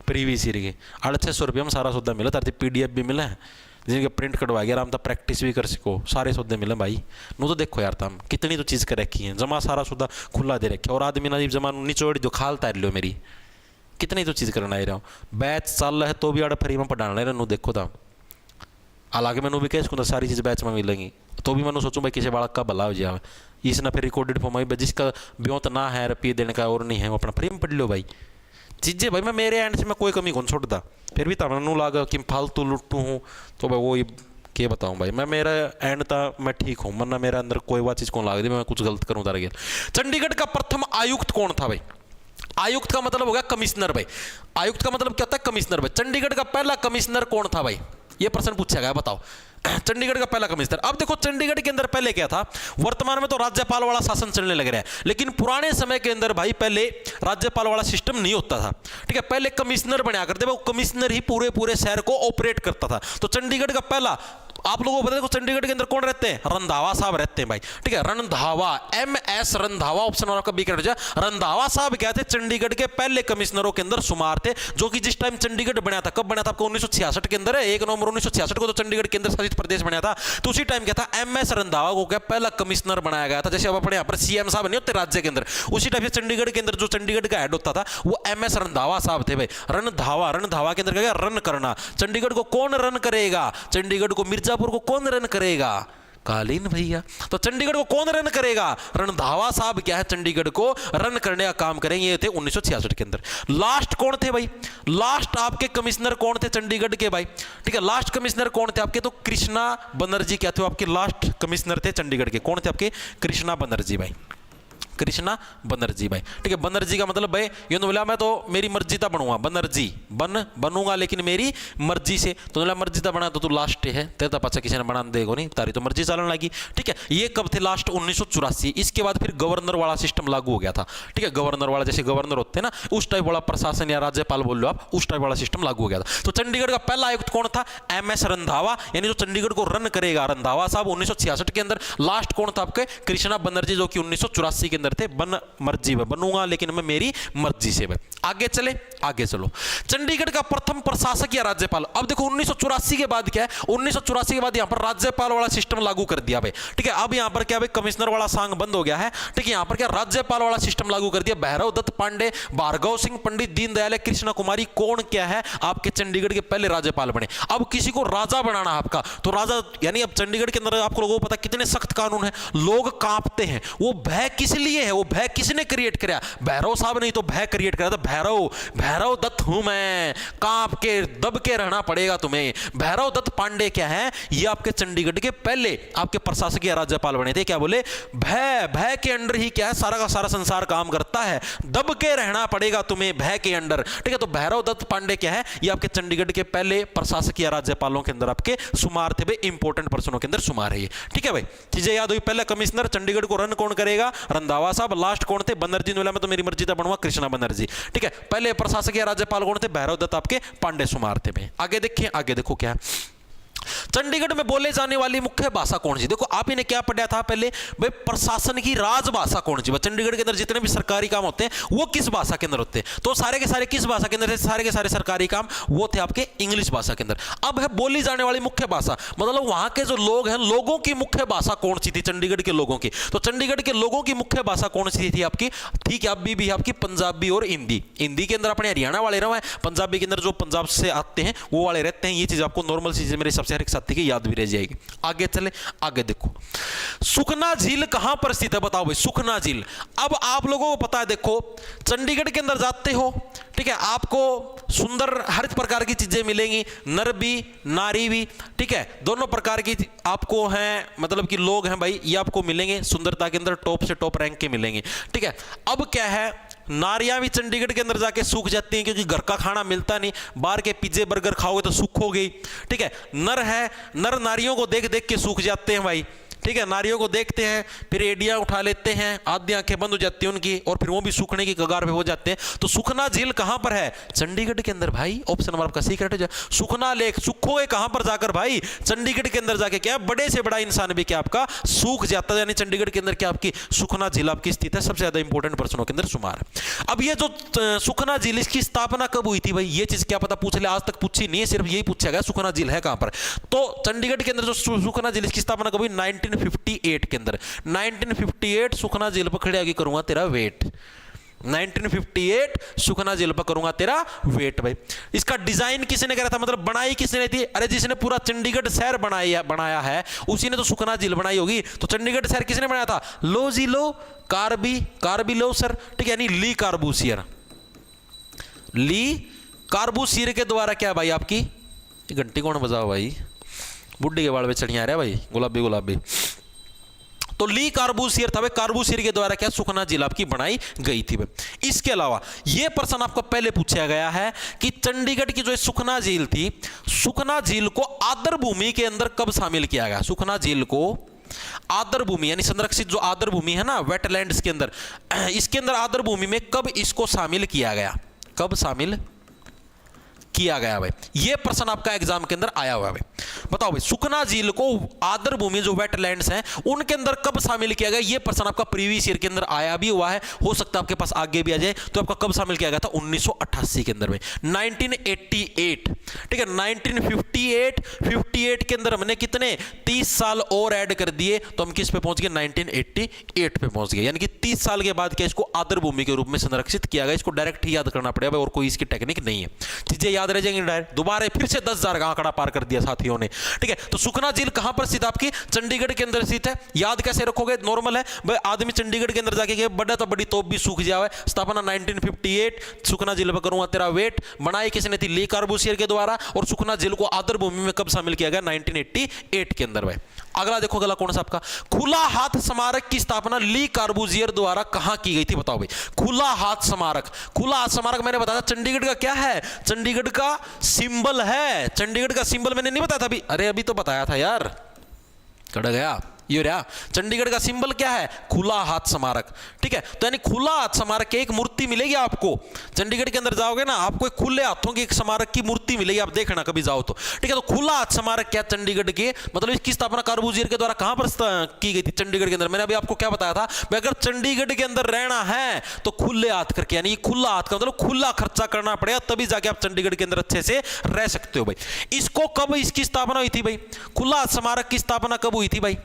[SPEAKER 1] प्रीवियस ईयर की 650 रुपये में सारा सौदा मिला, ताकि PDF भी मिला है जिनके प्रिंट कटवा गया, आराम तक प्रैक्टिस भी कर सको, सारे सौदे मिले भाई। नो तो देखो यार तुम कितनी तो चीज़ कर रखी है, जमा सारा सौदा खुला दे रखे, और आदमी ना जमा निचोड़ जो खाल तार लो मेरी, कितनी तो चीज़ करना रहा हूँ। बैच चल रहा है तो भी आड़ फ्री में पढ़ाना रहा, देखो तुम। हालांकि मैंने भी कह सकूँ सारी चीज़ बैच में मिलेंगी, तो भी मैंने सोचूँ भाई किसी बालक का भला हो जाए, इसने फिर रिकॉर्डेड फॉर्म में जिसका ब्योत ना है रुपये देने का और नहीं है, वो अपना फ्री में पढ़ लो भाई चीज़ें भाई। मैं मेरे एंड से मैं कोई कमी कौन छोड़ता, फिर भी तमन्नू लगा कि फालतू लुट्टू हूँ, तो भाई वो क्या बताऊँ भाई, मैं मेरा एंड था मैं ठीक हूँ, वरना मेरे अंदर कोई बात चीज़ कौन लगा दी मैं कुछ गलत करूँ तार गया। चंडीगढ़ का प्रथम आयुक्त कौन था भाई? आयुक्त का मतलब हो गया कमिश्नर भाई। आयुक्त का मतलब क्या होता है? कमिश्नर भाई। चंडीगढ़ का पहला कमिश्नर कौन था भाई? ये प्रश्न पूछा गया, बताओ चंडीगढ़ का पहला कमिश्नर। अब देखो चंडीगढ़ के अंदर पहले क्या था, वर्तमान में तो राज्यपाल वाला शासन चलने लग रहा है, लेकिन पुराने समय के अंदर भाई पहले राज्यपाल वाला सिस्टम नहीं होता था, ठीक है। पहले कमिश्नर बनाया करते, वो कमिश्नर ही पूरे शहर को ऑपरेट करता था। तो चंडीगढ़ का पहला, आप लोगों को बता देखो चंडीगढ़ के अंदर कौन रहते हैं? रंधावा साहब रहते हैं भाई, ठीक है। रंधावा, MS रंधावा, ऑप्शन आपका बी करना चाहिए। रंधावा साहब क्या थे? चंडीगढ़ के पहले कमिश्नरों के अंदर शुमार थे, जो कि जिस टाइम चंडीगढ़ बना था, कब बना था आपको? 1966 के अंदर, 1 नवंबर 1966 को तो चंडीगढ़ केंद्र शासित प्रदेश बना था। तो उसी टाइम क्या था, MS रंधावा को क्या पहला कमिश्नर बनाया गया था। जैसे अब अपने यहाँ पर CM साहब नहीं होते राज्य के अंदर, उसी टाइप से चंडीगढ़ के अंदर जो चंडीगढ़ का हेड होता था वो MS रंधावा साहब थे भाई। रंधावा के अंदर क्या, रन करना। चंडीगढ़ को कौन रन करेगा? चंडीगढ़ को, मिर्जापुर को कौन रन करेगा? कालीन भैया। तो चंडीगढ़ को कौन रन करेगा? रंधावा साहब क्या है, चंडीगढ़ को रन करने का काम करेंगे। ये थे 1966 के अंदर। लास्ट कौन थे भाई? लास्ट आपके कमिश्नर कौन थे चंडीगढ़ के भाई? ठीक है, लास्ट कमिश्नर कौन थे आपके? तो कृष्णा बनर्जी क्या थे आपके लास्ट कमिश्नर थे चंडीगढ़ के। कौन थे आपके? कृष्णा बनर्जी भाई, कृष्णा बनर्जी भाई, ठीक है। बनर्जी का मतलब भाई ये तो बोला मैं तो मेरी मर्जी था बनूंगा, बनर्जी बनूंगा लेकिन मेरी मर्जी से। तो बोला मर्जी था बना, तो तू लास्ट है, तेरे तो पाचा किसी ने बना देगो नहीं, तारी तो मर्जी चलने लगी, ठीक है। ये कब थे? लास्ट 1984। इसके बाद फिर गवर्नर वाला सिस्टम लागू हो गया था, ठीक है। गवर्नर वाला, जैसे गवर्नर होते हैं ना, उस टाइप वाला प्रशासन या राज्यपाल बोल लो आप, उस टाइप वाला सिस्टम लागू हो गया था। तो चंडीगढ़ का पहला आयुक्त कौन था? MS रंधावा, यानी जो चंडीगढ़ को रन करेगा रंधावा साहब 1966 के अंदर। लास्ट कौन था आपके? कृष्णा बनर्जी, जो कि 1984 के अंदर थे। मर्जी में बनूंगा लेकिन मैं मेरी मर्जी से। आगे चले, आगे चलो। चंडीगढ़ का प्रथम प्रशासक या राज्यपाल। अब देखो 1984 के बाद क्या है, 1984 के बाद यहां पर राज्यपाल वाला सिस्टम लागू कर दिया भाई, ठीक है। अब यहां पर क्या भाई, कमिश्नर वाला सांग बंद हो गया है, ठीक है। यहां पर क्या राज्यपाल वाला सिस्टम लागू कर दिया। भैरव दत्त पांडे, भार्गव सिंह, पंडित दीनदयाल, कृष्णा कुमारी, कौन क्या है आपके चंडीगढ़ के पहले राज्यपाल बने। अब किसी को राजा बनाना आपका, तो राजा यानी अब चंडीगढ़ के अंदर आपको लोगों को पता कितने सख्त कानून है, लोग कांपते हैं। वो भय किस लिए है? वो भय किसने क्रिएट किया? भैरव साहब नहीं तो भय क्रिएट करा था। भैरव दत्त हूं मैं, कांप के दब के रहना पड़ेगा तुम्हें। भैरव दत्त पांडे क्या है? ये आपके चंडीगढ़ के पहले आपके प्रशासक या राज्यपाल बने थे। क्या बोले? भय के अंडर ही क्या है, सारा का सारा संसार काम करता है, दब के रहना पड़ेगा तुम्हें भय के अंडर, ठीक है। तो भैरव दत्त पांडे क्या है? ये आपके चंडीगढ़ के पहले प्रशासक या राज्यपालों के अंदर आपके शुमार थे भाई, इंपोर्टेंट पर्सनों के अंदर शुमार है ये, ठीक है भाई। चीजें याद हुई। पहला कमिश्नर, चंडीगढ़ को रन कौन करेगा? रंधावा साहब। लास्ट कौन थे? बनर्जी ने बोला मैं तो मेरी मर्जी था बनूंगा, कृष्णा बनर्जी, ठीक है। पहले प्रशासक या राज्यपाल कौन थे? भैरव दत्त आपके पांडे शुमार थे भाई। आगे देखिए, आगे देखो क्या है। चंडीगढ़ में बोले जाने वाली मुख्य भाषा कौन सी? देखो आप इन्हें क्या पढ़ा था पहले भाई, प्रशासन की राजभाषा कौन सी? चंडीगढ़ के अंदर जितने भी सरकारी काम होते हैं वो किस भाषा के अंदर होते हैं? तो सारे के सारे किस भाषा के अंदर थे? सारे के सारे सरकारी काम वो थे आपके इंग्लिश भाषा के अंदर। अब है बोली जाने वाली मुख्य भाषा, मतलब वहां के जो लोग हैं, लोगों की मुख्य भाषा कौन सी थी चंडीगढ़ के लोगों की? तो चंडीगढ़ के लोगों की मुख्य भाषा कौन सी थी आपकी? ठीक है, अभी भी आपकी पंजाबी और हिंदी। हिंदी के अंदर अपने हरियाणा वाले रहे हैं, पंजाबी के अंदर जो पंजाब से आते हैं वो वाले रहते हैं। ये चीज आपको नॉर्मल चीज मेरे सबसे हर एक साथी की याद भी रह जाएगी। आगे चले, आगे देखो। सुखना झील कहां पर स्थित है? बताओ भाई, सुखना झील। अब आप लोगों को पता है, देखो चंडीगढ़ के अंदर जाते हो, ठीक है, आपको सुंदर हर प्रकार की चीजें मिलेंगी, नर भी नारी भी, ठीक है, दोनों प्रकार की आपको हैं, मतलब कि लोग हैं भाई, ये आपको मिलेंगे सुंदरता के अंदर टॉप से टॉप रैंक के मिलेंगे, ठीक है। अब क्या है, नारियां भी चंडीगढ़ के अंदर जाके सूख जाती हैं, क्योंकि घर का खाना मिलता नहीं, बाहर के पिज्जे बर्गर खाओगे तो सूखोगे। ठीक है, नर है, नर नारियों को देख देख के सूख जाते हैं भाई। ठीक है, नारियों को देखते हैं, फिर एडियां उठा लेते हैं, आधी आंखें बंद हो जाती हैं उनकी, और फिर वो भी सूखने की कगार पे हो जाते हैं। तो सुखना झील कहां पर है? चंडीगढ़ के अंदर भाई। ऑप्शन नंबर आपका सीक्रेट है। सुखना लेक सूखोगे कहां पर जाकर भाई? चंडीगढ़ के अंदर जाके। क्या बड़े से बड़ा इंसान भी क्या आपका सूख जाता है, यानी चंडीगढ़ के अंदर क्या आपकी सुखना झील आपकी स्थित है, सबसे ज्यादा इंपॉर्टेंट प्रश्नों के अंदर शुमार है। अब ये जो सुखना झील, इसकी स्थापना कब हुई थी भाई? ये चीज क्या पता पूछ ले, आज तक पूछी नहीं है, सिर्फ यही पूछा गया सुखना झील है कहां पर। तो चंडीगढ़ के अंदर जो सुखना झील, इसकी स्थापना कब हुई? 1958 के अंदर। 1958 सुखना झील पर खड़े आगे करूंगा तेरा वेट। 1958 सुखना झील पर करूंगा तेरा वेट भाई। इसका डिजाइन किसने करा था, मतलब बनाई किसने थी? अरे जिसने पूरा चंडीगढ़ शहर बनाया है उसी ने तो सुखना झील बनाई होगी। तो चंडीगढ़ शहर किसने बनाया था? लो जी लो कार्बी लो सर। ठीक है, यानी ली कार्बूसियर, ली कार्बूसियर के द्वारा क्या भाई आपकी, घंटी कौन बजाओ भाई, बुड्ढी के बाल पे चढ़िया रहा भाई, गुलाबी। तो ली कार्बूसियर था भाई, कार्बूसियर के द्वारा क्या सुखना झील आपकी बनाई गई थी भाई। इसके अलावा यह प्रश्न आपको पहले पूछा गया है कि चंडीगढ़ की जो सुखना झील थी, सुखना झील को आर्द्र भूमि के अंदर कब शामिल किया गया? सुखना झील को आर्द्र भूमि यानी संरक्षित जो आर्द्र भूमि है ना, वेटलैंड्स के अंदर, इसके अंदर आर्द्र भूमि में कब इसको शामिल किया गया? कब शामिल किया गया भाई? ये प्रश्न आपका एग्जाम के अंदर आया हुआ है भाई। बताओ भाई, सुखना झील को आर्द्र भूमि जो वेटलैंड्स हैं उनके अंदर कब शामिल किया गया? ये प्रश्न आपका प्रीवियस ईयर के अंदर आया भी हुआ है, हो सकता है आपके पास आगे भी आ जाए। तो आपका कब शामिल किया गया था? 1988 के अंदर में, 1988। ठीक है, 1958 के अंदर हमने कितने 30 साल और ऐड कर दिए, तो हम किस पे पहुंच गए? 1988 पे पहुंच गए। यानी कि 30 साल के बाद क्या इसको आर्द्र भूमि के रूप में संरक्षित किया गया। इसको डायरेक्ट ही याद करना पड़ेगा और कोई इसकी टेक्निक नहीं है, चीजें याद रह जाएंगी डायरेक्ट। दोबारा फिर से 10,000 का आंकड़ा पार कर दिया साथियों ने। ठीक है, तो सुखना झील कहां पर स्थित? आपकी चंडीगढ़ के अंदर स्थित है। याद कैसे रखोगे? नॉर्मल है भाई, आदमी चंडीगढ़ के अंदर जाके बड़ा तो बड़ी तोप भी सूख जाए। स्थापना 1958, सुखना झील पर करूंगा तेरा वेट। बनाई किसने थी? ली कार्बूसियर के द्वारा। और सुखना झील को आर्द्र भूमि में कब शामिल किया गया? 1988 के अंदर भाई। अगला देखो, अगला कौन सा आपका? खुला हाथ स्मारक की स्थापना ली कार्बूसियर द्वारा कहां की गई थी? बताओ भाई, खुला हाथ स्मारक। खुला हाथ स्मारक मैंने बताया चंडीगढ़ का क्या है? चंडीगढ़ का सिंबल है। चंडीगढ़ का सिंबल मैंने नहीं बताया था अभी? अरे अभी तो बताया था यार, कड़ गया ये रहा। चंडीगढ़ का सिंबल क्या है? खुला हाथ स्मारक। ठीक है, तो यानी खुला हाथ स्मारक की एक मूर्ति मिलेगी आपको। चंडीगढ़ के अंदर जाओगे ना, आपको एक खुले हाथों की एक स्मारक की मूर्ति मिलेगी, आप देखना कभी जाओ तो। ठीक है, तो खुला हाथ स्मारक क्या चंडीगढ़ के, मतलब इसकी स्थापना कार्बूसियर के द्वारा कहां पर की गई थी? चंडीगढ़ के अंदर। मैंने अभी आपको क्या बताया था? अगर चंडीगढ़ के अंदर रहना है तो खुले हाथ करके, यानी खुला हाथ का मतलब खुला खर्चा करना पड़ेगा, तभी जाके आप चंडीगढ़ के अंदर अच्छे से रह सकते हो भाई। इसको कब इसकी स्थापना हुई थी भाई? खुला हाथ स्मारक की स्थापना कब हुई थी भाई?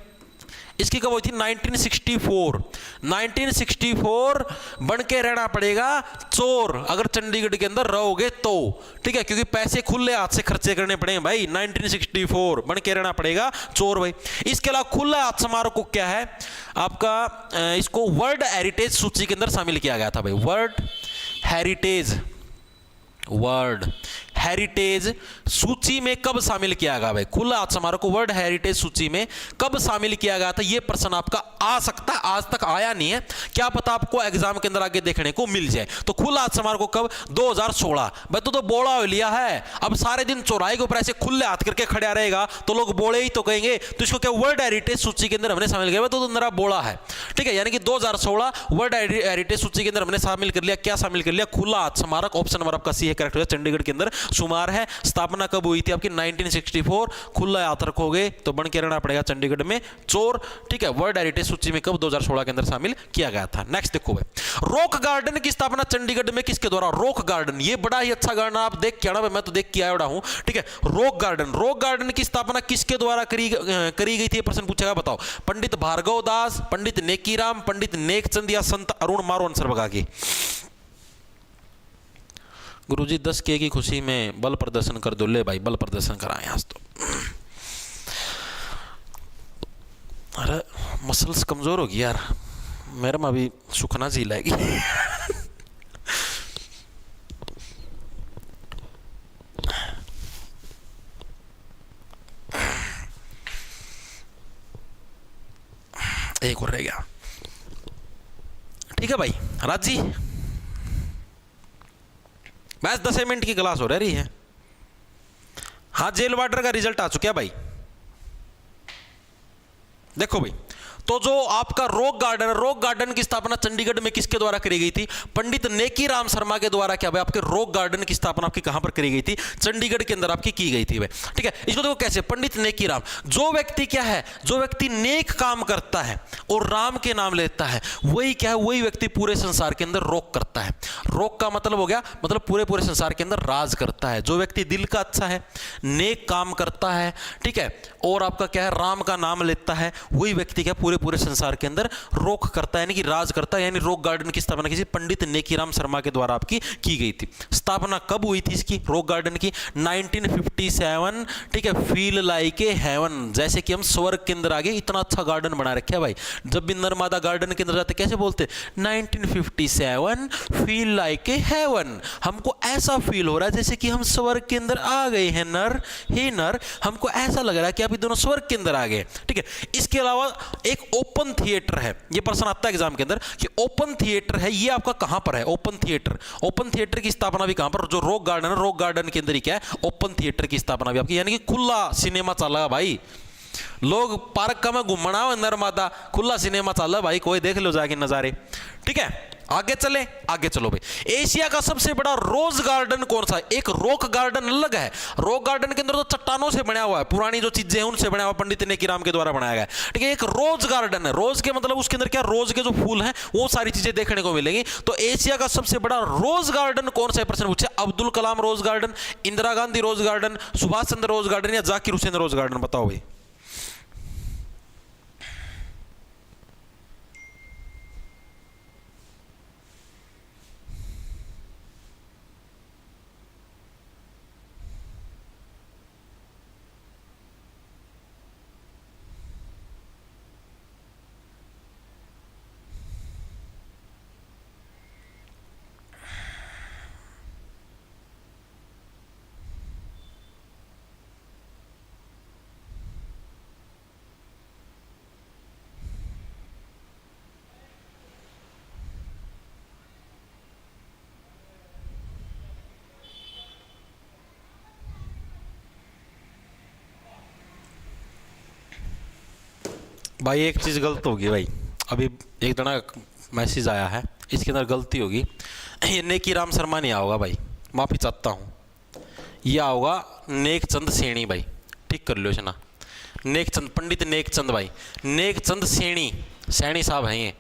[SPEAKER 1] इसकी कब हुई थी? 1964। 1964 बन के रहना पड़ेगा चोर, अगर चंडीगढ़ के अंदर रहोगे तो। ठीक है, क्योंकि पैसे खुले हाथ से खर्चे करने पड़ेंगे भाई। 1964 बन के रहना पड़ेगा चोर भाई। इसके अलावा खुला हाथ स्मारक को क्या है आपका, इसको वर्ल्ड हेरिटेज सूची के अंदर शामिल किया गया था भाई। वर्ल्ड हेरिटेज सूची में कब शामिल किया गया भाई? खुला हाथ स्मारक को वर्ल्ड हेरिटेज सूची में कब शामिल किया गया था? यह प्रश्न आपका आ सकता है, आज तक आया नहीं है, क्या पता आपको एग्जाम के अंदर आगे देखने को मिल जाए। तो खुला हाथ स्मारक को कब? 2016 भाई। तो बोला लिया है, अब सारे दिन चौराहे के ऊपर ऐसे खुले हाथ करके खड़ा रहेगा तो लोग बोले ही तो कहेंगे। तो इसको क्या वर्ल्ड हेरिटेज सूची के अंदर हमने शामिल किया, तो मेरा बोला है। ठीक है, यानी कि 2016 वर्ल्ड हेरिटेज सूची के अंदर हमने शामिल कर लिया। क्या शामिल कर लिया? खुला हाथ स्मारक। ऑप्शन नंबर आपका सी है करेक्ट हो, चंडीगढ़ के अंदर शुमार है। स्थापना कब हुई थी आपकी? 1964। खुला हाथ रखोगे तो बन के रहना पड़ेगा चंडीगढ़ में चोर। ठीक है, वर्ल्ड हेरिटेज सूची में कब? 2016 के अंदर शामिल किया गया था। नेक्स्ट देखो भाई, रॉक गार्डन की स्थापना चंडीगढ़ में किसके द्वारा? रॉक गार्डन, ये बड़ा ही अच्छा गार्डन, आप देख के आना भाई, मैं तो देख के आया बड़ा हूं। ठीक है, रॉक गार्डन की स्थापना किसके द्वारा करी गई थी? प्रश्न पूछा गया, बताओ। पंडित भार्गव दास, पंडित नेकीराम, पंडित नेकचंद या संत अरुण? मारो आंसर भगा के। गुरुजी 10K की खुशी में बल प्रदर्शन कर दो। ले भाई, बल प्रदर्शन कराएं आज तो। अरे मसल्स कमजोर होगी यार, मेरे में अभी सुखना झील आएगी। एक और रह गया। ठीक है भाई, राज जी बस 10 मिनट की क्लास हो रही है। हाँ, जेल वार्डर का रिजल्ट आ चुका है भाई। देखो भाई, तो जो आपका रॉक गार्डन की स्थापना चंडीगढ़ में किसके द्वारा करी गई थी? पंडित नेकी राम शर्मा के द्वारा। क्या भाई, आपके रॉक गार्डन की स्थापना आपकी कहां पर करी गई थी? चंडीगढ़ के अंदर आपकी की गई थी भाई। ठीक है, इसको देखो कैसे, पंडित नेकी राम, जो व्यक्ति क्या है, जो व्यक्ति नेक काम करता है और राम के नाम लेता है, वही क्या है, वही व्यक्ति पूरे संसार के अंदर रॉक करता है। रॉक का मतलब हो गया, मतलब पूरे पूरे संसार के अंदर राज करता है। जो व्यक्ति दिल का अच्छा है, नेक काम करता है, ठीक है, और आपका क्या है, राम का नाम लेता है, वही व्यक्ति क्या पूरे संसार के अंदर रॉक करता है, यानी कि राज करता है। यानी रॉक गार्डन की स्थापना किसी पंडित नेकीराम शर्मा के द्वारा आपकी की गई थी। स्थापना कब हुई थी इसकी, रॉक गार्डन की? 1957। ठीक है, फील लाइक ए हेवन, जैसे कि हम स्वर्ग के अंदर आ गए, इतना अच्छा गार्डन बना रखा है भाई। जब भी नर्मदा गार्डन के अंदर जाते कैसे बोलते? 1957 फील लाइक ए हेवन, हमको ऐसा फील हो रहा है जैसे कि हम स्वर्ग के अंदर आ गए हैं नर, हे नर, हमको ऐसा लग रहा है कि आप दोनों स्वर्ग के अंदर आ गए। ठीक है, इसके अलावा एक ओपन थिएटर है, ये प्रश्न आता है एग्जाम के अंदर कि ओपन थिएटर है, ये आपका कहां पर है? ओपन थिएटर की स्थापना भी कहां पर? जो रॉक गार्डन है, रॉक गार्डन के अंदर ही क्या है, ओपन थिएटर की स्थापना भी आपकी, यानी कि खुला सिनेमा चला भाई। लोग पार्क में घूमना नर्मदा, खुला सिनेमा चला भाई, कोई देख लो जाके नजारे। ठीक है, आगे चले, आगे चलो भाई। एशिया का सबसे बड़ा रोज गार्डन कौन सा है? एक रॉक गार्डन अलग है, रॉक गार्डन के अंदर तो चट्टानों से बना हुआ है, पुरानी जो चीजें हैं उनसे बना हुआ, पंडित नेकीराम के द्वारा बनाया गया। ठीक है, एक रोज गार्डन है, रोज के मतलब उसके अंदर क्या, रोज के जो फूल हैं वो सारी चीजें देखने को मिलेंगी। तो एशिया का सबसे बड़ा रोज गार्डन कौन सा है? प्रश्न पूछे, Abdul Kalam rose garden, Indira Gandhi rose garden, Subhash Chandra rose garden या जाकिर हुसैन रोज गार्डन? बताओ भाई। भाई एक चीज़ गलत होगी भाई, अभी एक जना मैसेज आया है, इसके अंदर गलती होगी। ये नेकीराम शर्मा नहीं आओगा भाई, माफ़ी चाहता हूँ, ये आओगा नेकचंद सेणी भाई। ठीक कर लो इसना, नेकचंद, पंडित नेकचंद भाई, नेकचंद सेणी, सैनी साहब हैं ये।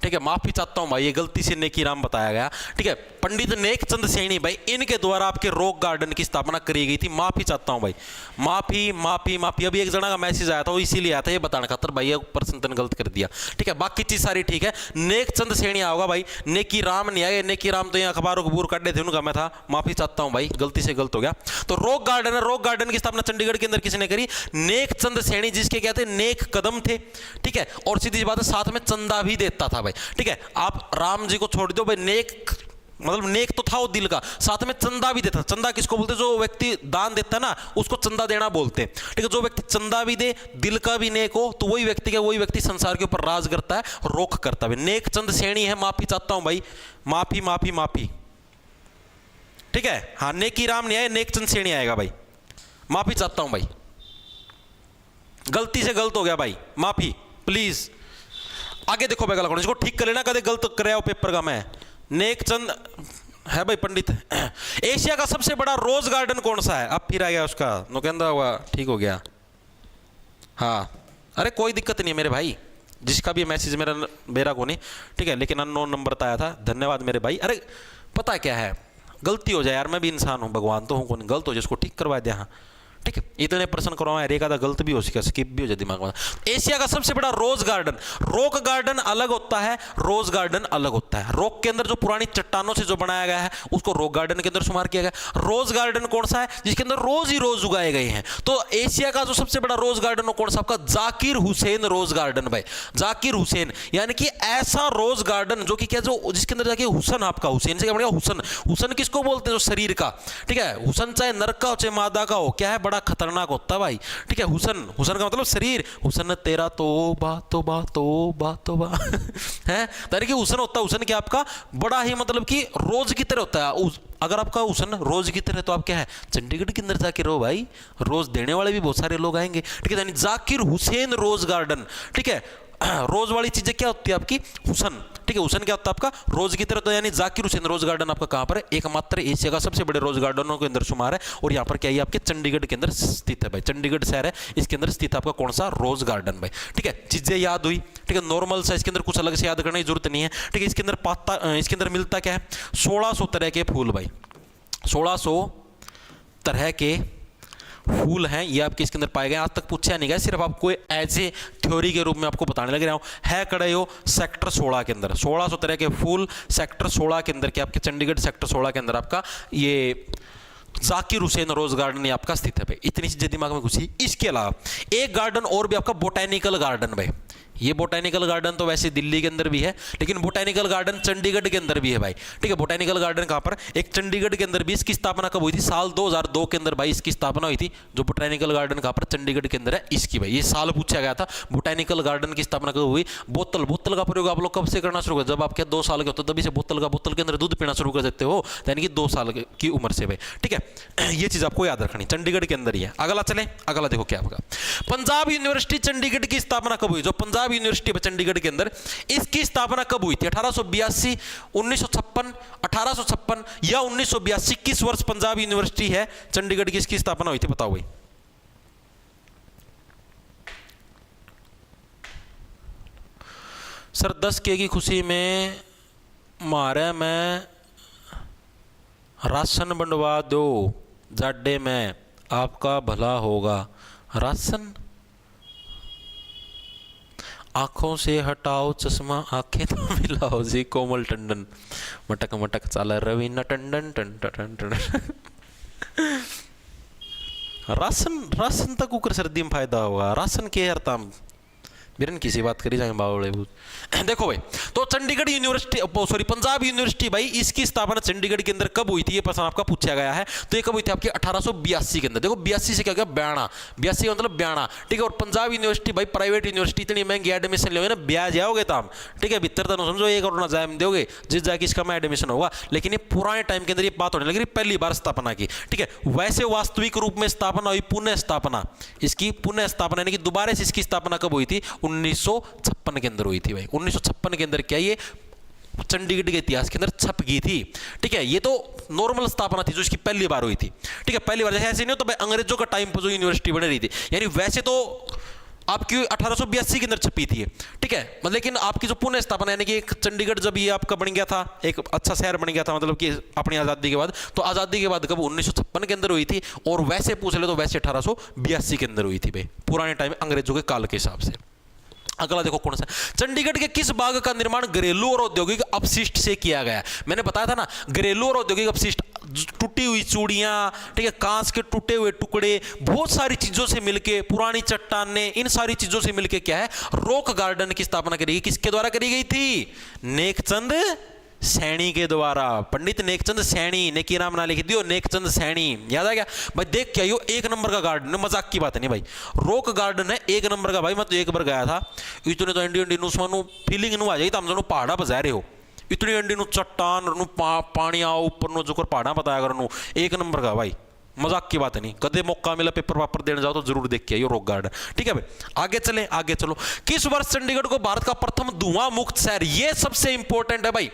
[SPEAKER 1] ठीक है, माफी चाहता हूं भाई, ये गलती से नेकीराम बताया गया। ठीक है, पंडित नेकचंद सेणी भाई, इनके द्वारा आपके रॉक गार्डन की स्थापना करी गई थी। माफी चाहता हूं भाई, माफी माफी माफी। अभी एक जना का मैसेज आया था, वो इसीलिए आया था, ये बताने खातर भाई, पर्सन तन गलत कर दिया। ठीक है, बाकी चीज सारी ठीक है, नेकचंद सेणी आओगा भाई, नेकीराम नहीं आए। नेकीराम तो ये अखबारों को बूर काटे थे, उनका मैं था, माफी चाहता हूं भाई, गलती से गलत हो गया। तो रॉक गार्डन है, रॉक गार्डन की स्थापना चंडीगढ़ के अंदर किसने करी? नेकचंद सेणी, जिसके क्या थे, नेक कदम थे। ठीक है, और सीधी बात है, साथ में चंदा भी देता था भाई। ठीक है, आप राम जी को छोड़ दो भाई, नेक मतलब नेक तो था वो दिल का, साथ में चंदा भी देता। चंदा किसको बोलते? जो व्यक्ति दान देता है ना, उसको चंदा देना बोलते हैं। ठीक है, जो व्यक्ति चंदा भी दे, दिल का भी नेक हो, तो वही व्यक्ति क्या, वही व्यक्ति संसार के ऊपर राज करता है, रोक करता है। नेकचंद सेणी है, माफी चाहता हूं भाई, माफी माफी माफी। ठीक है, हाँ, नेकीराम नहीं आए, नेकचंद सेणी आएगा भाई, माफी चाहता हूं भाई, गलती से गलत हो गया भाई, माफी प्लीज। आगे देखो भाई, गलत इसको ठीक कर लेना, कदे गलत कर हो पेपर का। मैं नेकचंद है भाई पंडित। एशिया का सबसे बड़ा रोज गार्डन कौन सा है? अब फिर आ गया उसका नुकंदा हुआ, ठीक हो गया। हाँ, अरे कोई दिक्कत नहीं है मेरे भाई, जिसका भी मैसेज मेरा को नहीं, ठीक है, लेकिन अननोन नंबर तो आया था, धन्यवाद मेरे भाई। अरे पता है क्या है, गलती हो जाए यार, मैं भी इंसान हूँ, भगवान तो हूँ, कौन गलत हो जाए उसको ठीक करवा दिया। हाँ ठीक है, इतने प्रश्न करवाए, एक आधा गलत भी हो सके, स्किप भी हो जाए दिमाग में। एशिया का सबसे बड़ा रोज गार्डन, रॉक गार्डन अलग होता है, रोज गार्डन अलग होता है। रॉक के अंदर जो पुरानी चट्टानों से जो बनाया गया है, उसको रॉक गार्डन के अंदर शुमार किया गया। रोज गार्डन कौन सा है? जिसके अंदर रोज ही रोज उगाए गए हैं। तो एशिया का जो सबसे बड़ा रोज गार्डन हो कौन सा? आपका जाकिर हुसैन रोज गार्डन भाई, जाकिर हुसैन, यानी कि ऐसा रोज गार्डन जो कि क्या, जो जिसके अंदर जाके हुसन, आपका हुसैन से क्या बढ़िया, हुसन। हुसन किसको बोलते हैं? जो शरीर का, ठीक है, हुसन चाहे नर का हो चाहे मादा का हो, क्या है, बड़ा खतरनाक खतरनाक होता है भाई, ठीक है। हुसन, हुसन का मतलब शरीर, हुसन तेरा तोबा तोबा तोबा तोबा है, यानी कि हुसन होता है। हुसन क्या आपका बड़ा ही मतलब कि रोज की तरह होता है। अगर आपका हुसन रोज की तरह तो आप क्या है, चंडीगढ़ के अंदर जाके रहो भाई, रोज देने वाले भी बहुत सारे लोग आएंगे, ठीक है। यानी जाकिर हुसैन रोज गार्डन, ठीक है। रोज वाली चीजें क्या होती है आपकी, हुसन, ठीक है। हुसन क्या होता है आपका रोज की तरह, तो यानी जाकिर हुसैन रोज गार्डन आपका कहां पर है, एकमात्र एशिया का सबसे बड़े रोज गार्डनों के अंदर शुमार है। और यहाँ पर क्या है, आपके चंडीगढ़ के अंदर स्थित है भाई, चंडीगढ़ शहर है, इसके अंदर स्थित आपका कौन सा, रोज गार्डन भाई, ठीक है। चीजें याद हुई, ठीक है, नॉर्मल सा, इसके अंदर कुछ अलग से याद करने की जरूरत नहीं है, ठीक है। इसके अंदर पाता, इसके अंदर मिलता क्या है, 1600 तरह के फूल भाई, 1600 तरह के फूल हैं ये आपके इसके अंदर पाए गए। आज तक पूछा नहीं गया, सिर्फ आपको एज ए थ्योरी के रूप में आपको बताने लग रहा हूं। है कड़े हो सेक्टर 16 के अंदर, 1600 तरह के फूल सेक्टर 16 के अंदर, के आपके चंडीगढ़ सेक्टर 16 के अंदर आपका ये जाकिर हुसैन रोज गार्डन ये आपका स्थित है भाई। इतनी चीजें दिमाग में घुसी। इसके अलावा एक गार्डन और भी आपका बोटेनिकल गार्डन भाई, ये बोटेनिकल गार्डन तो वैसे दिल्ली के अंदर भी है, लेकिन बोटेनिकल गार्डन चंडीगढ़ के अंदर भी है भाई, ठीक है। बोटेनिकल गार्डन कहां पर, एक चंडीगढ़ के अंदर भी। इसकी स्थापना कब हुई थी, साल 2002 के अंदर भाई इसकी स्थापना हुई थी। जो बोटेनिकल गार्डन कहां पर, चंडीगढ़ के अंदर है इसकी भाई, ये साल पूछा गया था। बोटेनिकल गार्डन की स्थापना कब हुई, बोतल, बोतल का प्रयोग आप लोग कब से करना शुरू कर, जब आपके 2 साल के होते तभी से बोतल के अंदर दूध पीना शुरू कर देते हो, यानी कि 2 साल की उम्र से भाई, ठीक है। ये चीज आपको याद रखनी, चंडीगढ़ के अंदर ही है। अगला चले, अगला देखो क्या होगा, पंजाब यूनिवर्सिटी चंडीगढ़ की स्थापना कब हुई। जो पंजाब यूनिवर्सिटी चंडीगढ़ के अंदर, इसकी स्थापना कब हुई थी, 1882, 1956, 1856 या 1982, किस वर्ष पंजाब यूनिवर्सिटी है चंडीगढ़ की इसकी स्थापना हुई थी, बताओ भाई। सर 10K की खुशी में मारे में राशन बंटवा दो जाडे में, आपका भला होगा। राशन, आंखों से हटाओ चश्मा, आंखें तो मिलाओ जी, कोमल टंडन। मटक मटक चाला रवीना टंडन टन टन टन। राशन, राशन तक कुकर सर्दी में फायदा होगा, राशन के यार ताम बिरन किसी बात करी जाए बावड़े भूत। देखो भाई, तो Chandigarh university, sorry Punjab university भाई, इसकी स्थापना चंडीगढ़ के अंदर कब हुई थी, ये प्रश्न आपका पूछा गया है। तो ये कब हुई थी आपकी 1882 के अंदर। देखो 82 से क्या गया, 92, 82 का मतलब 92, ठीक है। और पंजाब यूनिवर्सिटी भाई प्राइवेट यूनिवर्सिटी, इतनी महंगी एडमिशन ले ना, ब्याज जाओगे ताम, ठीक है। भीतर तो समझो 1 करोड़ जाम दोगे जिस जाके इसका में एडमिशन होगा। लेकिन ये पुराने टाइम के अंदर ये बात होने लगी, पहली बार स्थापना की, ठीक है। वैसे वास्तविक रूप में स्थापना हुई, पुनः स्थापना, इसकी पुनः स्थापना यानी कि दोबारा से इसकी स्थापना कब हुई थी, 1956 के अंदर हुई थी भाई। 1956 के अंदर क्या ये चंडीगढ़ के इतिहास के अंदर छप गई थी, ठीक है। ये तो नॉर्मल स्थापना थी जो इसकी पहली बार हुई थी, ठीक है। पहली बार ऐसे नहीं हो तो भाई अंग्रेजों का टाइम पर जो यूनिवर्सिटी बन रही थी, यानी वैसे तो आपकी 1882 के अंदर छपी थी, ठीक है। मतलब लेकिन आपकी जो पुनः स्थापना यानी कि एक चंडीगढ़ जब ये आपका बन गया था, एक अच्छा शहर बन गया था, मतलब कि अपनी आज़ादी के बाद, तो आज़ादी के बाद कब 1956 के अंदर हुई थी। और वैसे पूछ ले तो वैसे 1882 के अंदर हुई थी भाई, पुराने टाइम अंग्रेजों के काल के हिसाब से। अगला देखो कौन सा, चंडीगढ़ के किस बाग का निर्माण घरेलू और औद्योगिक अपशिष्ट से किया गया। मैंने बताया था ना, घरेलू और औद्योगिक अपशिष्ट, टूटी हुई चूड़ियां, ठीक है, कांच के टूटे हुए टुकड़े, बहुत सारी चीजों से मिलके, पुरानी चट्टानें, इन सारी चीजों से मिलके क्या है, रॉक गार्डन की स्थापना करी गई। किसके द्वारा करी गई थी, नेकचंद सैनी के द्वारा। पंडित नेकचंद सैनी ने की नाम ना लिख दियो, नेकचंद सैनी, याद आ गया भाई। देख क्या यो 1 नंबर का गार्डन है, मजाक की बात नहीं भाई, रॉक गार्डन है 1 नंबर का भाई। मैं तो एक बार गया था, इतने तो इंडियन नुस्मानु फीलिंग नु आ जाई, तुम दोनों पहाड़ा पर जा रहे हो, इतनी अंडी नु चट्टान नु पानी आओ ऊपर नु जो पहाड़ा बताया कर नु, 1 नंबर का भाई, मजाक की बात नहीं। कदे मौका मिला पेपर वापर देने जाओ तो जरूर देख के आइए रॉक गार्डन, ठीक है भाई। आगे चलें, आगे चलो। किस वर्ष चंडीगढ़ को भारत का प्रथम धुआं मुक्त शहर, ये सबसे इंपॉर्टेंट है भाई,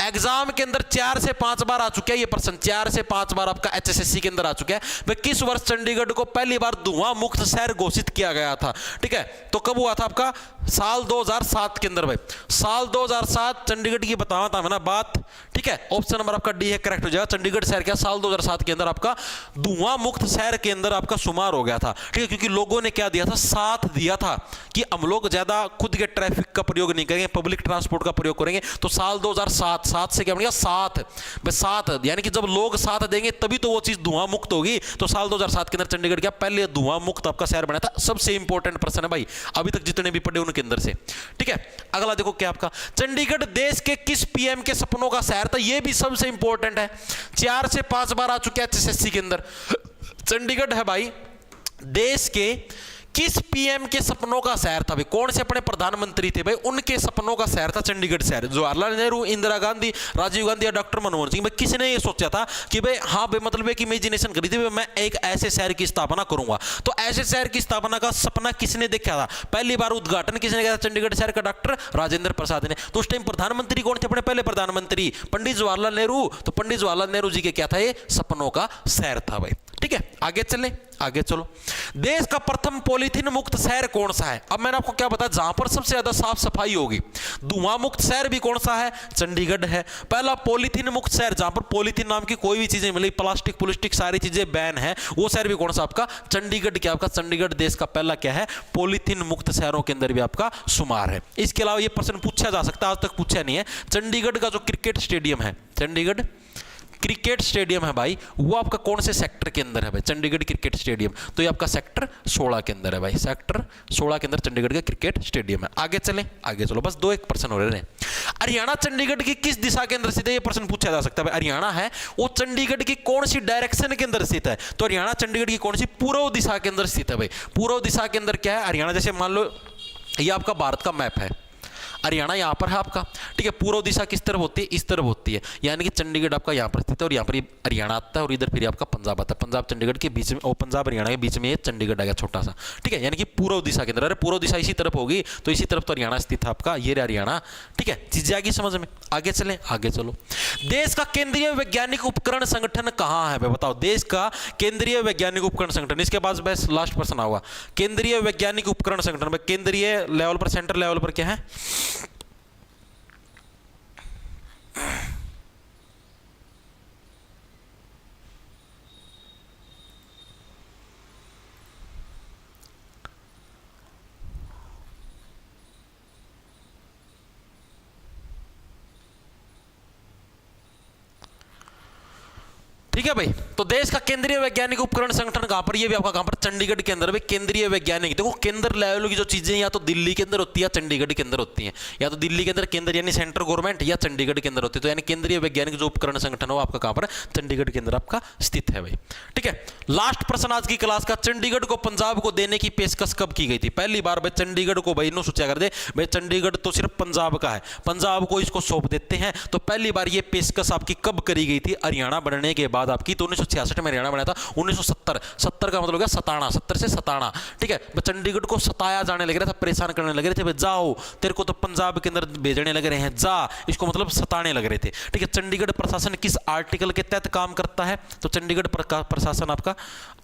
[SPEAKER 1] एग्जाम के अंदर 4 से 5 बार आ चुका है ये प्रश्न, 4 से 5 बार आपका HSSC के अंदर आ चुका है भाई। किस वर्ष चंडीगढ़ को पहली बार धुआं मुक्त शहर घोषित किया गया था, ठीक है। तो कब हुआ था आपका, साल 2007 के अंदर भाई, साल 2007 चंडीगढ़ की बतावा था ना बात, ठीक है। ऑप्शन नंबर आपका डी है, करेक्ट हो जाएगा। चंडीगढ़ शहर क्या साल 2007 के अंदर आपका धुआं मुक्त शहर के अंदर आपका शुमार हो गया था, ठीक है। क्योंकि लोगों ने क्या दिया था, साथ दिया था कि हम लोग ज्यादा खुद के ट्रैफिक का प्रयोग नहीं करेंगे, पब्लिक ट्रांसपोर्ट का प्रयोग करेंगे। तो साल 2007, 7 से क्या बनेगा, साथ, यानी कि जब लोग साथ देंगे तभी तो वो चीज धुआं मुक्त होगी। तो साल 2007 के अंदर चंडीगढ़ क्या पहले धुआं मुक्त आपका शहर बना था। सबसे इंपॉर्टेंट प्रश्न है भाई, अभी तक जितने भी पढ़े उनके अंदर से, ठीक है। अगला देखो क्या आपका, चंडीगढ़ देश के किस PM के सपनों का शहर था, यह भी सबसे इंपॉर्टेंट है, 4 से 5 बार आ चुके हैं HSSC के अंदर। चंडीगढ़ है भाई देश के किस पीएम के सपनों का शहर था भाई? कौन से अपने प्रधानमंत्री थे भाई, उनके सपनों का शहर था चंडीगढ़ शहर। जवाहरलाल नेहरू, इंदिरा गांधी, राजीव गांधी या डॉक्टर मनमोहन सिंह, भाई किसने ये सोचा था कि भाई हाँ भाई मतलब एक इमेजिनेशन करी थी भाई मैं एक ऐसे शहर की स्थापना करूंगा? तो ऐसे शहर की स्थापना का सपना किसने देखा था? पहली बार उद्घाटन किसने किया था चंडीगढ़ शहर का? डॉक्टर राजेंद्र प्रसाद ने। तो उस टाइम प्रधानमंत्री कौन थे अपने पहले प्रधानमंत्री? पंडित जवाहरलाल नेहरू। तो पंडित जवाहरलाल नेहरू जी के क्या था, ये सपनों का शहर था भाई। ठीक है, आगे चले, आगे चलो। देश का प्रथम पॉलीथीन मुक्त शहर कौन सा है? अब मैंने आपको क्या बताया, जहां पर सबसे ज्यादा साफ सफाई होगी। धुआं मुक्त शहर भी कौन सा है? चंडीगढ़ है। पहला पॉलीथीन मुक्त शहर, जहां पर पॉलीथीन नाम की कोई भी चीजें मिली, प्लास्टिक पुलिस्टिक सारी चीजें बैन है, वो शहर भी कौन सा? आपका चंडीगढ़। क्या आपका चंडीगढ़ देश का पहला क्या है, पॉलीथीन मुक्त शहरों के अंदर भी आपका शुमार है। इसके अलावा ये प्रश्न पूछा जा सकता है, आज तक पूछा नहीं है। चंडीगढ़ का जो क्रिकेट स्टेडियम है, चंडीगढ़ क्रिकेट स्टेडियम है भाई, वो आपका कौन से सेक्टर के अंदर है भाई? चंडीगढ़ क्रिकेट स्टेडियम, तो ये आपका सेक्टर 16 के अंदर है भाई। सेक्टर 16 के अंदर चंडीगढ़ का क्रिकेट स्टेडियम है। आगे चलें, आगे चलो, बस 2-1 प्रश्न हो रहे हैं। हरियाणा चंडीगढ़ की किस दिशा के अंदर स्थित है? ये प्रश्न पूछा जा सकता है भाई। हरियाणा है वो चंडीगढ़ की कौन सी डायरेक्शन के अंदर स्थित है? तो हरियाणा चंडीगढ़ की कौन सी पूर्व दिशा के अंदर स्थित है भाई। पूर्व दिशा के अंदर क्या है हरियाणा? जैसे मान लो ये आपका भारत का मैप है, हरियाणा यहाँ पर है आपका, ठीक है। पूर्व दिशा किस तरफ होती है? इस तरफ होती है, यानी कि चंडीगढ़ आपका यहाँ पर स्थित है और यहाँ पर हरियाणा आता है और इधर फिर आपका पंजाब आता है। पंजाब चंडीगढ़ के बीच में और पंजाब हरियाणा के बीच में ये चंडीगढ़ आ गया छोटा सा, ठीक है। यानी कि पूर्व दिशा के अंदर। अरे पूर्व दिशा इसी तरफ होगी तो इसी तरफ तो हरियाणा स्थित है आपका, ये हरियाणा, ठीक है। चीजें आगे समझ में, आगे चलें, आगे चलो। देश का केंद्रीय वैज्ञानिक उपकरण संगठन कहाँ है भाई? बताओ, देश का केंद्रीय वैज्ञानिक उपकरण संगठन। इसके बाद बस लास्ट प्रश्न होगा, केंद्रीय वैज्ञानिक उपकरण संगठन। केंद्रीय लेवल पर, सेंट्रल लेवल पर क्या है? ठीक है भाई। तो देश का केंद्रीय वैज्ञानिक उपकरण संगठन कहां पर? ये भी आपका कहां पर? चंडीगढ़ के अंदर भाई। केंद्रीय वैज्ञानिक, देखो केंद्र लेवल की जो चीजें या तो दिल्ली के अंदर होती है या चंडीगढ़ के अंदर होती हैं, या तो दिल्ली के अंदर केंद्र यानी सेंट्रल गवर्नमेंट, या चंडीगढ़ के अंदर होती है। तो यानी केंद्रीय वैज्ञानिक जो उपकरण संगठन हो आपका कहां पर? चंडीगढ़ के अंदर आपका स्थित है भाई। ठीक है, लास्ट प्रश्न आज की क्लास का, चंडीगढ़ को पंजाब को देने की पेशकश कब की गई थी? पहली बार भाई चंडीगढ़ को, भाई इन्हों सोचा कर दे भाई चंडीगढ़ तो सिर्फ पंजाब का है, पंजाब को इसको सौंप देते हैं। तो पहली बार ये पेशकश आपकी कब करी गई थी? हरियाणा बनने के बाद आपकी। तो 1966 में हरियाणा बना था। 1970 का मतलब हो गया सताना, 70 से सताना, ठीक है। चंडीगढ़ को सताया जाने लग रहा था, परेशान करने लग रहे थे, भाई जाओ तेरे को तो पंजाब के अंदर भेजने लग रहे हैं, जा, इसको मतलब सताने लग रहे थे, ठीक है। चंडीगढ़ प्रशासन किस आर्टिकल के तहत काम करता है? तो चंडीगढ़ प्रशासन आपका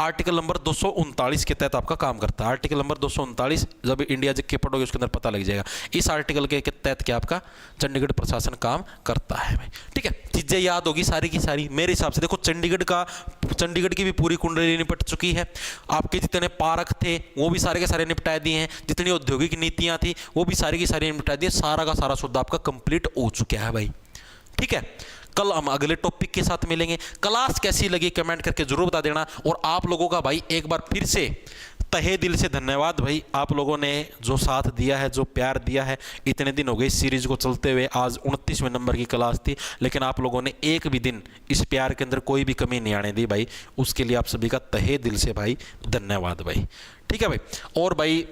[SPEAKER 1] आर्टिकल नंबर 239 के तहत आपका काम करता है। आर्टिकल नंबर 239, जब इंडिया के पढ़ोगे उसके अंदर पता लग जाएगा। इस आर्टिकल के तहत क्या आपका चंडीगढ़ प्रशासन काम करता है भाई, ठीक है। चीजें याद होगी सारी की सारी मेरे हिसाब से। देखो चंडीगढ़ की भी पूरी कुंडली निपट चुकी है। आपके जितने पार्क थे वो भी सारे के सारे निपटा दिए हैं, जितनी औद्योगिक नीतियां थी वो भी सारी की सारी निपटा दी है। सारा का सारा सौदा आपका कंप्लीट हो चुका है भाई, ठीक है। कल हम अगले टॉपिक के साथ मिलेंगे। क्लास कैसी लगी कमेंट करके जरूर बता देना। और आप लोगों का भाई एक बार फिर से तहे दिल से धन्यवाद भाई, आप लोगों ने जो साथ दिया है, जो प्यार दिया है। इतने दिन हो गए इस सीरीज को चलते हुए, आज 29वें नंबर की क्लास थी, लेकिन आप लोगों ने एक भी दिन इस प्यार के अंदर कोई भी कमी नहीं आने दी भाई। उसके लिए आप सभी का तहे दिल से भाई धन्यवाद भाई, ठीक है भाई। और भाई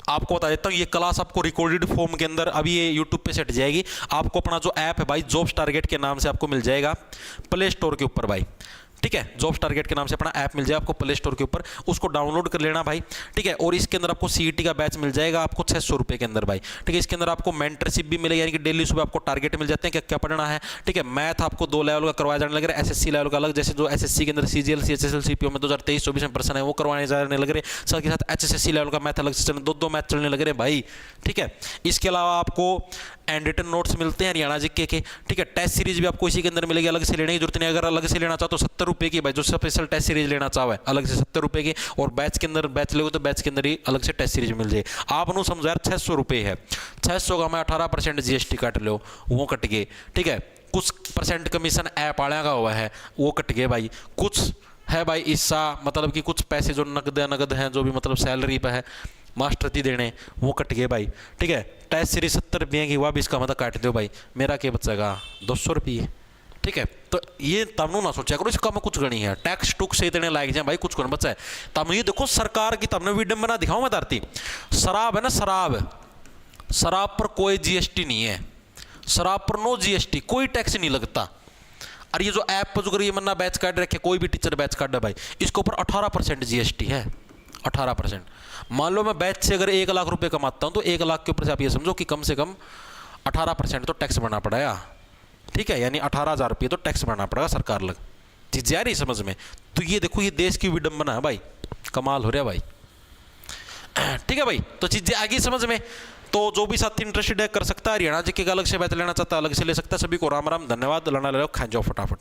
[SPEAKER 1] आपको बता देता हूँ, ये क्लास आपको रिकॉर्डेड फॉर्म के अंदर अभी ये यूट्यूब पे सेट जाएगी। आपको अपना जो ऐप है भाई जॉब्स टारगेट के नाम से आपको मिल जाएगा प्ले स्टोर के ऊपर भाई, ठीक है। जॉब्स टारगेट के नाम से अपना ऐप मिल जाएगा आपको प्ले स्टोर के ऊपर, उसको डाउनलोड कर लेना भाई, ठीक है। और इसके अंदर आपको सीईटी का बैच मिल जाएगा आपको 600 रुपये के अंदर भाई, ठीक है। इसके अंदर आपको मेंटरशिप भी मिलेगी, यानी कि डेली सुबह आपको टारगेट मिल जाते हैं क्या क्या पढ़ना है, ठीक है। मैथ आपको 2 लेवल का करवाया जाने लग रहा है, एसएससी लेवल का अलग, जैसे जो एसएससी के अंदर सीजीएल सीएचएसएल सीपीओ में 2023-24 में प्रश्न है वो करवाने जाने लग रहे, साथ के साथ एचएसएससी लेवल का मैथ अलग से 2 मैथ चलने लग रहे भाई, ठीक है। इसके अलावा आपको एंड रिटन नोट्स मिलते हैं हरियाणा जीके के, ठीक है। टेस्ट सीरीज भी आपको इसी के अंदर मिलेगी, अलग से लेने की जरूरत नहीं। अगर अलग से लेना चाहो तो 70 रुपये की भाई, जो स्पेशल टेस्ट सीरीज लेना चाहो है अलग से 70 रुपये की, और बैच के अंदर बैच लोगे तो बैच के अंदर ही अलग से टेस्ट सीरीज मिल जाएगी। आप नु समझो यार 600 रुपये है, 600 का मैं 18% जीएसटी काट लो, वो कट गए, ठीक है। कुछ परसेंट कमीशन ऐप वाले का हुआ है वो कट गए भाई, कुछ है भाई हिस्सा, मतलब कि कुछ पैसे जो नगद हैं जो भी मतलब सैलरी पे है मास्टर ती देने वो कट गए भाई, ठीक है। टेस्ट सीरीज 70 रुपये की, वह भी इसका मतलब काट दो भाई, मेरा क्या बचेगा 200 रुपये, ठीक है। तो ये तमनु ना सोचा करो इसका मैं कुछ गणी है टैक्स टुक्स से इतने लायक जाए भाई कुछ कौन बचा है। तम ये देखो सरकार की तमने विडंबना दिखाऊं मैं धरती। शराब है ना, शराब पर कोई जीएसटी नहीं है, शराब पर नो जीएसटी, कोई टैक्स नहीं लगता। और ये जो ऐप पर जो ये मन्ना बैच कार्ड रखे, कोई भी टीचर बैच कार्ड है भाई, इसके ऊपर 18% जीएसटी है, 18%। मान लो मैं बैच से अगर 1 लाख रुपए कमाता हूं तो 1 लाख के ऊपर से आप ये समझो कि कम से कम 18% तो टैक्स भरना पड़ेगा, ठीक है। यानी 18,000 रुपये तो टैक्स भरना पड़ेगा सरकार लग। चीज़ आ रही समझ में। तो ये देखो ये देश की विडंबना है भाई, कमाल हो रहा है भाई, ठीक है भाई। तो चीज़ें आ गई समझ में। तो जो भी साथी इंटरेस्टेड है कर सकता है, हरियाणा जी के अलग से बैच लेना चाहता है अलग से ले सकता है। सभी को राम राम, धन्यवाद। लड़ा ले लो, खा जाओ फटाफट।